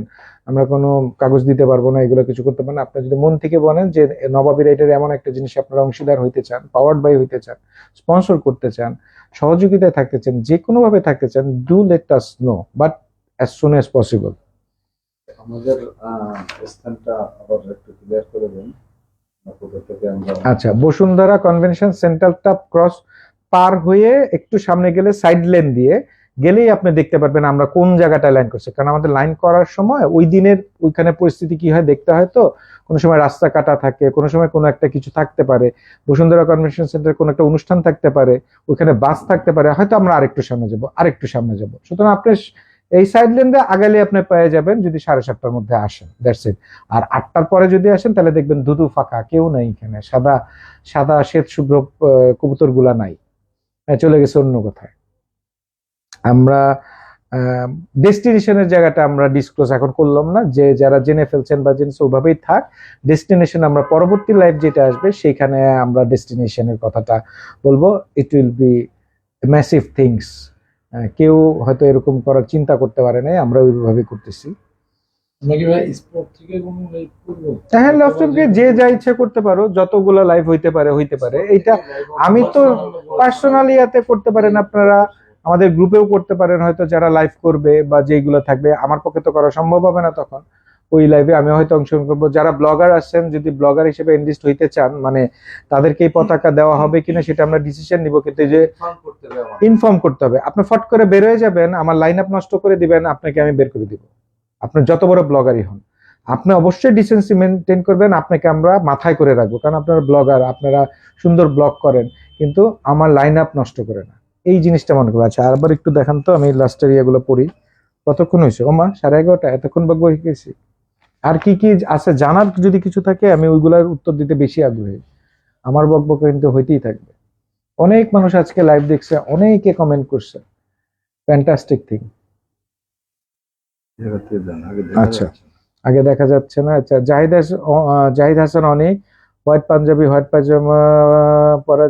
আমরা কোনো কাগজ দিতে পারবো না, এগুলো কিছু করতে পারেন। আপনি যদি মন থেকে বলেন যে নবাবী রাইডের এমন একটা জিনিস আপনারা অংশীদার হইতে চান, পাওয়ার্ড বাই হইতে চান, স্পন্সর করতে চান, সহযোগিতায় থাকতে চান, যে কোনো ভাবে থাকতে চান, do let us no, but as soon as possible. আমাদের স্থানটা আবার একটু ক্লিয়ার করে দেন, কোথা থেকে আমরা আচ্ছা, বসুন্ধরা কনভেনশন সেন্টারটা ক্রস পার হয়ে একটু সামনে গেলে সাইড লেন দিয়ে গেলেই আপনি দেখতে পারবেন আমরা কোন জায়গাটায় লাইন করছি। কারণ আমাদের লাইন করার সময় ওই দিনের ওইখানে পরিস্থিতি কি হয় দেখতে হয়, তো কোনো সময় রাস্তা কাটা থাকে, কোনো সময় কোনো একটা কিছু থাকতে পারে, বসুন্ধরা কনভেনশন সেন্টারে কোনো একটা অনুষ্ঠান থাকতে পারে, ওইখানে বাস থাকতে পারে, হয়তো আমরা আরেকটু সামনে যাব, আরেকটু সামনে যাব। সুতরাং আপনি এই সাইড লেনটা আগালে আপনি পেয়ে যাবেন যদি 7:30টার মধ্যে আসেন, দ্যাটস ইট। আর 8টার পরে যদি আসেন তাহলে দেখবেন ধুধু ফাঁকা, কেউ নাই এখানে, সাদা সাদা শ্বেত শুভ্র কবুতর গুলা নাই, চলে গেছে অন্য কোথায়। আমরা ডেস্টিনেশনের জায়গাটা আমরা ডিসক্লোজ এখন করলাম না, যে যারা জেনে ফেলছেন বা জেনেছে ওভাবেই থাক। ডেস্টিনেশন আমরা পরবর্তী লাইভ যেটা আসবে সেইখানে আমরা ডেস্টিনেশনের কথাটা বলবো। It will be massive things. কেউ হয়তো এরকম করার চিন্তা করতে পারে না, আমরা ওইভাবে করতেছি। নাকি ভাই স্পট থেকে কোনো লাইভ করবো? হ্যাঁ, লাস্টে যে যা ইচ্ছা করতে পারো, যতগুলো লাইভ হইতে পারে। এইটা আমি তো পার্সোনালি ইয়াতে করতে পারেন, আপনারা আমাদের গ্রুপেও করতে পারেন, হয়তো যারা লাইভ করবে বা যেগুলো থাকবে। আমার পক্ষে তো করা সম্ভব হবে না, তখন ওই লাইভে আমি হয়তো অংশগ্রহণ করবো। যারা ব্লগার আছেন, যদি ব্লগার হিসেবে এনলিস্ট হইতে চান, মানে তাদেরকে এই পতাকা দেওয়া হবে কিনা সেটা আমরা ডিসিশন নিব, কিন্তু এই যে ফান করতে হবে আমার। ইনফর্ম করতে হবে। আপনি ফট করে বের হয়ে যাবেন, আমার লাইন আপ নষ্ট করে দিবেন, আপনাকে আমি বের করে দিব। আপনার যত বড় ব্লগারই হন, আপনি অবশ্যই ডিসেন্সি মেনটেন করবেন, আপনাকে আমরা মাথায় করে রাখবো, কারণ আপনারা ব্লগার, আপনারা সুন্দর ব্লগ করেন, কিন্তু আমার লাইন আপ নষ্ট করে না, এই জিনিসটা মনে করবো। আচ্ছা, আরবার একটু দেখান তো, আমি লাস্টের ইয়েগুলো পড়ি। কতক্ষণ হয়েছে? ও মা, 11:30, এতক্ষণ বকবো গেছি। আর কি কি আছে জানার যদি কিছু থাকে, আমি ওইগুলার উত্তর দিতে বেশি আগ্রহী। আমার বকবক কিন্তু হইতেই থাকবে। অনেক মানুষ আজকে লাইভ দেখছে, অনেকে কমেন্ট করছে, ফ্যান্টাস্টিক থিং। জায়গাতে দেন, আগে দেখা আচ্ছা, যাচ্ছে। আগে দেখা যাচ্ছে না। আচ্ছা, জাহিদ হাসান অনেক, হোয়াইট পাঞ্জাবি, হোয়াইট পাজামা পরা,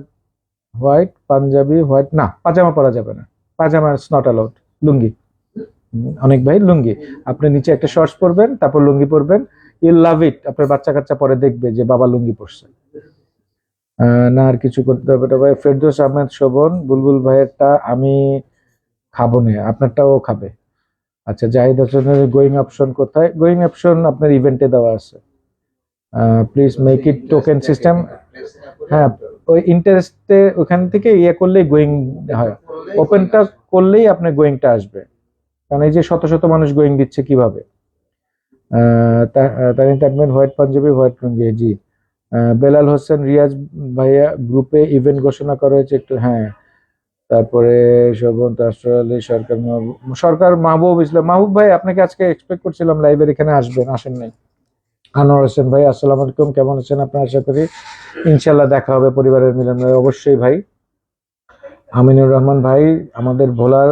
হোয়াইট পাঞ্জাবি, হোয়াইট না, পাজামা পরা যাবে না, পাজামা ইজ নট অ্যালাউড। লুঙ্গি, অনেক ভাই লুঙ্গি, আপনি নিচে একটা শর্টস পরবেন, তারপর লুঙ্গি পরবেন, ইউ লাভ ইট। আপনার বাচ্চা কাচ্চা পরে দেখবে যে বাবা লুঙ্গি পরছে। না, আর কিছু করতে হবে না ভাই। ফেরদৌস আহমেদ শোভন, বুলবুল ভাইয়েরটা আমি খাবো না, আপনারটাও খাবে। আচ্ছা, জাহিদ হাসানের গোয়িং অপশন কোথায়? গোয়িং অপশন আপনার ইভেন্টে দেওয়া আছে। Please make it token system. হ্যাঁ, ওই ইন্টারেস্টে ওখান থেকে ইয়ে করলেই গোয়িং হয়, ওপেনটা করলেই আপনার গোয়িংটা আসবে। কারণ এই যে শত শত মানুষ গোয়িং দিচ্ছে কিভাবে। তারিন তাকমিন, হোয়াইট পাঞ্জাবি, হোয়াইট লুঙ্গি, জি। বেলাল হোসেন রিয়াজ ভাইয়া, গ্রুপে ইভেন্ট ঘোষণা করা হয়েছে একটু, হ্যাঁ। তারপরে শোভন তাসর আলী সরকার মাহবুব ইসলাম, মাহবুব ভাই আপনাকে আজকে এক্সপেক্ট করছিলাম লাইভের এখানে আসবেন, আসেন নাই। আনোয়ার হোসেন ভাই, আসসালামু আলাইকুম, কেমন আছেন আপনার? আশা করি ইনশাল্লাহ দেখা হবে পরিবারের মিলন। অবশ্যই ভাই। আমিনুর রহমান ভাই, আমাদের ভোলার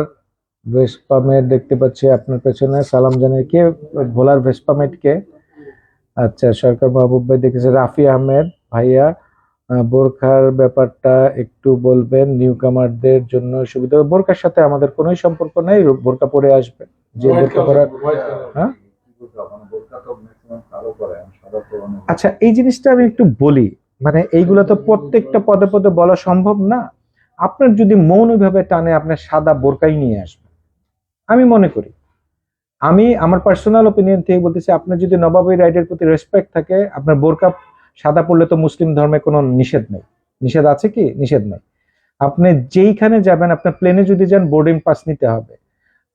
ভেসপামেট দেখতে পাচ্ছি আপনার পেছনে, সালাম জানাই। কে ভোলার ভেসপামেট কে? আচ্ছা, সরকার মাহবুব ভাই দেখেছে। রাফি আহমেদ ভাইয়া, বোরখার ব্যাপারটা একটু বলবেন, নিউ কামারদের জন্য সুবিধা। বোরকার সাথে আমাদের কোনো সম্পর্ক নেই, বোরকা পরে আসবে, যে বোরকা পরা। হ্যাঁ, বোরকা তো ম্যাক্সিমাম কালো পরে, সাদা তো অনেক। আচ্ছা, এই জিনিসটা আমি একটু বলি, মানে এইগুলা তো প্রত্যেকটা পদে পদে বলা সম্ভব না। আপনার যদি মন ওইভাবে টানে, আপনার সাদা বোরকাই নিয়ে আসবে, আমি মনে করি। আমি আমার পার্সোনাল ওপিনিয়ন থেকে বলতেছি, আপনার যদি নবাবী রাইডের প্রতি রেসপেক্ট থাকে, আপনার বোরকা সাদা পড়লে তো মুসলিম ধর্মে কোনো নিষেধ নেই। নিষেধ আছে কি? নিষেধ নেই। আপনি যেইখানে যাবেন, আপনার প্লেনে যদি যান, বোর্ডিং পাস নিতে হবে।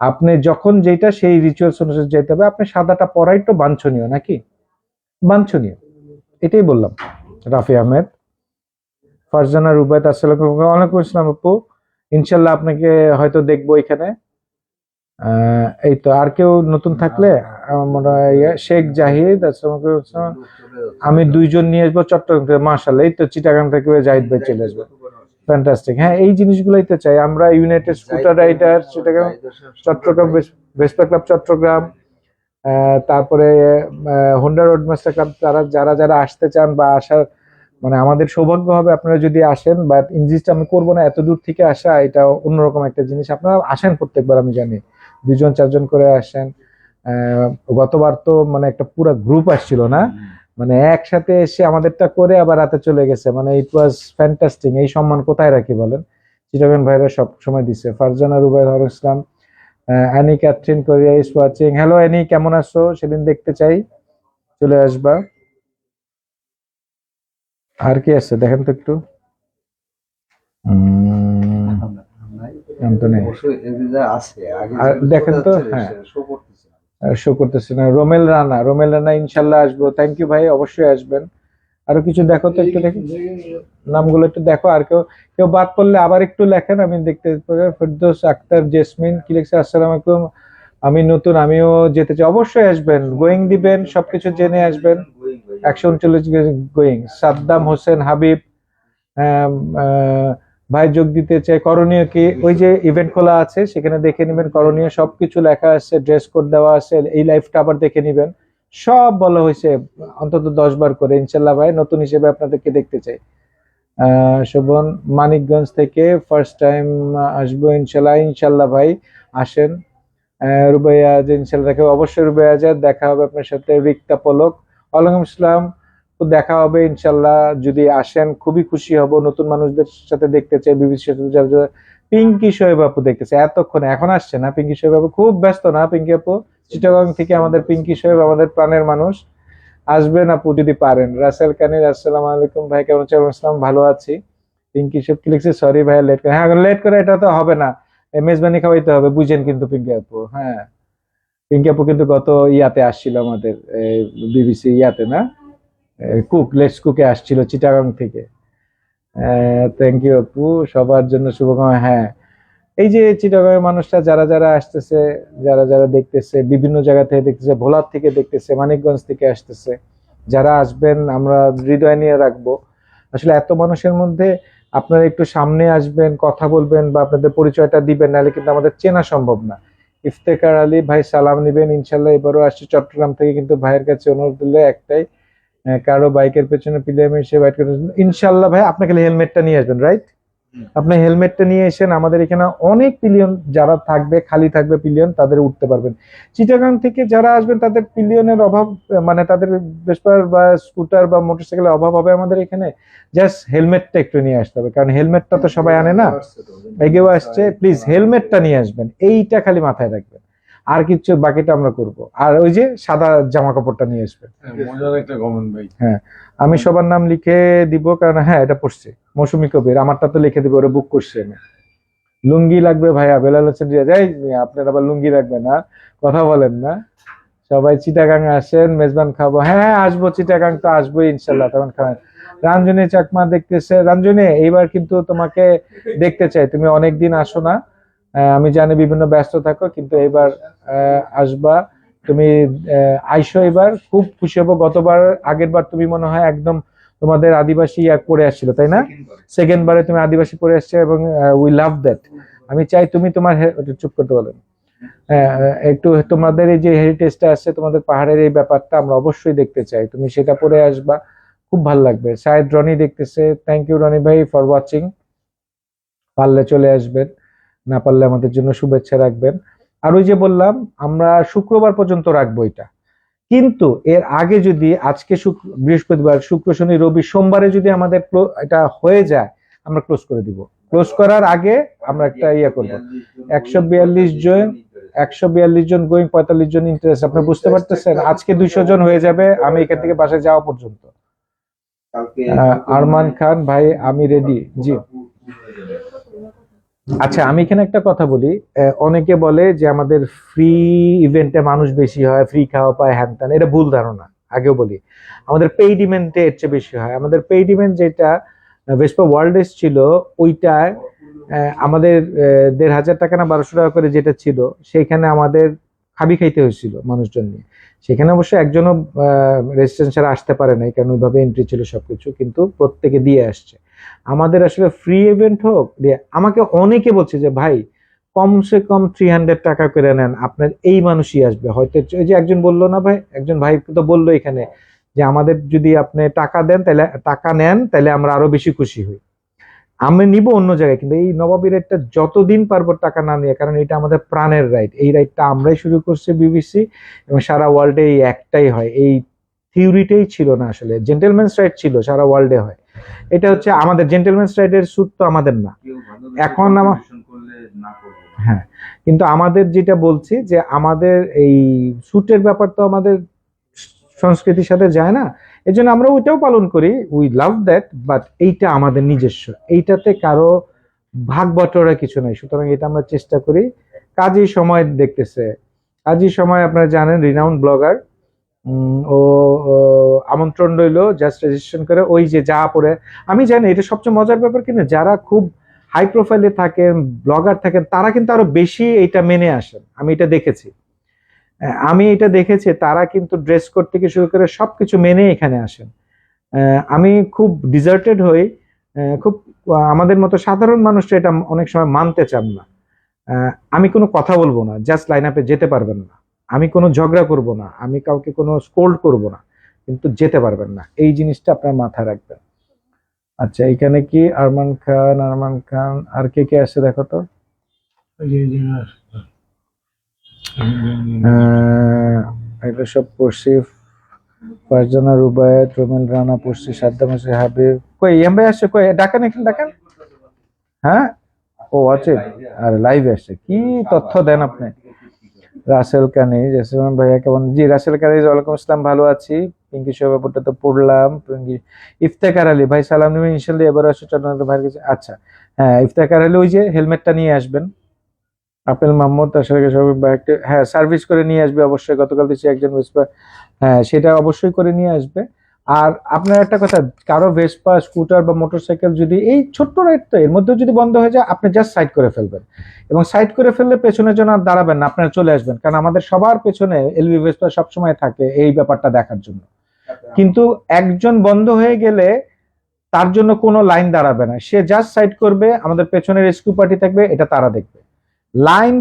আপনি যখন যেটা সেই রিচুয়ালস অনুসারে যেতে হবে। আপনি সাদাটা পরাই তো বাঞ্ছনীয় নাকি? বাঞ্ছনীয়, এটাই বললাম। রাফি আহমেদ, ফারজানা রুবায়ত, আসসালামু আলাইকুম আসসালাম আপু, ইনশাল্লাহ আপনাকে হয়তো দেখবো এখানে। এই তো, আর কেউ নতুন থাকলে আমার মনে হয় শেখ জাহিদ, আসসালামু আলাইকুম, আমি 2জন নিয়ে আসবো চট্টগ্রাম থেকে। মাশাআল্লাহ, এই তো চিটাগাং থেকে জাহিদ ভাই চলে আসবে, ফ্যান্টাস্টিক। হ্যাঁ, এই জিনিসগুলোই তো চাই আমরা। United Scooter Rider Chittagong, Chattogram Vespa club Chattogram, তারপরে হোন্ডা রোড মাস্টার ক্লাব, তারা যারা যারা আসতে চান বা আসার, মানে আমাদের সৌভাগ্য হবে আপনারা যদি আসেন। বাট ইনজিস্ট আমি করবো না, এত দূর থেকে আসা এটা অন্যরকম একটা জিনিস। আপনারা আসেন প্রত্যেকবার, আমি জানি 2জন 4জন করে আসেন। গতবার তো মানে একটা পুরো গ্রুপ আসছিল না, মানে একসাথে এসে আমাদেরটা করে আবার রাতে চলে গেছে, মানে ইট ওয়াজ ফ্যান্টাস্টিং। এই সম্মান কোথায় রাখি বলেন? চিটাগাং ভাইরা সব সময় দিছে। ফারজানা রুবাই হর Islam, Annie Catherine Correa is watching. Hello Annie, কেমন আছো? সেদিন দেখতে চাই, চলে আসবা। আর কি আছে দেখেন তো একটু। নাম তো নেই। অবশ্যই এদের যা আছে আগে আর যেগুলো দেখেন তো, হচ্ছে, হ্যাঁ। শো করতেছে না। শো করতেছে না। রোমেল রানা ইনশাল্লাহ আসবো। থ্যাংক ইউ ভাই, অবশ্যই আসবেন। আরো কিছু দেখো তো, একটু দেখি নামগুলো একটু দেখো। আর কেউ কেউ বাদ পড়লে আবার একটু লেখেন, আমি দেখতে পারি। ফেরদৌস আক্তার জেসমিন কি লিখছে? আসসালামু আলাইকুম, আমি নতুন, আমিও যেতে চাই। অবশ্যই আসবেন, গোয়িং দিবেন, সবকিছু জেনে আসবেন। 139 গোয়িং। সাদ্দাম হোসেন হাবিব, আহ, আহ, ভাই যোগ দিতে চাই, করণীয় কি? ওই যে ইভেন্ট খোলা আছে, সেখানে দেখে নেবেন, করণীয় সবকিছু লেখা আছে, ড্রেস কোড দেওয়া আছে। এই লাইভটা আবার দেখে নেবেন, সব বলা হয়েছে অন্তত 10 বার করে। ইনশাল্লাহ ভাই, নতুন হিসেবে আপনাদেরকে দেখতে চাই। শোভন মানিকগঞ্জ থেকে ফার্স্ট টাইম আসবো ইনশাল্লাহ। ইনশাল্লাহ ভাই আসেন। রুবাইয়া যে ইনশাল্লাহ দেখে, অবশ্যই রুবাইয়া যা দেখা হবে আপনার সাথে। রিক্তা পলক, ওয়ালাইকুম আসসালাম, তো দেখা হবে ইনশাল্লাহ। যদি আসেন খুবই খুশি হব, নতুন মানুষদের সাথে দেখতে চাই। বিবিসির সাথে পিঙ্কি শোয়েব আপু দেখতেছে এতক্ষণে, এখন আসছে না? পিঙ্কি শোয়েব আপু খুব ব্যস্ত না? পিঙ্কি আপু চিটাগাং থেকে আমাদের পিঙ্কি শোয়েব, আমাদের প্রাণের মানুষ, আসবেন আপু যদি পারেন। রাসেল কানির, আসসালামু আলাইকুম ভাই, কেমন আছেন? আসসালাম, ভালো আছি। পিঙ্কি শোয়েব কি লিখছে? সরি ভাই লেট করে। হ্যাঁ লেট করে এটা তো হবে না, মেজবানি খাওয়াইতে হবে, বুঝেন কিন্তু পিঙ্কি আপু। হ্যাঁ, পিঙ্কি আপু কিন্তু গত ইয়াতে আসছিল আমাদের বিবিসি ইয়াতে না, কুক লেটস কুকে আসছিল চিটাগাং থেকে। থ্যাংক ইউ আপু, সবার জন্য শুভকামনা। হ্যাঁ, এই যে চিটাগাংয়ের মানুষরা যারা যারা আসতেছে, যারা যারা দেখতেছে, বিভিন্ন জায়গা থেকে দেখতেছে, ভোলার থেকে দেখতেছে, মানিকগঞ্জ থেকে আসতেছে, যারা আসবেন আমরা হৃদয় নিয়ে রাখবো। আসলে এত মানুষের মধ্যে আপনারা একটু সামনে আসবেন, কথা বলবেন বা আপনাদের পরিচয়টা দিবেন, নাহলে কিন্তু আমাদের চেনা সম্ভব না। ইফতেখার আলী ভাই সালাম নিবেন ইনশাল্লাহ। এবারও আসছে চট্টগ্রাম থেকে, কিন্তু ভাইয়ের কাছে অনুরোধ দিলে একটাই, কারো বাইকের পেছনে পিলিয়াম এসে বাইক করে ইনশাল্লাহ ভাই আপনাকে হেলমেটটা নিয়ে আসবেন, রাইট? আপনি হেলমেটটা নিয়ে এসেন, আমাদের এখানে অনেক পিলিয়ন যারা থাকবে, খালি থাকবে পিলিয়ন, তাদের উঠতে পারবেন। চিটাগাং থেকে যারা আসবেন তাদের পিলিয়নের অভাব, মানে তাদের ভেসপার বা স্কুটার বা মোটরসাইকেলের অভাব হবে আমাদের এখানে। জাস্ট হেলমেটটা একটু নিয়ে আসতে হবে, কারণ হেলমেটটা তো সবাই আনে না। এগিয়েও আসছে, প্লিজ হেলমেটটা নিয়ে আসবেন, এইটা খালি মাথায় রাখবেন। আর কিছু বাকিটা আমরা করব। আর ওই যে সাদা জামা কাপড়টা নিয়ে আসবেন। মজার একটা কমেন্ট ভাই। হ্যাঁ, আমি সবার নাম লিখে দিব, কারণ হ্যাঁ এটা পড়ছে মৌসুমী কবির, আমারটা তো লিখে দিব, ওরা বুক করছে। আমি লুঙ্গি লাগবে ভাইয়া, বেলাল হোসেন রিয়াজ। এই আপনার আবার লুঙ্গি লাগবে না, কথা বলেন না। সবাই চিটাগাং আসেন, মেজবান খাবো। হ্যাঁ হ্যাঁ আসবো, চিটাগাং তো আসবোই ইনশাল্লাহ, তখন খাবেন। রাঞ্জনী চাকমা দেখতেছে। রাঞ্জনী, এইবার কিন্তু তোমাকে দেখতে চাই, তুমি অনেকদিন আসো না। আমি জানি বিভিন্ন ব্যস্ত থাকো, কিন্তু এবার আসবা তুমি। আইসো, এবার খুব খুশি হবো। গতবার আগের বার তুমি মনে হয় একদম তোমাদের আদিবাসী করে আসছিল, তাই না? সেকেন্ড বারে তুমি আদিবাসী করে আসছে, এবং উই লাভ দ্যাট। আমি চাই তুমি তোমার চুপ করতে বলেন। একটু তোমাদের এই যে হেরিটেজটা আছে, তোমাদের পাহাড়ের এই ব্যাপারটা আমরা অবশ্যই দেখতে চাই, তুমি সেটা পরে আসবা, খুব ভালো লাগবে। শায়দ রনি দেখতেছে, থ্যাংক ইউ রনি ভাই ফর ওয়াচিং। পারলে চলে আসবেন, না পারলে আমাদের জন্য শুভেচ্ছা রাখবেন। আর ওই যে বললাম, আমরা শুক্রবার পর্যন্ত রাখবো এটা, কিন্তু এর আগে যদি আজকে বৃহস্পতিবার, শুক্র, শনি, রবি, সোমবারে যদি আমাদের এটা হয়ে যায়, আমরা ক্লোজ করে দিব। ক্লোজ করার আগে আমরা একটা ইয়ে করবো। 142 জন, 142 জন গোয়িং, 45 জন ইন্টারেস্ট। আপনি বুঝতে পারতেছেন, আজকে 200 জন হয়ে যাবে আমি এখান থেকে বাসায় যাওয়া পর্যন্ত। আরমান খান ভাই, আমি রেডি। জি, আচ্ছা আমি এখানে একটা কথা বলি। অনেকে বলে যে আমাদের ফ্রি ইভেন্টে মানুষ বেশি হয়, ফ্রি খাওয়া পায়, হ্যান ত্যান। এটা ভুল ধারণা। আগেও বলি, আমাদের পেইড ইভেন্টে এর চেয়ে বেশি হয়। আমাদের পেইড ইভেন্ট যেটা ভেসপা ওয়ার্ল্ড এস ছিল, ওইটায় আমাদের 1500 টাকা না 1200 টাকা করে যেটা ছিল, সেখানে আমাদের খাবি খাইতে হয়েছিল মানুষজন নিয়ে। সেখানে অবশ্য একজনও রেজিস্ট্রেশন ছাড়া আসতে পারে নাই, কারণ ওইভাবে এন্ট্রি ছিল সবকিছু, কিন্তু প্রত্যেকে দিয়ে আসছে। আমাদের আসলে ফ্রি ইভেন্ট হোক দিয়ে, আমাকে অনেকে বলছে যে ভাই কমসে কম 300 টাকা করে নেন, আপনার এই মানুষই আসবে। হয়তো ওই যে একজন বললো না ভাই, একজন ভাই তো বললো এখানে যে আমাদের যদি আপনি টাকা দেন, তাহলে টাকা নেন, তাহলে আমরা আরো বেশি খুশি হই। আমি নিব অন্য জায়গায়, কিন্তু এই নবাবী রাইডটা যতদিন পারবো টাকা না নিয়ে, কারণ এটা আমাদের প্রাণের রাইড। এই রাইডটা আমরাই শুরু করছি বিবিসি, এবং সারা ওয়ার্ল্ডে এই একটাই হয়। এই থিওরিটাই ছিল না, আসলে জেন্টেলম্যানস রাইড ছিল, সারা ওয়ার্ল্ডে হয়। এটা হচ্ছে আমাদের জেন্টেলম্যানস রাইডের স্যুট, তো আমাদের না। এখন হ্যাঁ, কিন্তু আমাদের যেটা বলছি যে আমাদের এই স্যুটের ব্যাপার তো আমাদের সংস্কৃতির সাথে যায় না, এজন্য আমরা ওইটাও পালন করি, উই লাভ দ্যাট, বাট এইটা আমাদের নিজস্ব, এইটাতে কারো ভাগ বটরা কিছু নাই। সুতরাং এটা আমরা চেষ্টা করি। কাজী সময় দেখতেছে, কাজী সময় আপনারা জানেন রিনাউন্ড ব্লগার, ও ও আমন্ত্রণ রইলো, জাস্ট রেজিস্ট্রেশন করে ওই যে যা পড়ে। আমি জানি এটা সবচেয়ে মজার ব্যাপার, কিন্তু যারা খুব হাই প্রোফাইলে থাকেন, ব্লগার থাকেন, তারা কিন্তু আরো বেশি এটা মেনে আসেন। আমি এটা দেখেছি, তারা কিন্তু ড্রেস কোড থেকে শুরু করে সবকিছু মেনে এখানে আসেন। আমি খুব ডিজার্টেড হই, খুব আমাদের মতো সাধারণ মানুষরা এটা অনেক সময় মানতে চান না। আমি কোনো কথা বলবো না, জাস্ট লাইন আপে যেতে পারবেন না। আমি কোনো ঝগড়া করব না, আমি কাউকে কোনো স্কোল্ড করব না, কিন্তু যেতে পারবেন না। এই জিনিসটা আপনার মাথায় রাখবেন। আচ্ছা, এখানে কি আরমান খান আর কে কে আসছে দেখো তো। এগুলো সব পড়ছি, ফারজানা, রুবায়েত, রোমেল রানা পড়ছি, সাদ্দাম হোসেন, হাবিব। কই ইয়াম ভাই আসছে, কই ডাকেন, এখানে ডাকেন। হ্যাঁ, ও আছে, আর লাইভে আসছে, কি তথ্য দেন আপনি। রাসেল কানিজ, জেসিমান ভাইয়া কেমন? জি রাসেল কানিজ, ওয়ালাইকুম আসসালাম, ভালো আছি। পিঙ্কি সভাপতি তো পড়লাম। পিঙ্কি ইফতেখার আলী ভাই সালাম নেবেন ইনশাল্লাহ, এবার আসছে চন্দ্রনাথ ভাইয়ের কাছে। আচ্ছা, হ্যাঁ ইফতেখার আলী, ওই যে হেলমেটটা নিয়ে আসবেন। আপেল মাহমুদ, তার সাথে সবাই বাইকটা হ্যাঁ সার্ভিস করে নিয়ে আসবে অবশ্যই। গতকাল দিচ্ছি একজন ভেসপা, হ্যাঁ সেটা অবশ্যই করে নিয়ে আসবে। আর আপনার একটা কথা, কারো ভেসপা, স্কুটার বা মোটরসাইকেল যদি এই ছোট্ট রাইড, তো এর মধ্যে যদি বন্ধ হয়ে যায়, আপনি জাস্ট সাইড করে ফেলবেন, এবং সাইড করে ফেললে পেছনের জন্য আর দাঁড়াবেন না, আপনারা চলে আসবেন, কারণ আমাদের সবার পেছনে এলভি ভেসপা সবসময় থাকে এই ব্যাপারটা দেখার জন্য। কিন্তু একজন বন্ধ হয়ে গেলে তার জন্য কোনো লাইন দাঁড়াবে না, সে জাস্ট সাইড করবে, আমাদের পেছনের রেস্কিউ পার্টি থাকবে, এটা তারা দেখবে। লাইন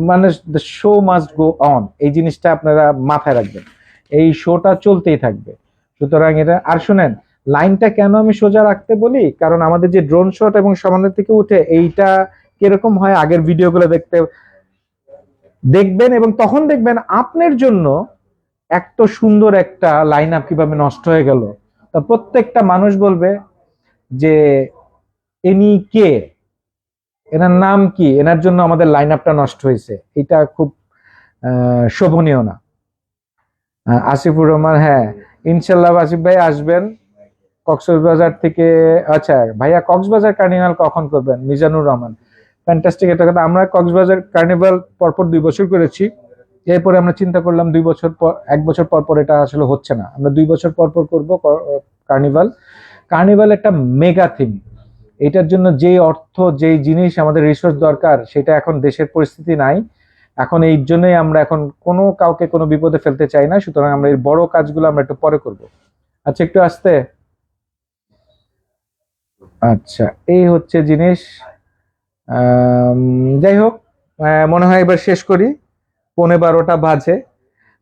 মানে the show must go on, এই জিনিসটা আপনারা মাথায় রাখবেন। এই শোটা চলতেই থাকবে। সুতরাং এটা, আর শুনেন, লাইনটা কেন আমি সোজা রাখতে বলি, কারণ আমাদের যে ড্রোন শট এবং সামনের থেকে উঠে এইটা কিরকম হয়, আগের ভিডিওগুলো দেখবেন, এবং তখন দেখবেন আপনার জন্য এত সুন্দর একটা লাইন আপ কিভাবে নষ্ট হয়ে গেল। তা প্রত্যেকটা মানুষ বলবে যে ইনি কে, এনার নাম কি, এনার জন্য আমাদের লাইন আপটা নষ্ট হয়েছে। এটা খুব শোভনীয় না। আসিফুর রহমান, হ্যাঁ ইনশাল্লাহ আসিফ ভাই আসবেন কক্সবাজার থেকে। আচ্ছা ভাইয়া, কক্সবাজার কার্নিভাল কখন করবেন? মিজানুর রহমান, ফ্যান্টাস্টিক একটা কথা। আমরা কক্সবাজার কার্নিভাল পরপর 2 বছর করেছি, এরপরে আমরা চিন্তা করলাম 2 বছর পর, 1 বছর পর পর এটা আসলে হচ্ছে না, আমরা 2 বছর পর পর করবো কার্নিভাল। কার্নিভাল একটা মেগা থিম, এটার জন্য যেই অর্থ, যেই জিনিস আমাদের রিসোর্স দরকার, সেটা এখন দেশের পরিস্থিতি নাই। এখন এই জন্যই আমরা এখন কোনো কাউকে কোনো বিপদে ফেলতে চাই না, সুতরাং আমরা এই বড় কাজগুলো আমরা একটু পরে করব। আচ্ছা একটু আসতে, আচ্ছা এই হচ্ছে জিনিস। যাই হোক, মনে হয় এবার শেষ করি, 11:15 বাজে।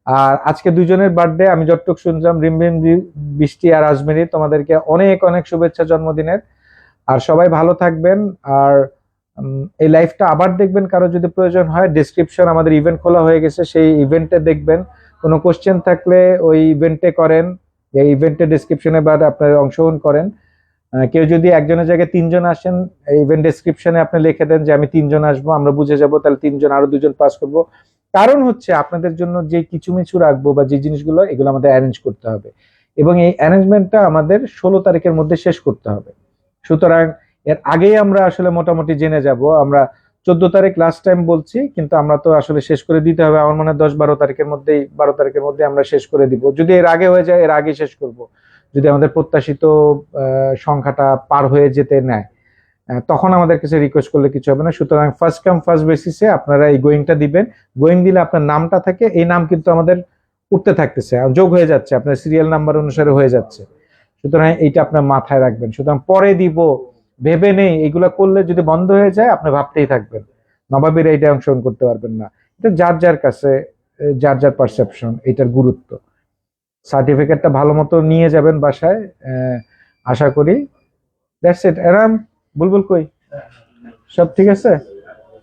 আর আজকে দুজনের বার্থডে, আমি যতটুকু শুনলাম রিমঝিম বৃষ্টি আর আজমেরি, তোমাদেরকে অনেক অনেক শুভেচ্ছা জন্মদিনের। আর সবাই ভালো থাকবেন। আর এই লাইভটা আবার দেখবেন, কারো যদি প্রয়োজন হয়, ডেসক্রিপশন আমাদের ইভেন্ট খোলা হয়ে গেছে, সেই ইভেন্টে দেখবেন। কোনো কোশ্চেন থাকলে ওই ইভেন্টে করেন, এই ইভেন্টের ডেসক্রিপশনে বা আপনার অংশগ্রহণ করেন। কেউ যদি একজনের জায়গায় 3 জন আসেন, ইভেন্ট ডেসক্রিপশনে আপনি লিখে দেন যে আমি 3 জন আসবো, আমরা বুঝে যাব, তাহলে 3 জন, আরো 2 জন পাস করবো। কারণ হচ্ছে আপনাদের জন্য যে কিছুমিছু রাখবো বা যে জিনিসগুলো, এগুলো আমাদের অ্যারেঞ্জ করতে হবে, এবং এই অ্যারেঞ্জমেন্টটা আমাদের 16 তারিখের মধ্যে শেষ করতে হবে। সুতরাং এর আগেই আমরা আসলে মোটামুটি জেনে যাব। আমরা 14 তারিখ লাস্ট টাইম বলছি, কিন্তু আমরা তো আসলে শেষ করে দিতে হবে, আমার মনে হয় 10-12 তারিখের মধ্যেই, 12 তারিখের মধ্যে আমরা শেষ করে দিব। যদি এর আগে হয়ে যায়, এর আগে শেষ করব। যদি আমাদের প্রত্যাশিত সংখ্যাটা পার হয়ে যেতে নেয়, তখন আমাদের কাছে রিকোয়েস্ট করলে কিছু হবে না। সুতরাং ফার্স্ট কাম ফার্স্ট বেসিসে আপনারা এই গোয়িংটা দিবেন। গোয়িং দিলে আপনার নামটা থাকে, এই নাম কিন্তু আমাদের উঠতে থাকতেছে, যোগ হয়ে যাচ্ছে, আপনার সিরিয়াল নাম্বার অনুসারে হয়ে যাচ্ছে। সুতরাং এইটা আপনার মাথায় রাখবেন। সুতরাং পরে দিব ভেবে নেই, এগুলা করলে যদি বন্ধ হয়ে যায়, আপনি ভাবতেই থাকবেন, নবাবের এইটা অংশগ্রহণ করতে পারবেন না। এটা যার যার কাছে, যার যার পারসেপশন, এটার গুরুত্ব। সার্টিফিকেটটা ভালো মতো নিয়ে যাবেন বাসায়, আশা করি দ্যাটস ইট। এরাম বুলবুল কই, সব ঠিক আছে?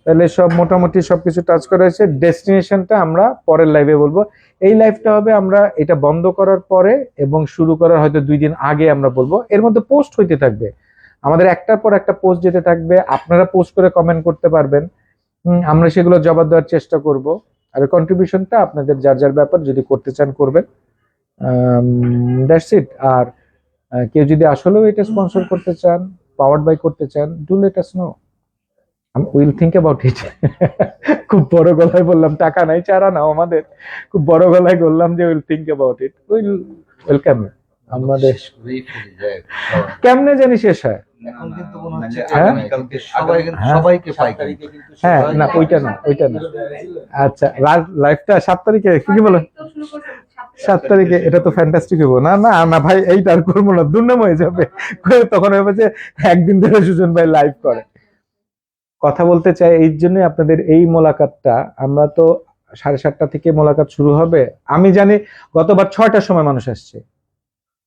তাহলে সব মোটামুটি সবকিছু টাচ করা হয়েছে। ডেস্টিনেশনটা আমরা পরের লাইভে বলবো। এই লাইভটা হবে আমরা এটা বন্ধ করার পরে এবং শুরু করার হয়তো 2 দিন আগে আমরা বলবো। এর মধ্যে পোস্ট হইতে থাকবে, আমাদের একটার পর একটা পোস্ট যেতে থাকবে, আপনারা পোস্ট করে কমেন্ট করতে পারবেন। আমরা সেগুলো জবাব দেওয়ার চেষ্টা করব। আর কন্ট্রিবিউশনটা আপনাদের যার যার ব্যাপার, যদি করতে চান করবেন। That's it. আর কেউ যদি আসলেও এটা স্পন্সর করতে চান, পাওয়ার্ড বাই করতে চান, do let us no, will think about it. খুব বড় গলায় বললাম, টাকা নাই চারা নাও আমাদের, খুব বড় গলায় বললাম যে will think about it, will welcome. আমাদের কেমনে জানি শেষ হয়। এখন কিন্তু মনে হচ্ছে হ্যাঁ? আগামীকালকে সবাই কিন্তু হ্যাঁ? সবাইকে পাই কিন্তু। হ্যাঁ, না ওইটা না, ওইটা না। আচ্ছা, লাইভটা 7 তারিখে, কি বলো? 7 তারিখে, এটা তো ফ্যান্টাস্টিক হইব। না না না ভাই, এইটা আর করবো না, দুর্নাম হয়ে যাবে। তখন হবে যে একদিন ধরে সুজন ভাই লাইভ করে। কথা বলতে চাই এই জন্যই আপনাদের এই মোলাকাতটা। আমরা তো 7:30 থেকে মোলাকাত শুরু হবে। আমি জানি গতবার 6টার সময় মানুষ আসছে,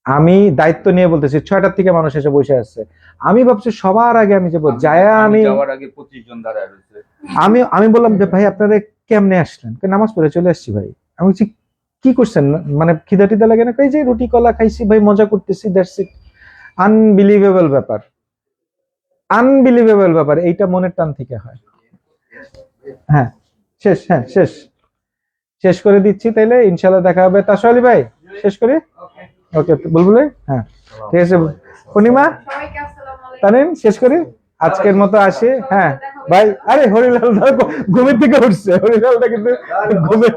আমি দায়িত্ব নিয়ে বলতেছি 6টার থেকে মানুষ এসে বসে আসছে। আমি ভাবছি সবার আগে আমি যাবো, যায়া আমি যাওয়ার আগে 25 জন দাঁড়ায় রয়েছে। আমি বললাম যে ভাই আপনারা কেমনে আসলেন? নামাজ পড়ে চলে আসছি ভাই। আমি বলছি কি করছেন, মানে খিদা টিদা লাগে না? কই যে রুটি কলা খাইছি ভাই, মজা করতেছি, দ্যাটস ইট। আনবিলিভেবল ব্যাপার, আনবিলিভেবল ব্যাপার। এইটা মনের টান থেকে হয়। হ্যাঁ শেষ, হ্যাঁ শেষ, শেষ করে দিচ্ছি তাইলে। ইনশাল্লাহ দেখা হবে। তাসওয়ালি ভাই শেষ করি। ওকে বুলবুল ভাই, হ্যাঁ ঠিক আছে। পূর্ণিমা, তানিন শেষ করি আজকের মতো। আসি, হ্যাঁ ভাই। আরে হরিলাল দা ঘুমের থেকে উঠছে, হরিলালটা কিন্তু ঘুমের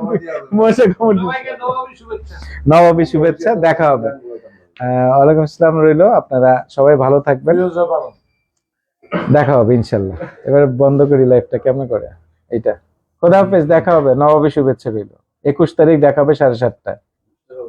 মশে ঘুম। নবাবী শুভেচ্ছা, দেখা হবে। ওয়ালাইকুম আসসালাম রইলো। আপনারা সবাই ভালো থাকবেন, দেখা হবে ইনশাল্লাহ। এবার বন্ধ করি লাইভটা, কেমন করে এইটা। খোদা হাফেজ, দেখা হবে। নবাবী শুভেচ্ছা রইলো। 21 তারিখ দেখা হবে 7:30টায়।